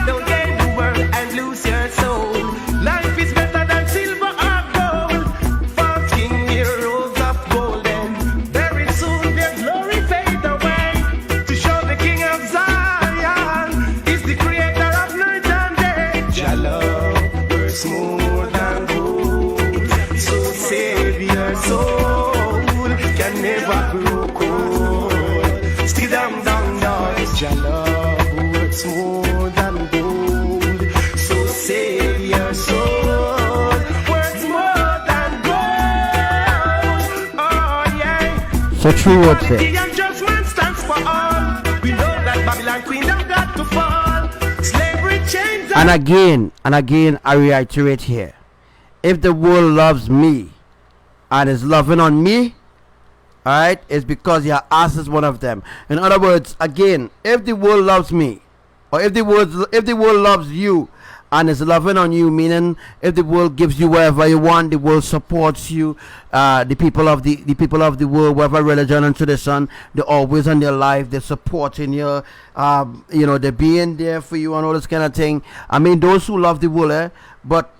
Don't gain the world and lose your soul. Life is better than silver or gold. False king, heroes of golden. Very soon their glory fade away. To show the king of Zion is the creator of night and day. Your love works more than gold. So save your soul, can never grow cold. Still down, down, down. Your love works more than gold. So save your soul, works more than gold. Oh yeah. So true what say. The judgment stands for all. We know that Babylon kingdom got to fall. Slavery chains. And again, I reiterate here. If the world loves me and is loving on me, alright, it's because your ass is one of them. In other words, again, if the world loves me, or if the world loves you and is loving on you, meaning if the world gives you whatever you want, the world supports you, the people of the world, whatever religion and tradition, they're always in their life, they're supporting you, they're being there for you and all this kind of thing. I mean, those who love the world, but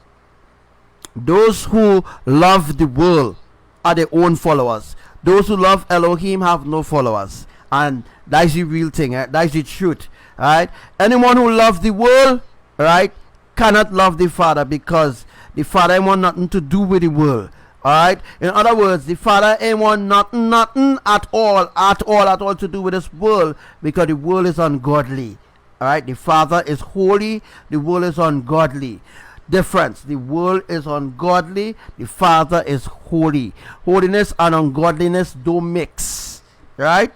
those who love the world are their own followers. Those who love Elohim have no followers, and that's the real thing. That's the truth. Right? Anyone who loves the world, right, cannot love the Father, because the Father want nothing to do with the world. Alright? In other words, the Father ain't want nothing at all to do with this world, because the world is ungodly. Alright? The Father is holy, the world is ungodly. Difference: the world is ungodly, the Father is holy. Holiness and ungodliness don't mix. Right?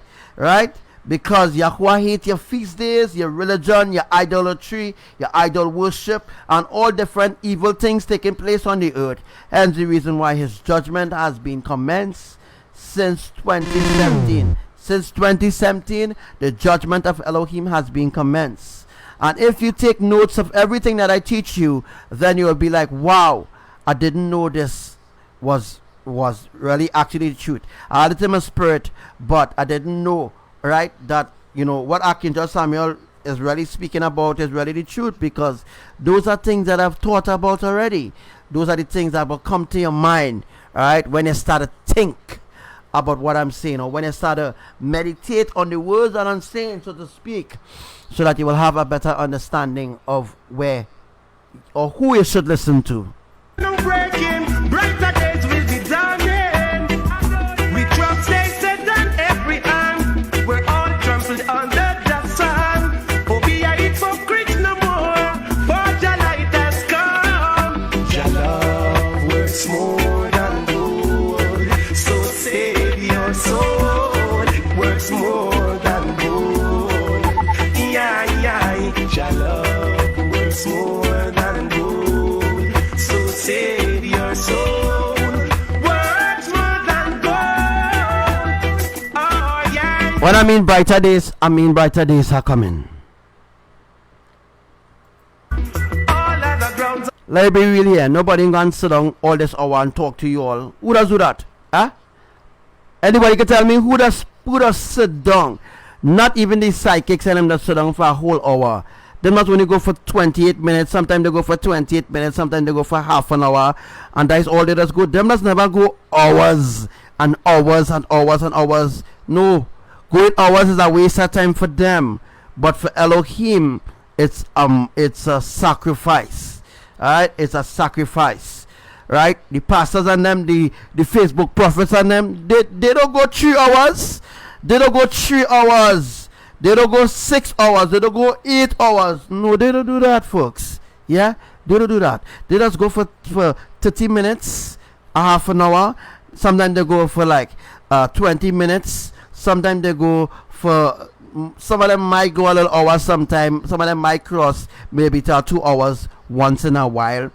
Because Yahuwah hates your feast days, your religion, your idolatry, your idol worship, and all different evil things taking place on the earth. Hence the reason why his judgment has been commenced since 2017. Since 2017, the judgment of Elohim has been commenced. And if you take notes of everything that I teach you, then you will be like, wow, I didn't know this was really actually the truth. I had it in my spirit, but I didn't know, right, that, you know, what Archangel Samuel is really speaking about is really the truth, because those are things that I've thought about already. Those are the things that will come to your mind, right, when you start to think about what I'm saying, or when you start to meditate on the words that I'm saying, so to speak, so that you will have a better understanding of where or who you should listen to. No breaking, brighter days will be dawning. We drop Satan on every hand. We're all trampled under the sun. Oh, be a hypocrite no more, for your light has come. Your love works more than gold, so save your soul. It works more than gold. Your love works more than gold, so save your soul. Works more than gold. Oh yeah. When I mean brighter days are coming. All other grounds. Let me be real here. Nobody gonna sit down all this hour and talk to you all. Who does do that? Huh? Anybody can tell me who does sit down? Not even the psychics and them that sit down for a whole hour. Them not only go for 28 minutes, sometimes they go for 28 minutes, sometimes they go for half an hour, and that's all they just go. Them just never go hours and hours and hours and hours. No, going hours is a waste of time for them. But for Elohim, it's a sacrifice. Alright? It's a sacrifice. Right? The pastors and them, the Facebook prophets and them, they don't go 3 hours. They don't go 3 hours. They don't go 6 hours. They don't go 8 hours. No, they don't do that, folks. Yeah? They don't do that. They just go for 30 minutes, a half an hour. Sometimes they go for like 20 minutes. Sometimes they go for... Some of them might go a little hour sometime. Some of them might cross maybe to 2 hours once in a while.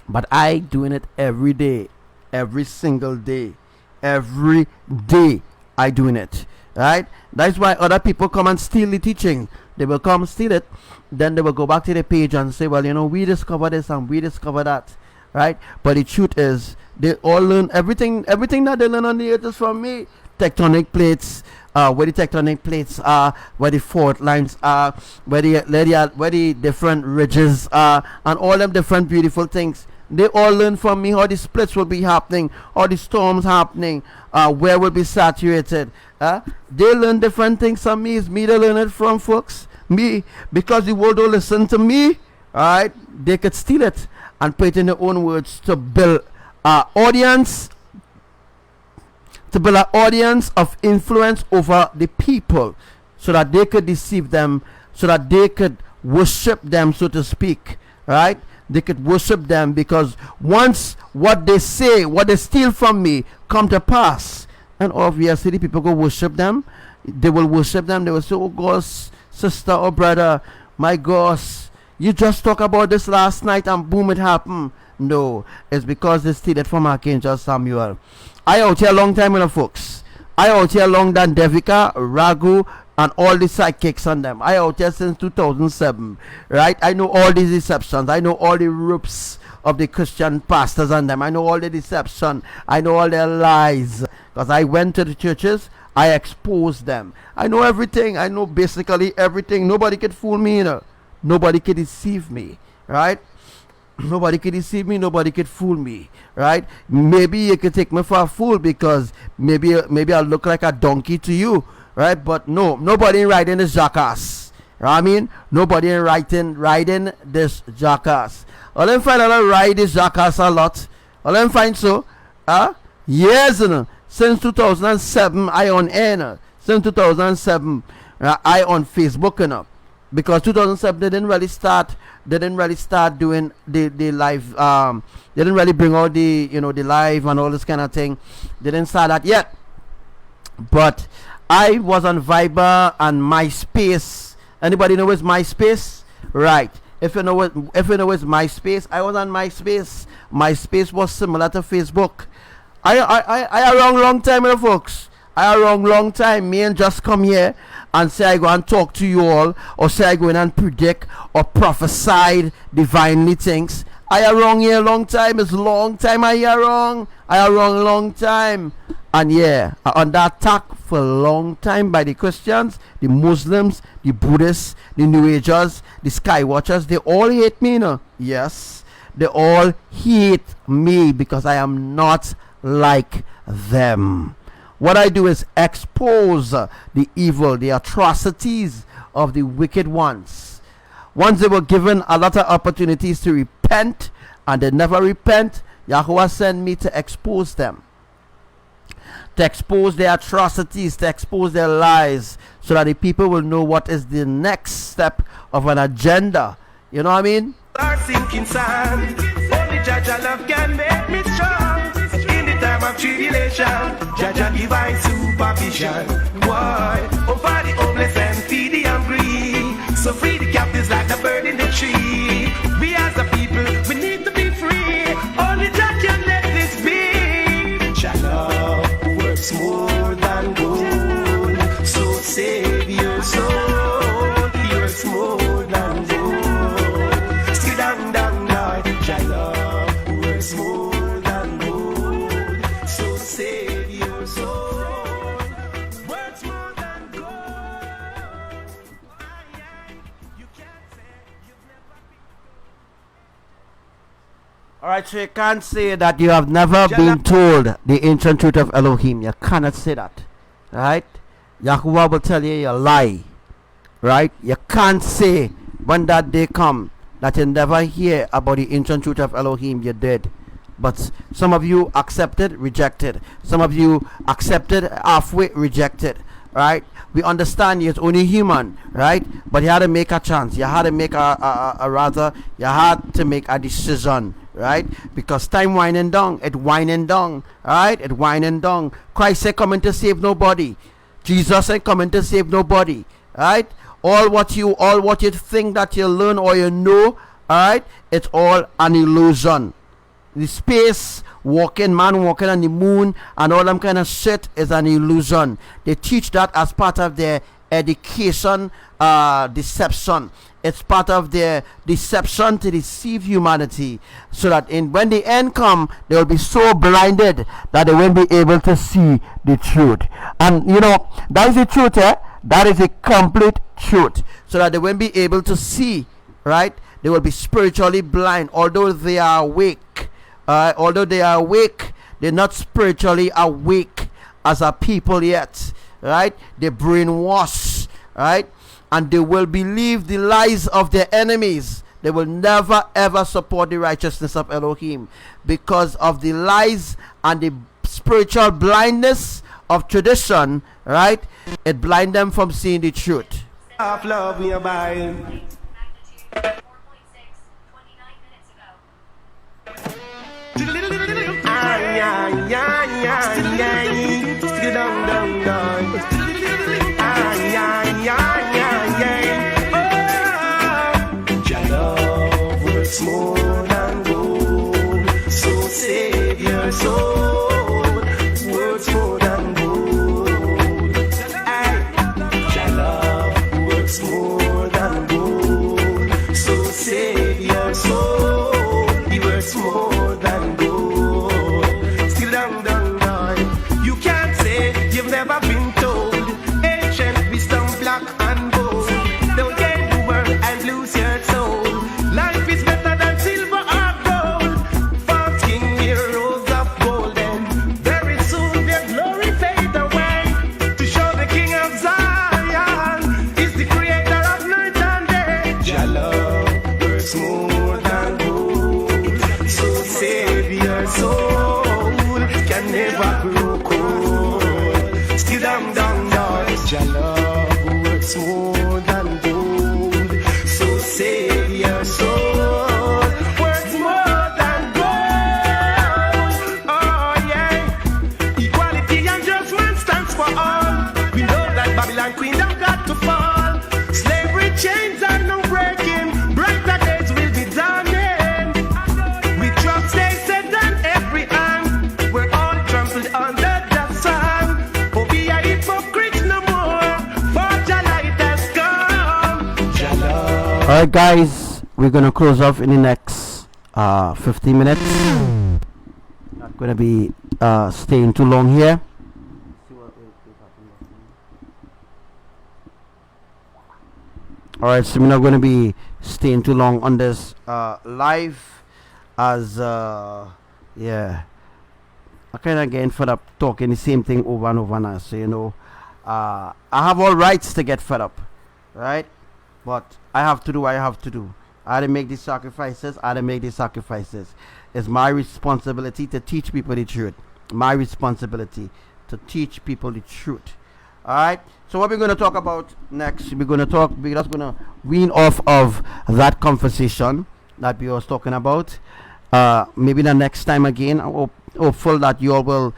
But I doing it every day. Every single day. Every day I doing it. Right? That's why other people come and steal the teaching. They will come steal it, then they will go back to the page and say, well, you know, we discovered this and we discovered that. Right? But the truth is, they all learn everything that they learn on the earth is from me. Tectonic plates, where the tectonic plates are, where the fault lines are, where the different ridges are, and all them different beautiful things. They all learn from me how the splits will be happening, how the storms happening, where will be saturated. They learn different things from me. It's me they learn it from, folks. Me, because the world don't listen to me, alright, they could steal it and put it in their own words to build an audience, of influence over the people, so that they could deceive them, so that they could worship them, so to speak, right? They could worship them, because once what they say, what they steal from me come to pass, and obviously the people go worship them. They will worship them. They will say, oh gosh, sister or brother, my gosh, you just talked about this last night and boom, it happened. No, it's because they steal it from Archangel Samuel. I out here a long time, folks. I out here long than Devika, Ragu, and all the psychics on them. I out here since 2007, right? I know all these deceptions. I know all the ropes of the Christian pastors on them. I know all the deception. I know all their lies. Because I went to the churches, I exposed them. I know everything. I know basically everything. Nobody could fool me, you know. Nobody could deceive me, right? Nobody could deceive me. Nobody could fool me, right? Maybe you could take me for a fool because maybe I look like a donkey to you, right? But no, nobody riding this jackass. I mean, nobody riding this jackass. All them find out I ride this jackass a lot. All them find so, Years, since 2007, I on air. Since 2007, I on Facebook, because 2007 they didn't really start. They didn't really start doing the live. They didn't really bring out the the live and all this kind of thing. They didn't start that yet. But I was on Viber and MySpace. Anybody know what's MySpace? Right. If you know what's MySpace, I was on MySpace. MySpace was similar to Facebook. I a long time, folks. I a long time. Me and just come here and say I go and talk to you all, or say I go in and predict or prophesy divinely things. I a wrong here long time. It's long time I a wrong. I a wrong long time. And yeah, under attack for a long time by the Christians, the Muslims, the Buddhists, the New Agers, the Sky Watchers. They all hate me, Yes, they all hate me because I am not like them. What I do is expose the evil, the atrocities of the wicked ones. Once they were given a lot of opportunities to repent and they never repent, Yahuwah sent me to expose them, to expose their atrocities, to expose their lies, so that the people will know what is the next step of an agenda. You know what I mean? Our sinking sand, only Jaja love can make me strong. In the time of tribulation, Jaja divine supervision. Why? Over the homeless and feed the hungry. So free the captives like the bird in the tree. We as the people, we need to be free. Only Jaja can let this be. Jaja works more than gold. So save your soul. He works more than gold. Sit down, Lord. Jaja works more than gold. So save your soul. Works more than gold. You can't say you've never been. Alright, so you can't say that you have never been told the ancient truth of Elohim. You cannot say that. Right? Yahuwah will tell you you lie. Right? You can't say when that day come that you never hear about the ancient truth of Elohim. You did. But some of you accepted, rejected. Some of you accepted, halfway rejected. Right? We understand you're only human, right? But you had to make a chance. You had to make you had to make a decision, right? Because time winding down, it winding down, right? It winding down. Christ ain't coming to save nobody. Jesus ain't coming to save nobody, right? All what you think that you learn or you know, right? It's all an illusion. The space walking, man walking on the moon and all them kind of shit is an illusion. They teach that as part of their education deception. It's part of their deception to deceive humanity, so that when the end come, they will be so blinded that they won't be able to see the truth. And that is the truth, that is the complete truth, so that they won't be able to see, right? They will be spiritually blind, although they are awake. They're not spiritually awake as a people yet, right? They're brainwashed, right? And they will believe the lies of their enemies. They will never ever support the righteousness of Elohim because of the lies and the spiritual blindness of tradition, right? It blinds them from seeing the truth. Of love we are buying. Still down. Your love works more than gold. So save your soul. Works more than gold. Your love works more than gold. So save your soul. He works more than gold. Still down. You can't say you've never Alright, guys, we're gonna close off in the next 15 minutes. Not gonna be staying too long here. Alright, so we're not gonna be staying too long on this live, as yeah, I kind of getting fed up talking the same thing over and over now. So, you know, I have all rights to get fed up, right? But I have to do what I have to do. I had to make these sacrifices. It's my responsibility to teach people the truth. My responsibility to teach people the truth. All right. So what we're going to talk about next? We're just going to wean off of that conversation that we was talking about. Maybe the next time again. I'm hopeful that you all will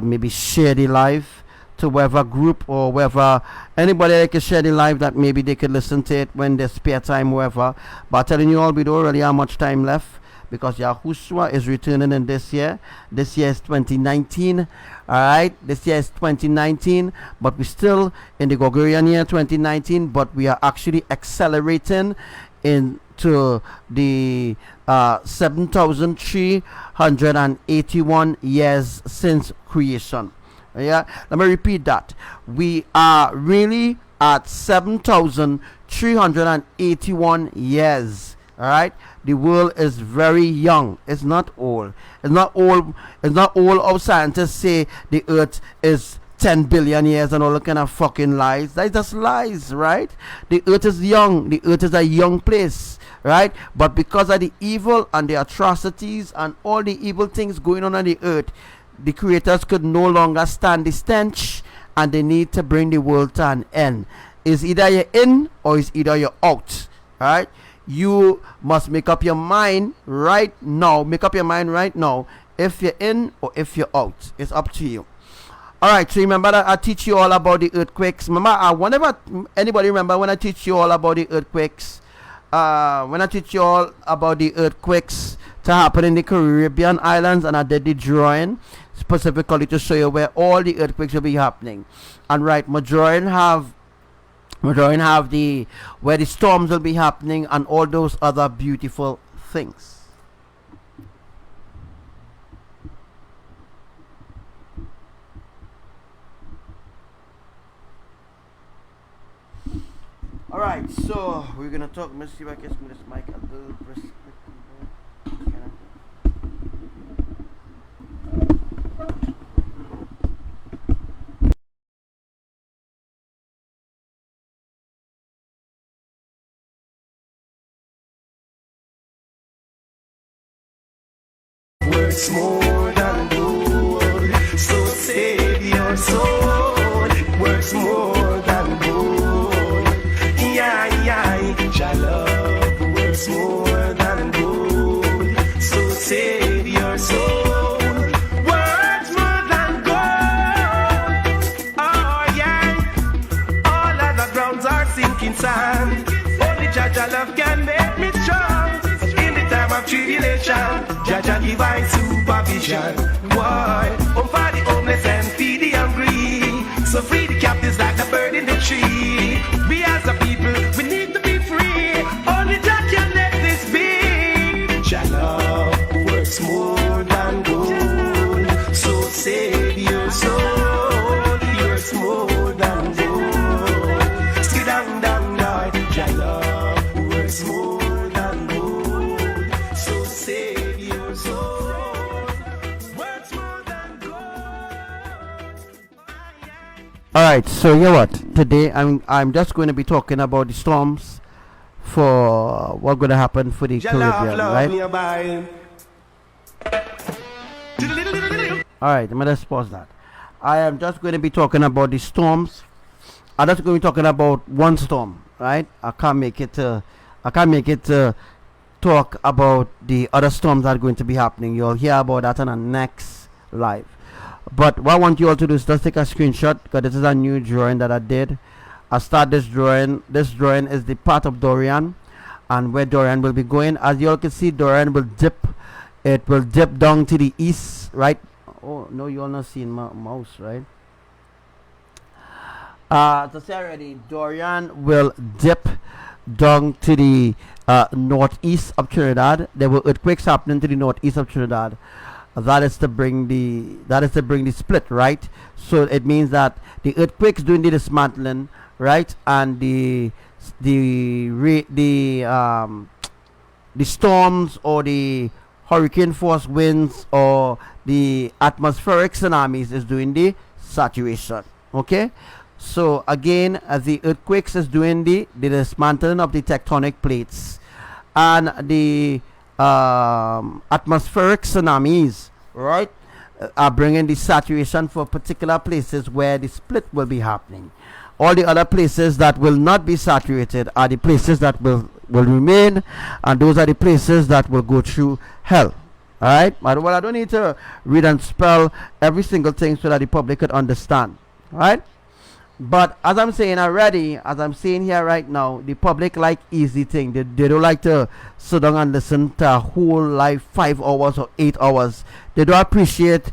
maybe share the live to whatever group or wherever anybody that can share the live, that maybe they could listen to it when they spare time, wherever. But telling you all, we don't really have much time left, because Yahushua is returning in this year. This year is 2019. All right, this year is 2019, but we're still in the Gregorian year 2019, but we are actually accelerating into the 7,381 years since creation. Yeah, let me repeat that. We are really at 7,381 years. All right, the world is very young. It's not old. It's not old. Our scientists say the earth is 10 billion years and all that kind of fucking lies. That's just lies, right? The earth is young. The earth is a young place, right? But because of the evil and the atrocities and all the evil things going on the earth, the creators could no longer stand the stench, and they need to bring the world to an end. It's either you're in or it's either you're out. All right, you must make up your mind right now. If you're in or if you're out. It's up to you. All right, so remember that I teach you all about the earthquakes. Remember, whenever anybody remember when I teach you all about the earthquakes, to happen in the Caribbean islands, and I did the drawing specifically to show you where all the earthquakes will be happening. And right, my drawing have the where the storms will be happening and all those other beautiful things. All right, so we're gonna talk. Let's see if I can move this mic a little bit. Works more than gold, so save your soul. Works more than gold. Yeah, your love works more than gold, so save your soul. Works more than gold. Oh yeah, all other grounds are sinking sand. Only Jaja love can make me strong. In the time of tribulation, Jaja divine supervision. Why? Oh, for the homeless and feed the hungry. So free the captives like the bird in the tree. We as a people, we need to be free. Only Jah can let this be. Jah love works more than gold, so save your soul. He works more than gold. Sit down, Lord. Jah love works more than gold, so save your soul. All right, so you know what? Today I'm just going to be talking about the storms for what's going to happen for the Caribbean, right? All right, I'm gonna pause that. I am just going to be talking about the storms. I'm just going to be talking about one storm, right? I can't make it talk about the other storms that are going to be happening. You'll hear about that on the next live. But what I want you all to do is just take a screenshot, because this is a new drawing that I did. I start this drawing. This drawing is the path of Thurian, and where Thurian will be going. As you all can see, Thurian will dip. It will dip down to the east, right? Oh no, you all not seeing my mouse, right? To say already, Thurian will dip down to the northeast of Trinidad. There were earthquakes happening to the northeast of Trinidad. That is to bring the split, right? So it means that the earthquakes doing the dismantling, right, and the storms or the hurricane force winds or the atmospheric tsunamis is doing the saturation. Okay, so again, the earthquakes is doing the dismantling of the tectonic plates, and the atmospheric tsunamis, right, are bringing the saturation for particular places where the split will be happening. All the other places that will not be saturated are the places that will remain, and those are the places that will go through hell. All right, well, I don't need to read and spell every single thing so that the public could understand. All right, but as I'm saying already, as I'm saying here right now, the public like easy thing. They don't like to sit down and listen to a whole life 5 hours or 8 hours. They don't appreciate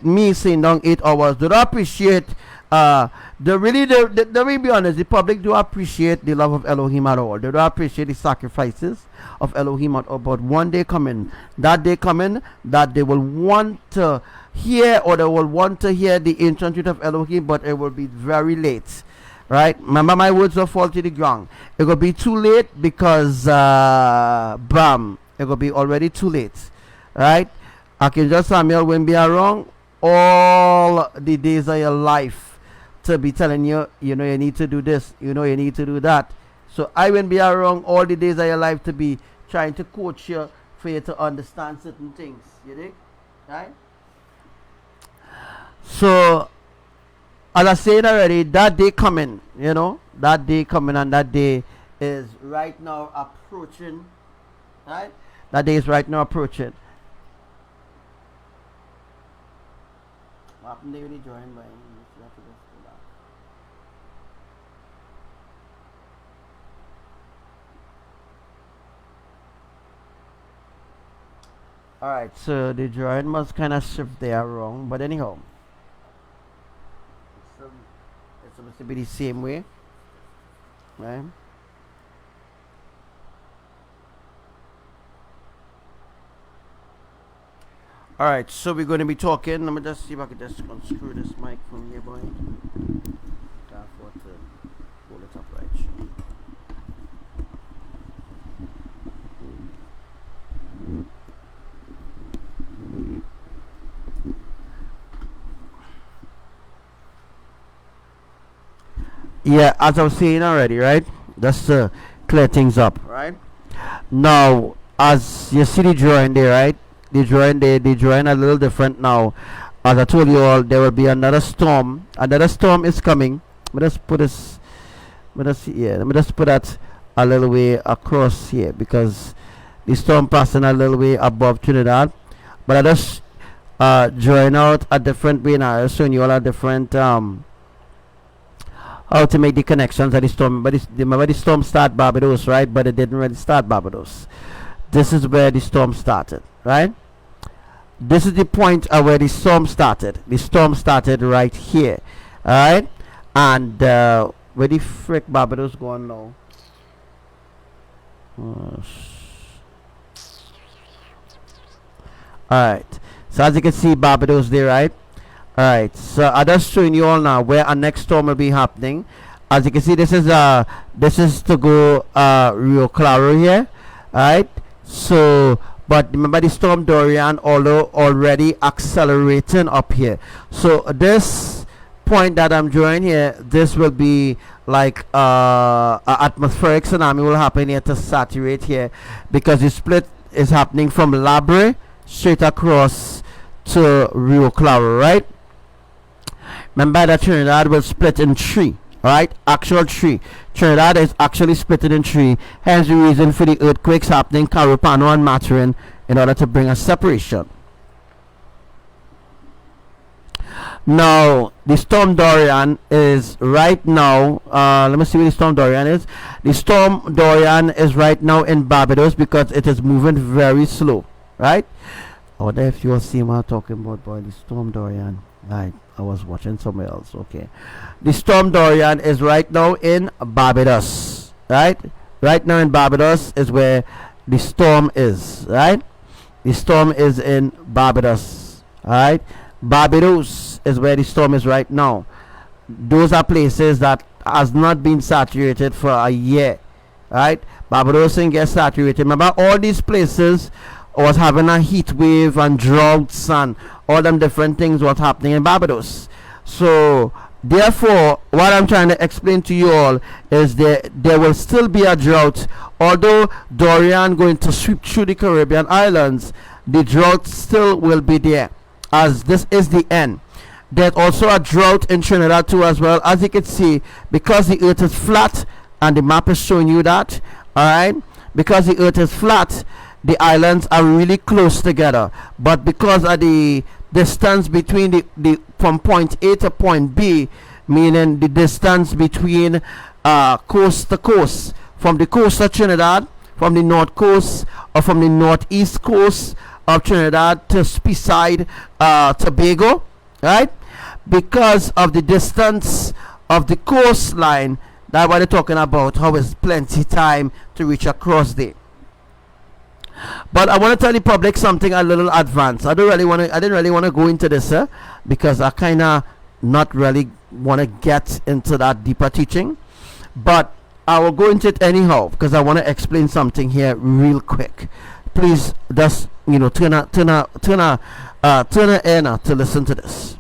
me saying down 8 hours. They don't appreciate they really be honest, the public do appreciate the love of Elohim at all. They don't appreciate the sacrifices of Elohim at all. But one day coming, that they will want to hear, or they will want to hear the ancient truth of Elohim, but it will be very late. Right? Remember, my words will fall to the ground. It will be too late because bam, it will be already too late. Right? Archangel Samuel won't be around all the days of your life to be telling you, you need to do this, you need to do that. So I won't be around all the days of your life to be trying to coach you for you to understand certain things. You dig? Right? So, as I said already, that day coming, that day coming, and that day is right now approaching. Right? That day is right now approaching. What happened there when you joined by? Alright, so the drawing must kind of shift there wrong, but anyhow, it's supposed to be the same way, right? Alright, so we're going to be talking. Let me just see if I can just unscrew this mic from here, boy. Therefore, to hold it up right. Yeah, as I was saying already, right? Just to clear things up, right? Now, as you see the drawing there, right? The drawing a little different now. As I told you all, there will be another storm. Another storm is coming. Let me just put this. Let me just put that a little way across here, because the storm passing a little way above Trinidad. But I just drawing out a different way now. I'm showing you all a different how to make the connections of the storm. But remember, the storm started Barbados, right? But it didn't really start Barbados. This is where the storm started, right? This is the point where the storm started. The storm started right here, all right? And where the frick Barbados going now? Alright, so as you can see, Barbados there, right? Alright, so I'm just showing you all now where our next storm will be happening. As you can see, this is to go Rio Claro here. Alright, so but remember the storm Thurian, although already accelerating up here. So this point that I'm drawing here, this will be like a atmospheric tsunami will happen here to saturate here, because the split is happening from Labre straight across to Rio Claro, right? Remember that Trinidad will split in 3, right? Actual 3. Trinidad is actually split in 3. Hence the reason for the earthquakes happening Carupano and Maturin, in order to bring a separation. Now the storm Thurian is right now, let me see where the storm Thurian is. The storm Thurian is right now in Barbados, because it is moving very slow, right? I wonder if you all see what I'm talking about, boy. The storm Thurian, right? I was watching somewhere else. Okay, the storm Thurian is right now in Barbados, right? Right now in Barbados is where the storm is, right? The storm is in Barbados, right? Barbados is where the storm is right now. Those are places that has not been saturated for a year, right? Barbados didn't get saturated. Remember, all these places was having a heat wave and droughts and all them different things was happening in Barbados. So therefore, what I'm trying to explain to you all is there will still be a drought. Although Thurian going to sweep through the Caribbean islands, the drought still will be there, as this is the end. There's also a drought in Trinidad too, as well. As you can see, because the earth is flat, and the map is showing you that, alright, because the earth is flat, the islands are really close together, but because of the distance between the from point A to point B, meaning the distance between coast to coast, from the coast of Trinidad, from the north coast or from the northeast coast of Trinidad to Speyside, Tobago, right? Because of the distance of the coastline, that's what they're talking about, how it's plenty time to reach across there. But I want to tell the public something a little advanced. I didn't really want to go into this, because I kind of not really want to get into that deeper teaching. But I will go into it anyhow, because I want to explain something here real quick. Please just turn a ear to listen to this.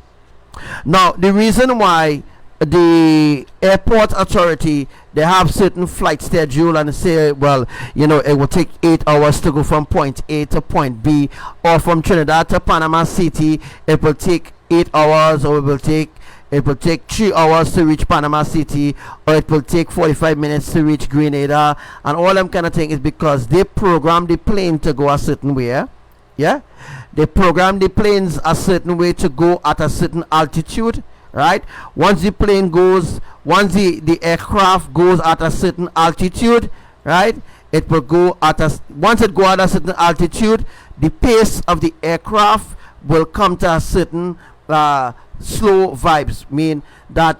Now, the reason why the airport authority, they have certain flight schedule and say, well, it will take 8 hours to go from point A to point B, or from Trinidad to Panama City it will take 8 hours, or it will take 3 hours to reach Panama City, or it will take 45 minutes to reach Grenada, and all them kind of thing is because they program the plane to go a certain way. Yeah, they program the planes a certain way to go at a certain altitude, right? Once the aircraft goes at a certain altitude, right, it will go at once it go at a certain altitude, the pace of the aircraft will come to a certain slow vibes, mean that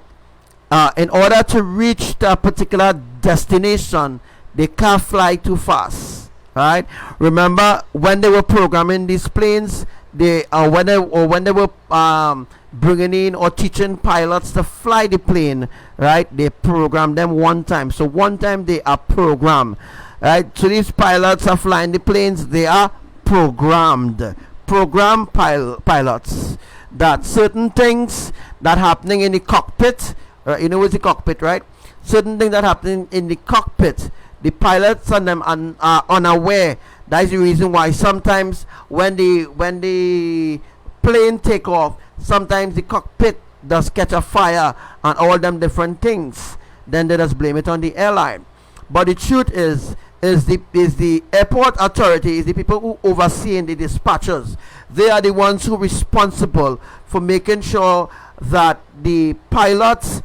in order to reach the particular destination, they can't fly too fast. Right? Remember when they were programming these planes, when they were bringing in or teaching pilots to fly the plane, right? They programmed them one time. So one time they are programmed, right? So these pilots are flying the planes. They are programmed pilots. That certain things that happening in the cockpit, what's the cockpit, right? Certain things that happening in the cockpit, the pilots and them are unaware. That is the reason why sometimes when the plane take off, sometimes the cockpit does catch a fire and all them different things. Then they just blame it on the airline. But the truth is the airport authority, is the people who overseeing the dispatchers. They are the ones who are responsible for making sure that the pilots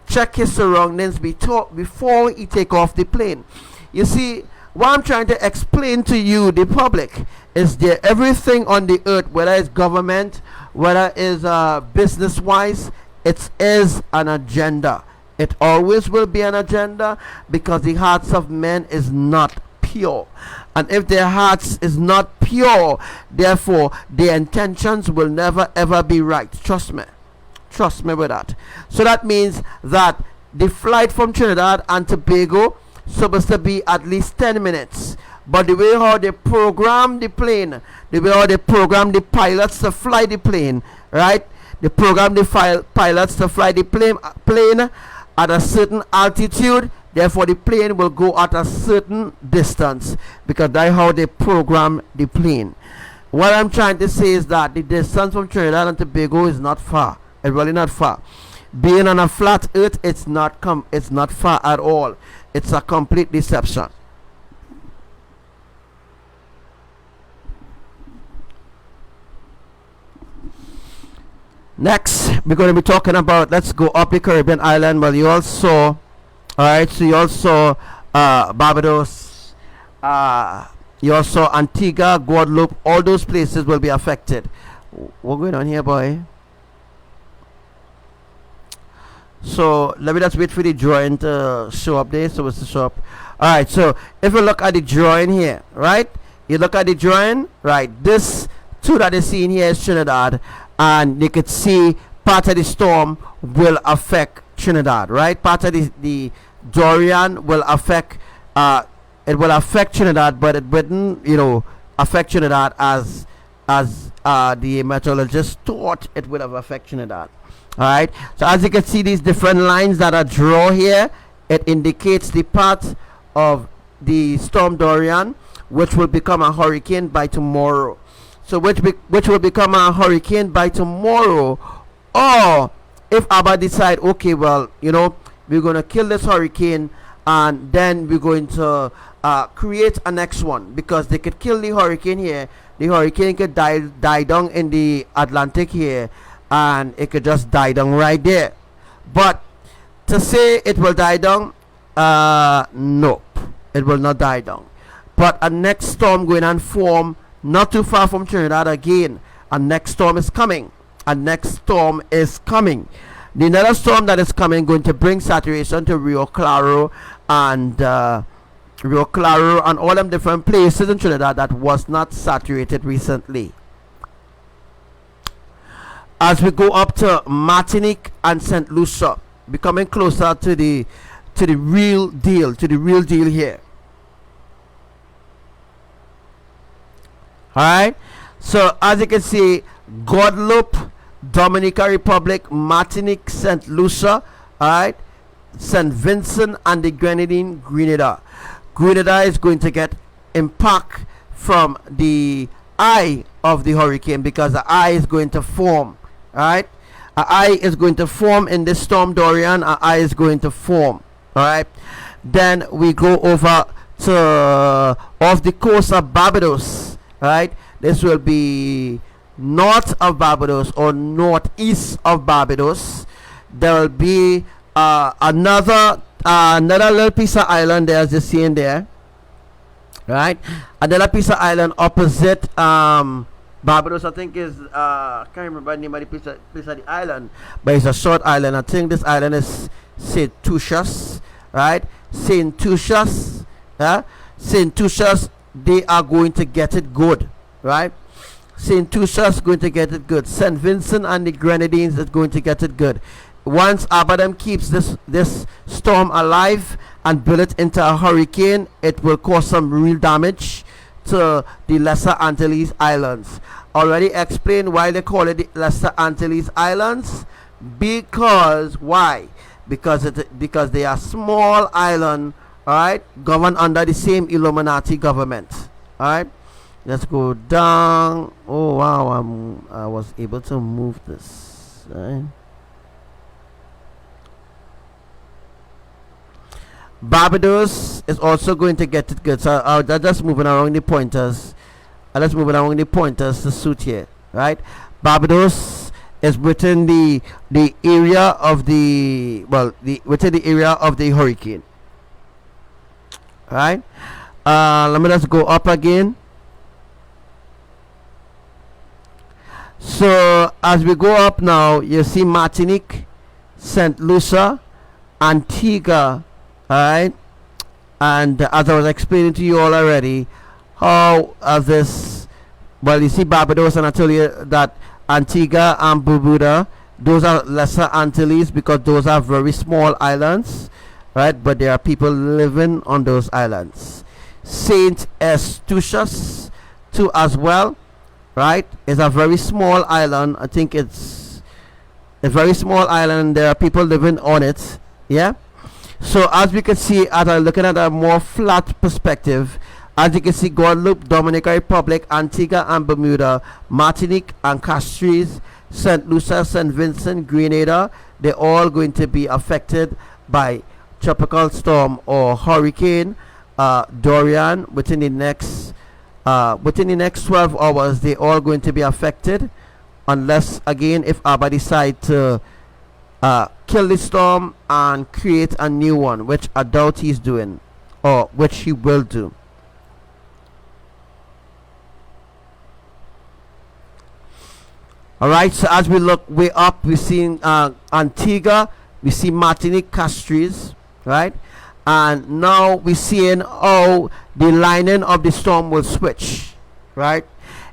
check his surroundings before he take off the plane. You see, what I'm trying to explain to you, the public, is that everything on the earth, whether it's government, whether it's business wise, it is an agenda. It always will be an agenda, because the hearts of men is not pure, and if their hearts is not pure, therefore their intentions will never ever be right. Trust me with that. So that means that the flight from Trinidad and Tobago supposed to be at least 10 minutes, but the way how they program the plane, the way how they program the pilots to fly the plane, right? They program the pilots to fly the plane at a certain altitude, therefore the plane will go at a certain distance, because that's how they program the plane. What I'm trying to say is that the distance from Trinidad and Tobago is not far. It's really not far. Being on a flat earth, it's not far at all. It's a complete deception. Next, we're going to be talking about, let's go up the Caribbean island. Well, you all saw, alright, so you all saw Barbados, you all saw Antigua, Guadeloupe, all those places will be affected. What's going on here, boy? So let me just wait for the drawing to show up there. So it's to show up. All right. So if you look at the drawing here, right? You look at the drawing, right? This two that is seen here is Trinidad, and you could see part of the storm will affect Trinidad, right? Part of the Dorian will affect. It will affect Trinidad, but it wouldn't, affect Trinidad as the meteorologist thought it would have affected Trinidad. All right. So as you can see, these different lines that are drawn here, it indicates the part of the storm Dorian, which will become a hurricane by tomorrow. So which will become a hurricane by tomorrow, or if Abba decide, okay, well, we're going to kill this hurricane, and then we're going to create a next one, because they could kill the hurricane here. The hurricane could die down in the Atlantic here, and it could just die down right there. But to say it will die down, nope, it will not die down. But a next storm going and form not too far from Trinidad again. A next storm is coming. A next storm is coming. The another storm that is coming going to bring saturation to Rio Claro and all them different places in Trinidad that was not saturated recently. As we go up to Martinique and St. Lucia, becoming closer to the real deal here. Alright, so as you can see, Guadeloupe, Dominican Republic, Martinique, St. Lucia, alright, St. Vincent and the Grenada. Grenada is going to get impact from the eye of the hurricane, because the eye is going to form. Alright, an eye is going to form in this storm Dorian. An eye is going to form. Alright, then we go over to off the coast of Barbados. Right, this will be north of Barbados or northeast of Barbados. There will be another little piece of island there, as you see in there. Right, another piece of island opposite Barbados. I think is can't remember the name of the piece of the island, but it's a short island. I think this island is Saint Lucia's. Right, Saint Lucia's. Saint Lucia's. They are going to get it good, right? St. Lucia's going to get it good. St. Vincent and the Grenadines is going to get it good. Once Abadan keeps this storm alive and build it into a hurricane, it will cause some real damage to the Lesser Antilles Islands. Already explained why they call it the Lesser Antilles Islands. Because why? Because they are small island. Alright, governed under the same Illuminati government. Alright, let's go down. Oh wow, I was able to move this. Right. Barbados is also going to get it good. So I'm just moving around the pointers. To suit here. Right, Barbados is within the area of within the area of the hurricane. Right, let me just go up again. So as we go up now, you see Martinique, St. Lucia, Antigua. Alright, and as I was explaining to you all already, how this, well, you see Barbados, and I tell you that Antigua and Barbuda, those are Lesser Antilles, because those are very small islands. Right, but there are people living on those islands. Saint Eustatius too as well. Right, it's a very small island. I think it's a very small island. There are people living on it. Yeah. So as we can see, as I'm looking at a more flat perspective, as you can see, Guadeloupe, Dominican Republic, Antigua and Bermuda, Martinique and Castries, St. Lucia, St. Vincent, Grenada, they're all going to be affected by tropical storm or hurricane Dorian within the next 12 hours. They all going to be affected, unless again if Abba decide to kill the storm and create a new one, which I doubt he's doing, or which he will do. Alright, so as we look way up, we're seeing Antigua. we see Martinique, Castries, right? And now we're seeing how the lining of the storm will switch, right?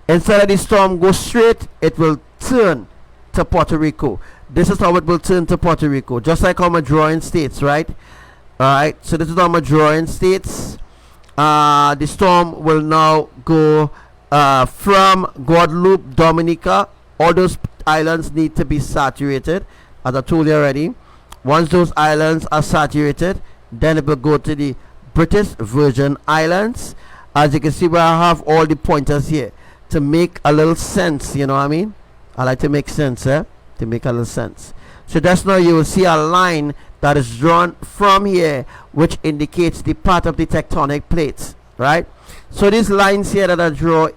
Instead of the storm go straight, it will turn to Puerto Rico. This is how it will turn to Puerto Rico, just like how I'm drawing states, right? All right, so this is how I'm drawing states. The storm will now go from Guadeloupe, Dominica. All those islands need to be saturated, as I told you already. Once those islands are saturated, then it will go to the British Virgin Islands. As you can see, where I have all the pointers here to make a little sense, you know what I mean? I like to make sense, to make a little sense. So that's now you will see a line that is drawn from here, which indicates the part of the tectonic plates, right? So these lines here that I draw,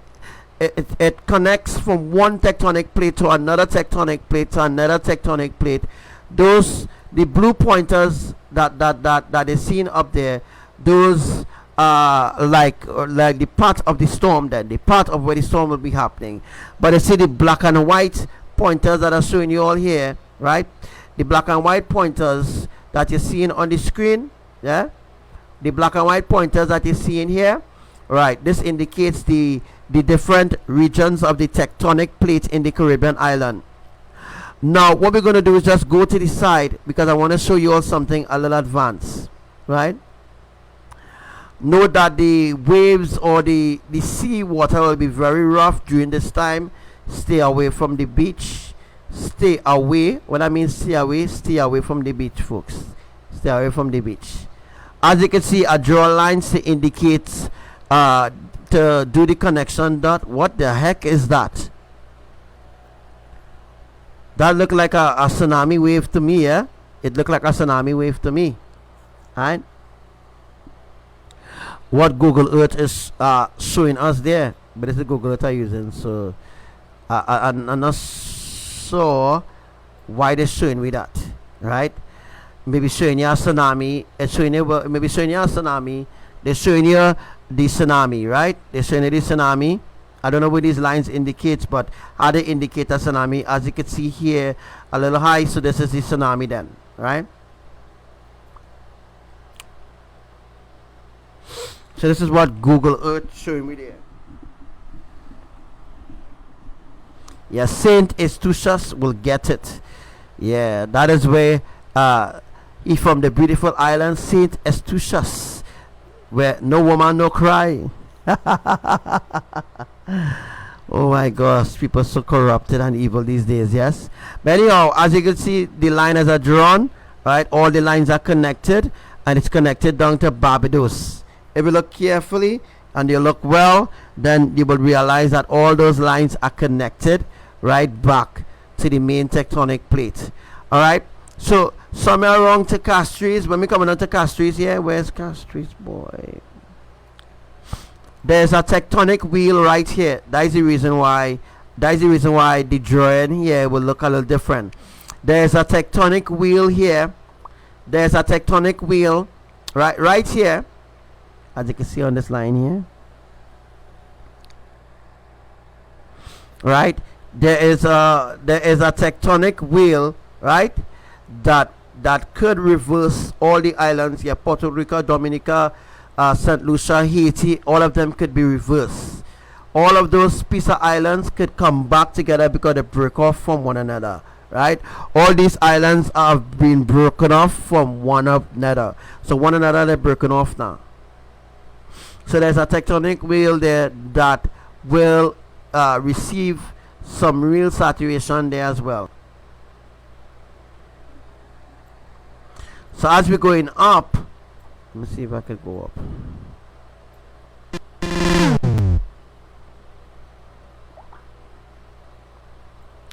it connects from one tectonic plate to another tectonic plate to another tectonic plate. Those, the blue pointers that is seen up there, those like the part of the storm, then the part of where the storm will be happening. But you see the black and white pointers that are showing you all here, right? The black and white pointers that you're seeing on the screen, yeah, the black and white pointers that you're seeing here, right? This indicates the different regions of the tectonic plate in the Caribbean island. Now what we're going to do is just go to the side, because I want to show you all something a little advanced, right? Note that the waves or the sea water will be very rough during this time. Stay away from the beach. Stay away. What I mean stay away from the beach, folks. Stay away from the beach. As you can see, I draw lines to indicate to do the connection dot. What the heck is that? That looked like a tsunami wave to me, yeah? It looked like a tsunami wave to me. Right? What Google Earth is showing us there, but it's the Google Earth I'm using, so I'm not sure why they're showing me that, right? Maybe showing you a tsunami, it's showing you, maybe showing you a tsunami, they're showing you the tsunami, right? They're showing you the tsunami. I don't know what these lines indicate, but how they indicate a tsunami, as you can see here, a little high, so this is the tsunami then, right? So this is what Google Earth showing me there. Yeah, Saint Eustatius will get it. Yeah, that is where he from the beautiful island Saint Eustatius, where no woman no cry. Oh my gosh, people are so corrupted and evil these days, yes. But anyhow, as you can see, the lines are drawn, right? All the lines are connected, and it's connected down to Barbados. If you look carefully and you look well, then you will realize that all those lines are connected right back to the main tectonic plate. All right, so somewhere around to Castries, when we coming on to Castries here, where's Castries, boy? There's a tectonic wheel right here. That is the reason why the drawing here will look a little different. There's a tectonic wheel here. There's a tectonic wheel right here, as you can see on this line here. Right, there is a tectonic wheel, right, that could reverse all the islands here. Puerto Rico, Dominica, St. Lucia, Haiti, all of them could be reversed. All of those piece of islands could come back together because they break off from one another, right? All these islands have been broken off from one another, so one another they're broken off now. So there's a tectonic wheel there that will receive some real saturation there as well. So as we're going up, let me see if I can go up.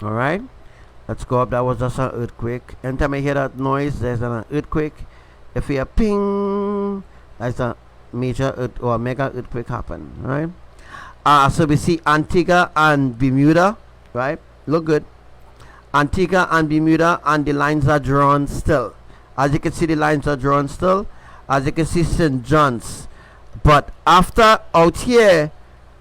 All right, let's go up. That was just an earthquake. Anytime I hear that noise, there's an earthquake. If you hear ping, that's a major or mega earthquake happen, right? So we see Antigua and Bermuda, right? Look good. Antigua and Bermuda, and the lines are drawn still. As you can see, the lines are drawn still. As you can see, St. John's. But after out here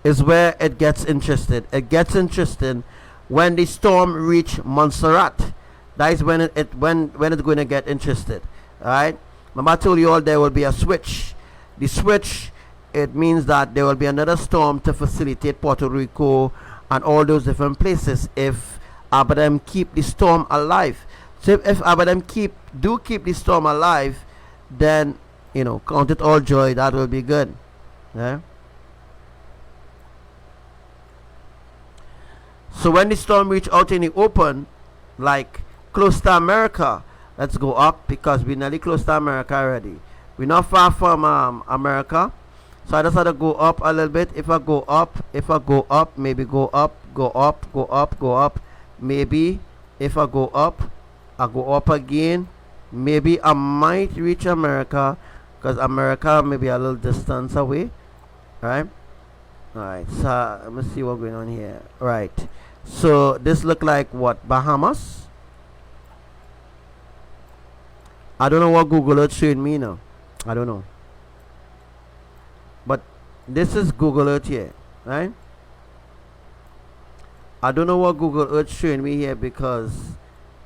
is where it gets interesting. It gets interesting when the storm reach Montserrat. That is when when it's going to get interested. All right. Remember I told you all there will be a switch. The switch, it means that there will be another storm to facilitate Puerto Rico and all those different places if Abraham keep the storm alive. So if Abraham keep the storm alive, then count it all joy. That will be good. Yeah. So when the storm reach out in the open, like close to America, let's go up because we're nearly close to America already. We're not far from America. So I just have to go up a little bit. If I go up, maybe go up. Maybe if I go up again. Maybe I might reach America because America may be a little distance away. Right? Alright, so let me see what's going on here. Right. So this look like what? Bahamas? I don't know what Google Earth showing me now. I don't know. But this is Google Earth here, right? I don't know what Google Earth showing me here because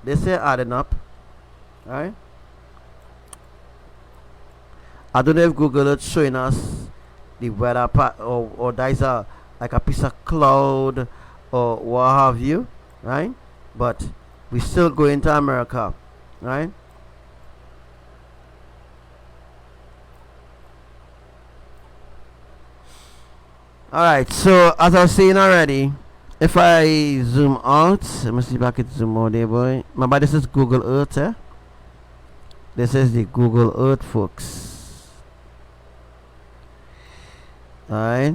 they say adding up, right? I don't know if Google Earth showing us the weather part or there's like a piece of cloud or what have you, right? But we still going to America, right? Alright, so as I was saying already, if I zoom out, let me see if I can zoom out there, boy. Remember, this is Google Earth, eh? This is the Google Earth, folks. Alright.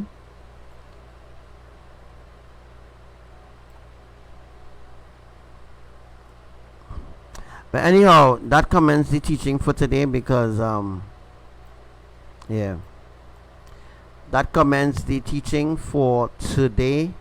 But anyhow, that commences the teaching for today because, yeah. That commences the teaching for today.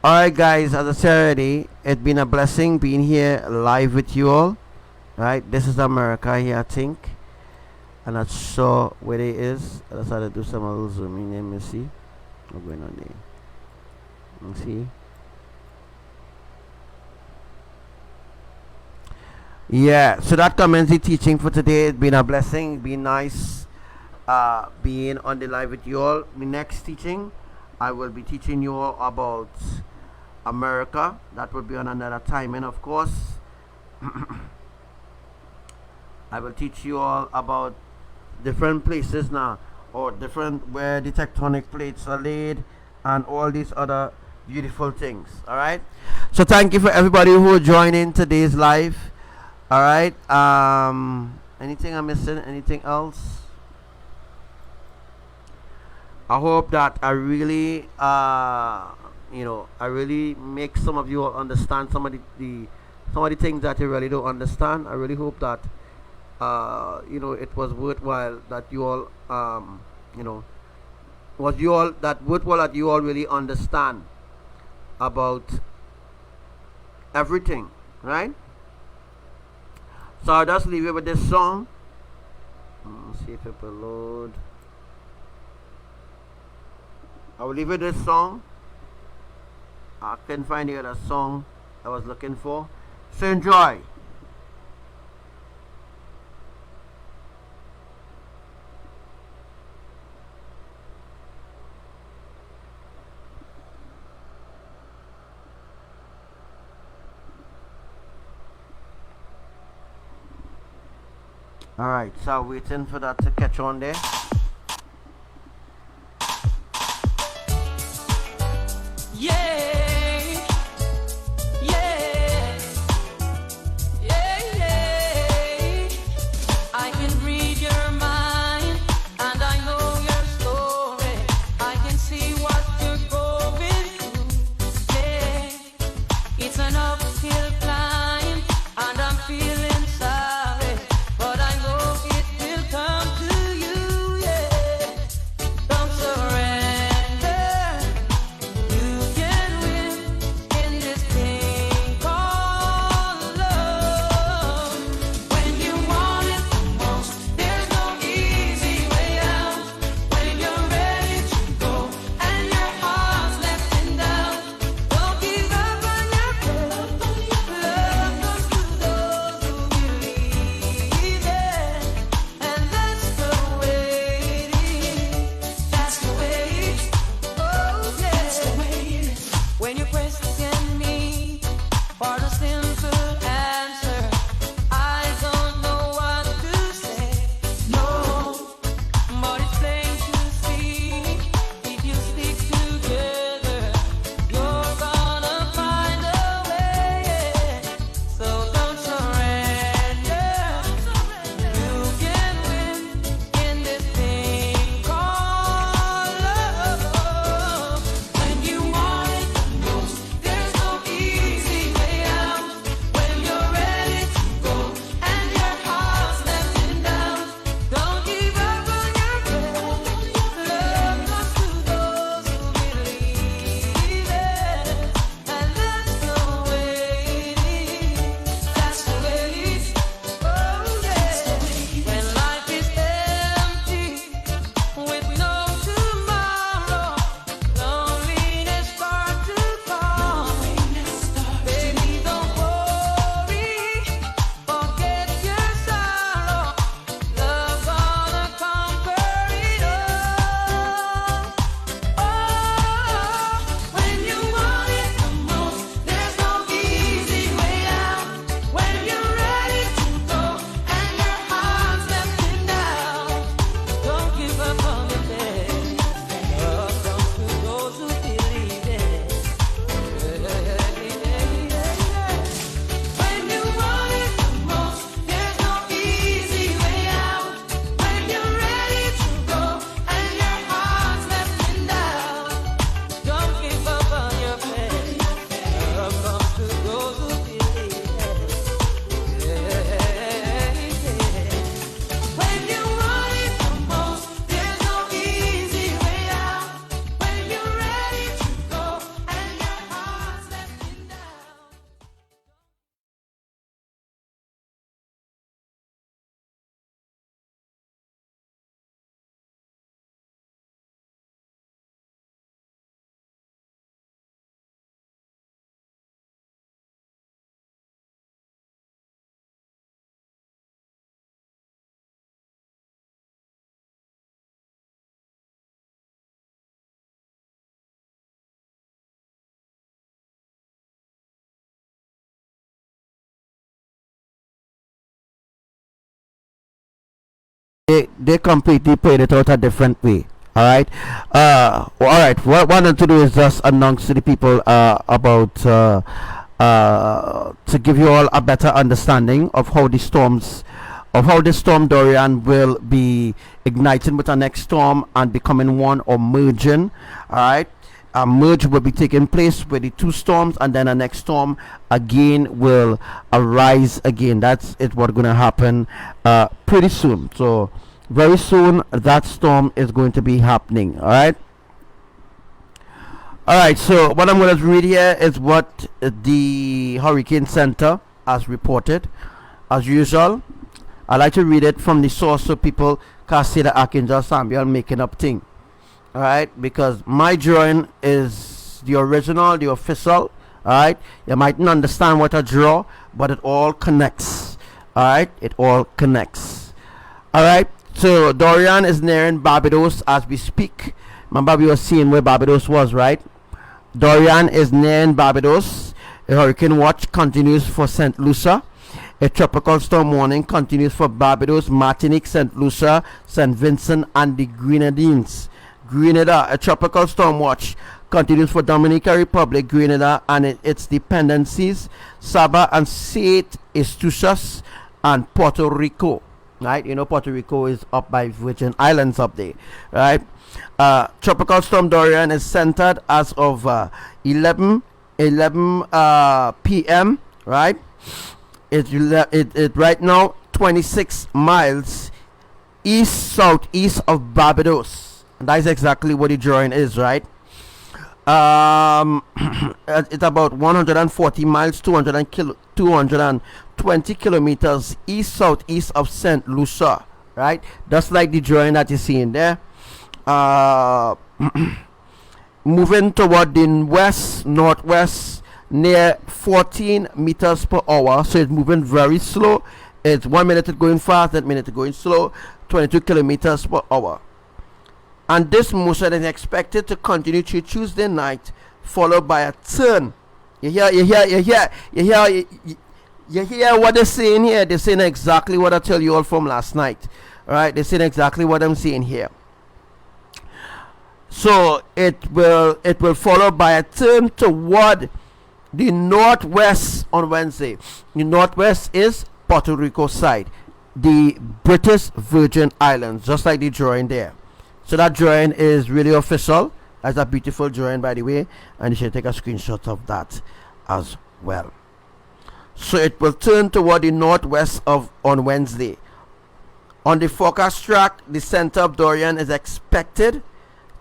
Alright guys, as I said already, it's been a blessing being here live with you all. Right, this is America here, I think. I'm not sure where it is. I just had to do some little zooming. Let me see what's going on there. Let me see. Yeah, so that commences the teaching for today. It's been a blessing. It's been nice being on the live with you all. The next teaching, I will be teaching you all about America. That will be on another timing, of course. I will teach you all about different places now, or different where the tectonic plates are laid and all these other beautiful things. All right, so thank you for everybody who joined in today's live. All right, anything I'm missing? Anything else? I hope that I really I really make some of you all understand some of the things that you really don't understand. I really hope that it was worthwhile that you all worthwhile that you all really understand about everything, right? So I'll just leave you with this song. Let's see if it will load. I will leave you with this song. I couldn't find the other song I was looking for. So enjoy. Alright, so waiting for that to catch on there. Feeling sorry, but I know it will come to you. they completely played it out a different way. All right. All right. What I wanted to do is just announce to the people about to give you all a better understanding of how the storm Thurian will be igniting with the next storm and becoming one or merging. All right. A merge will be taking place with the two storms, and then the next storm again will arise again. That's it. What's going to happen pretty soon. So very soon that storm is going to be happening. All right. So what I'm going to read here is what the Hurricane Center has reported. As usual, I like to read it from the source so people can see the Archangel Samuel making up thing. All right, because my drawing is the original, the official. All right, you mightn't understand what I draw, but it all connects. All right, it all connects. All right, so Thurian is nearing Barbados as we speak. Remember, we were seeing where Barbados was, right? Thurian is nearing Barbados. A hurricane watch continues for St. Lucia. A tropical storm warning continues for Barbados, Martinique, St. Lucia, St. Vincent, and the Grenadines. Grenada, a tropical storm watch continues for Dominican Republic, Grenada, and its dependencies, Saba and Saint Eustatius, and Puerto Rico. Right, you know Puerto Rico is up by Virgin Islands up there. Right, tropical storm Thurian is centered as of 11 p.m. Right, it right now 26 miles east southeast of Barbados. And that is exactly what the drawing is, right? It's about 140 miles, 220 kilometers east southeast of St. Lucia, right? Just like the drawing that you see in there. Moving toward the west northwest near 14 meters per hour, so it's moving very slow. It's 1 minute it's going fast, that minute it's going slow, 22 kilometers per hour. And this motion is expected to continue through Tuesday night, followed by a turn. You hear what they're saying here? They're saying exactly what I tell you all from last night. All right, they're saying exactly what I'm saying here. So it will follow by a turn toward the northwest on Wednesday. The northwest is Puerto Rico side, the British Virgin Islands, just like the drawing there. So that drawing is really official. That's a beautiful drawing, by the way, and you should take a screenshot of that as well. So it will turn toward the northwest on Wednesday. On the forecast track, the center of Thurian is expected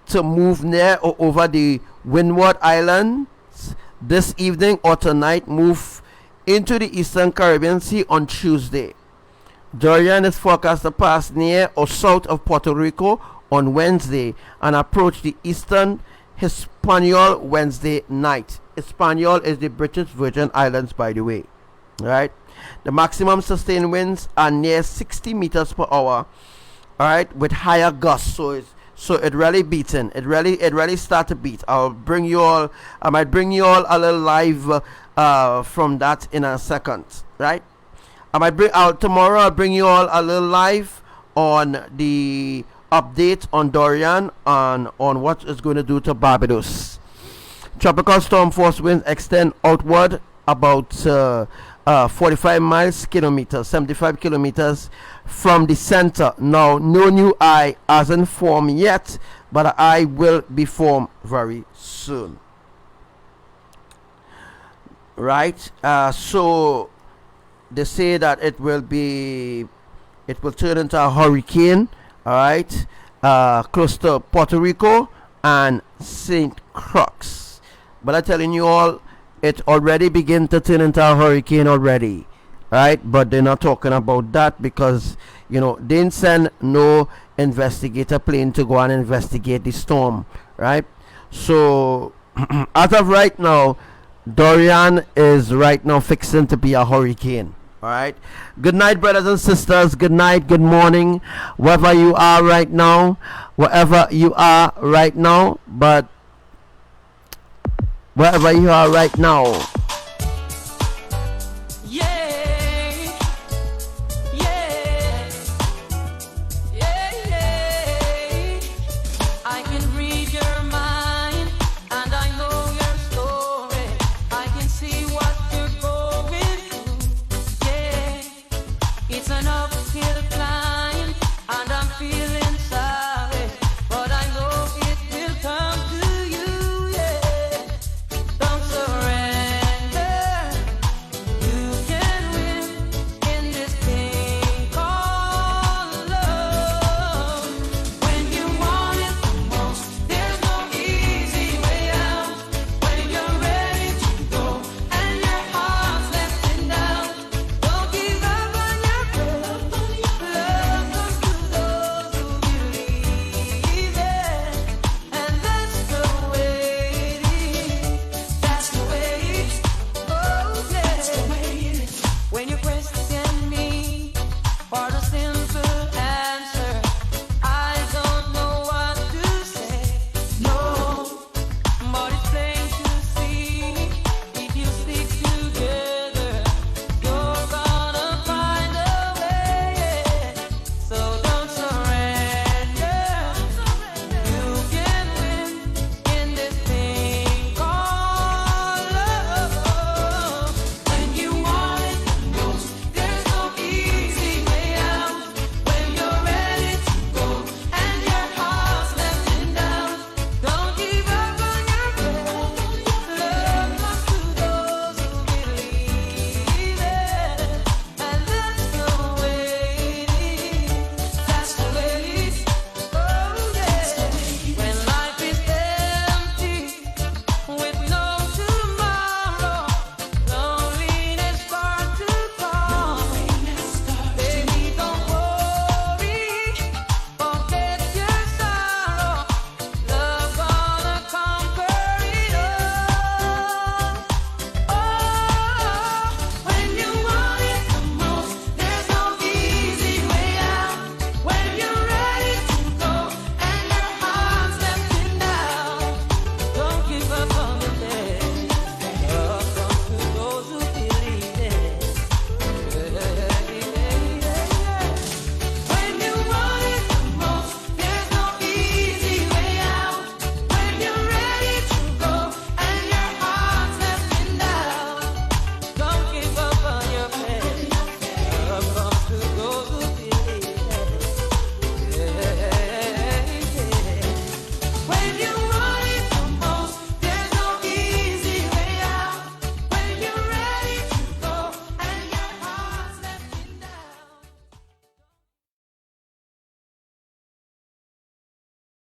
to move near or over the Windward Islands this evening or tonight, move into the Eastern Caribbean Sea on Tuesday. Thurian is forecast to pass near or south of Puerto Rico on Wednesday and approach the eastern Hispaniola Wednesday night. Hispaniola is the British Virgin Islands, by the way. Right, the maximum sustained winds are near 60 meters per hour. All right, with higher gusts. So it really beating. It really start to beat. I might bring you all a little live from that in a second. Right, tomorrow I'll bring you all a little live on the update on Thurian on what it's going to do to Barbados. Tropical storm force winds extend outward about 45 miles kilometers, 75 kilometers from the center. Now, no new eye hasn't formed yet, but an eye will be formed very soon. Right? So they say that it will turn into a hurricane. All right, close to Puerto Rico and St. Croix. But I'm telling you all, it already began to turn into a hurricane already. Right, but they're not talking about that because, you know, they didn't send no investigator plane to go and investigate the storm. Right, so as of right now, Thurian is right now fixing to be a hurricane. All right, good night, brothers and sisters. Good night, good morning, wherever you are right now, but wherever you are right now,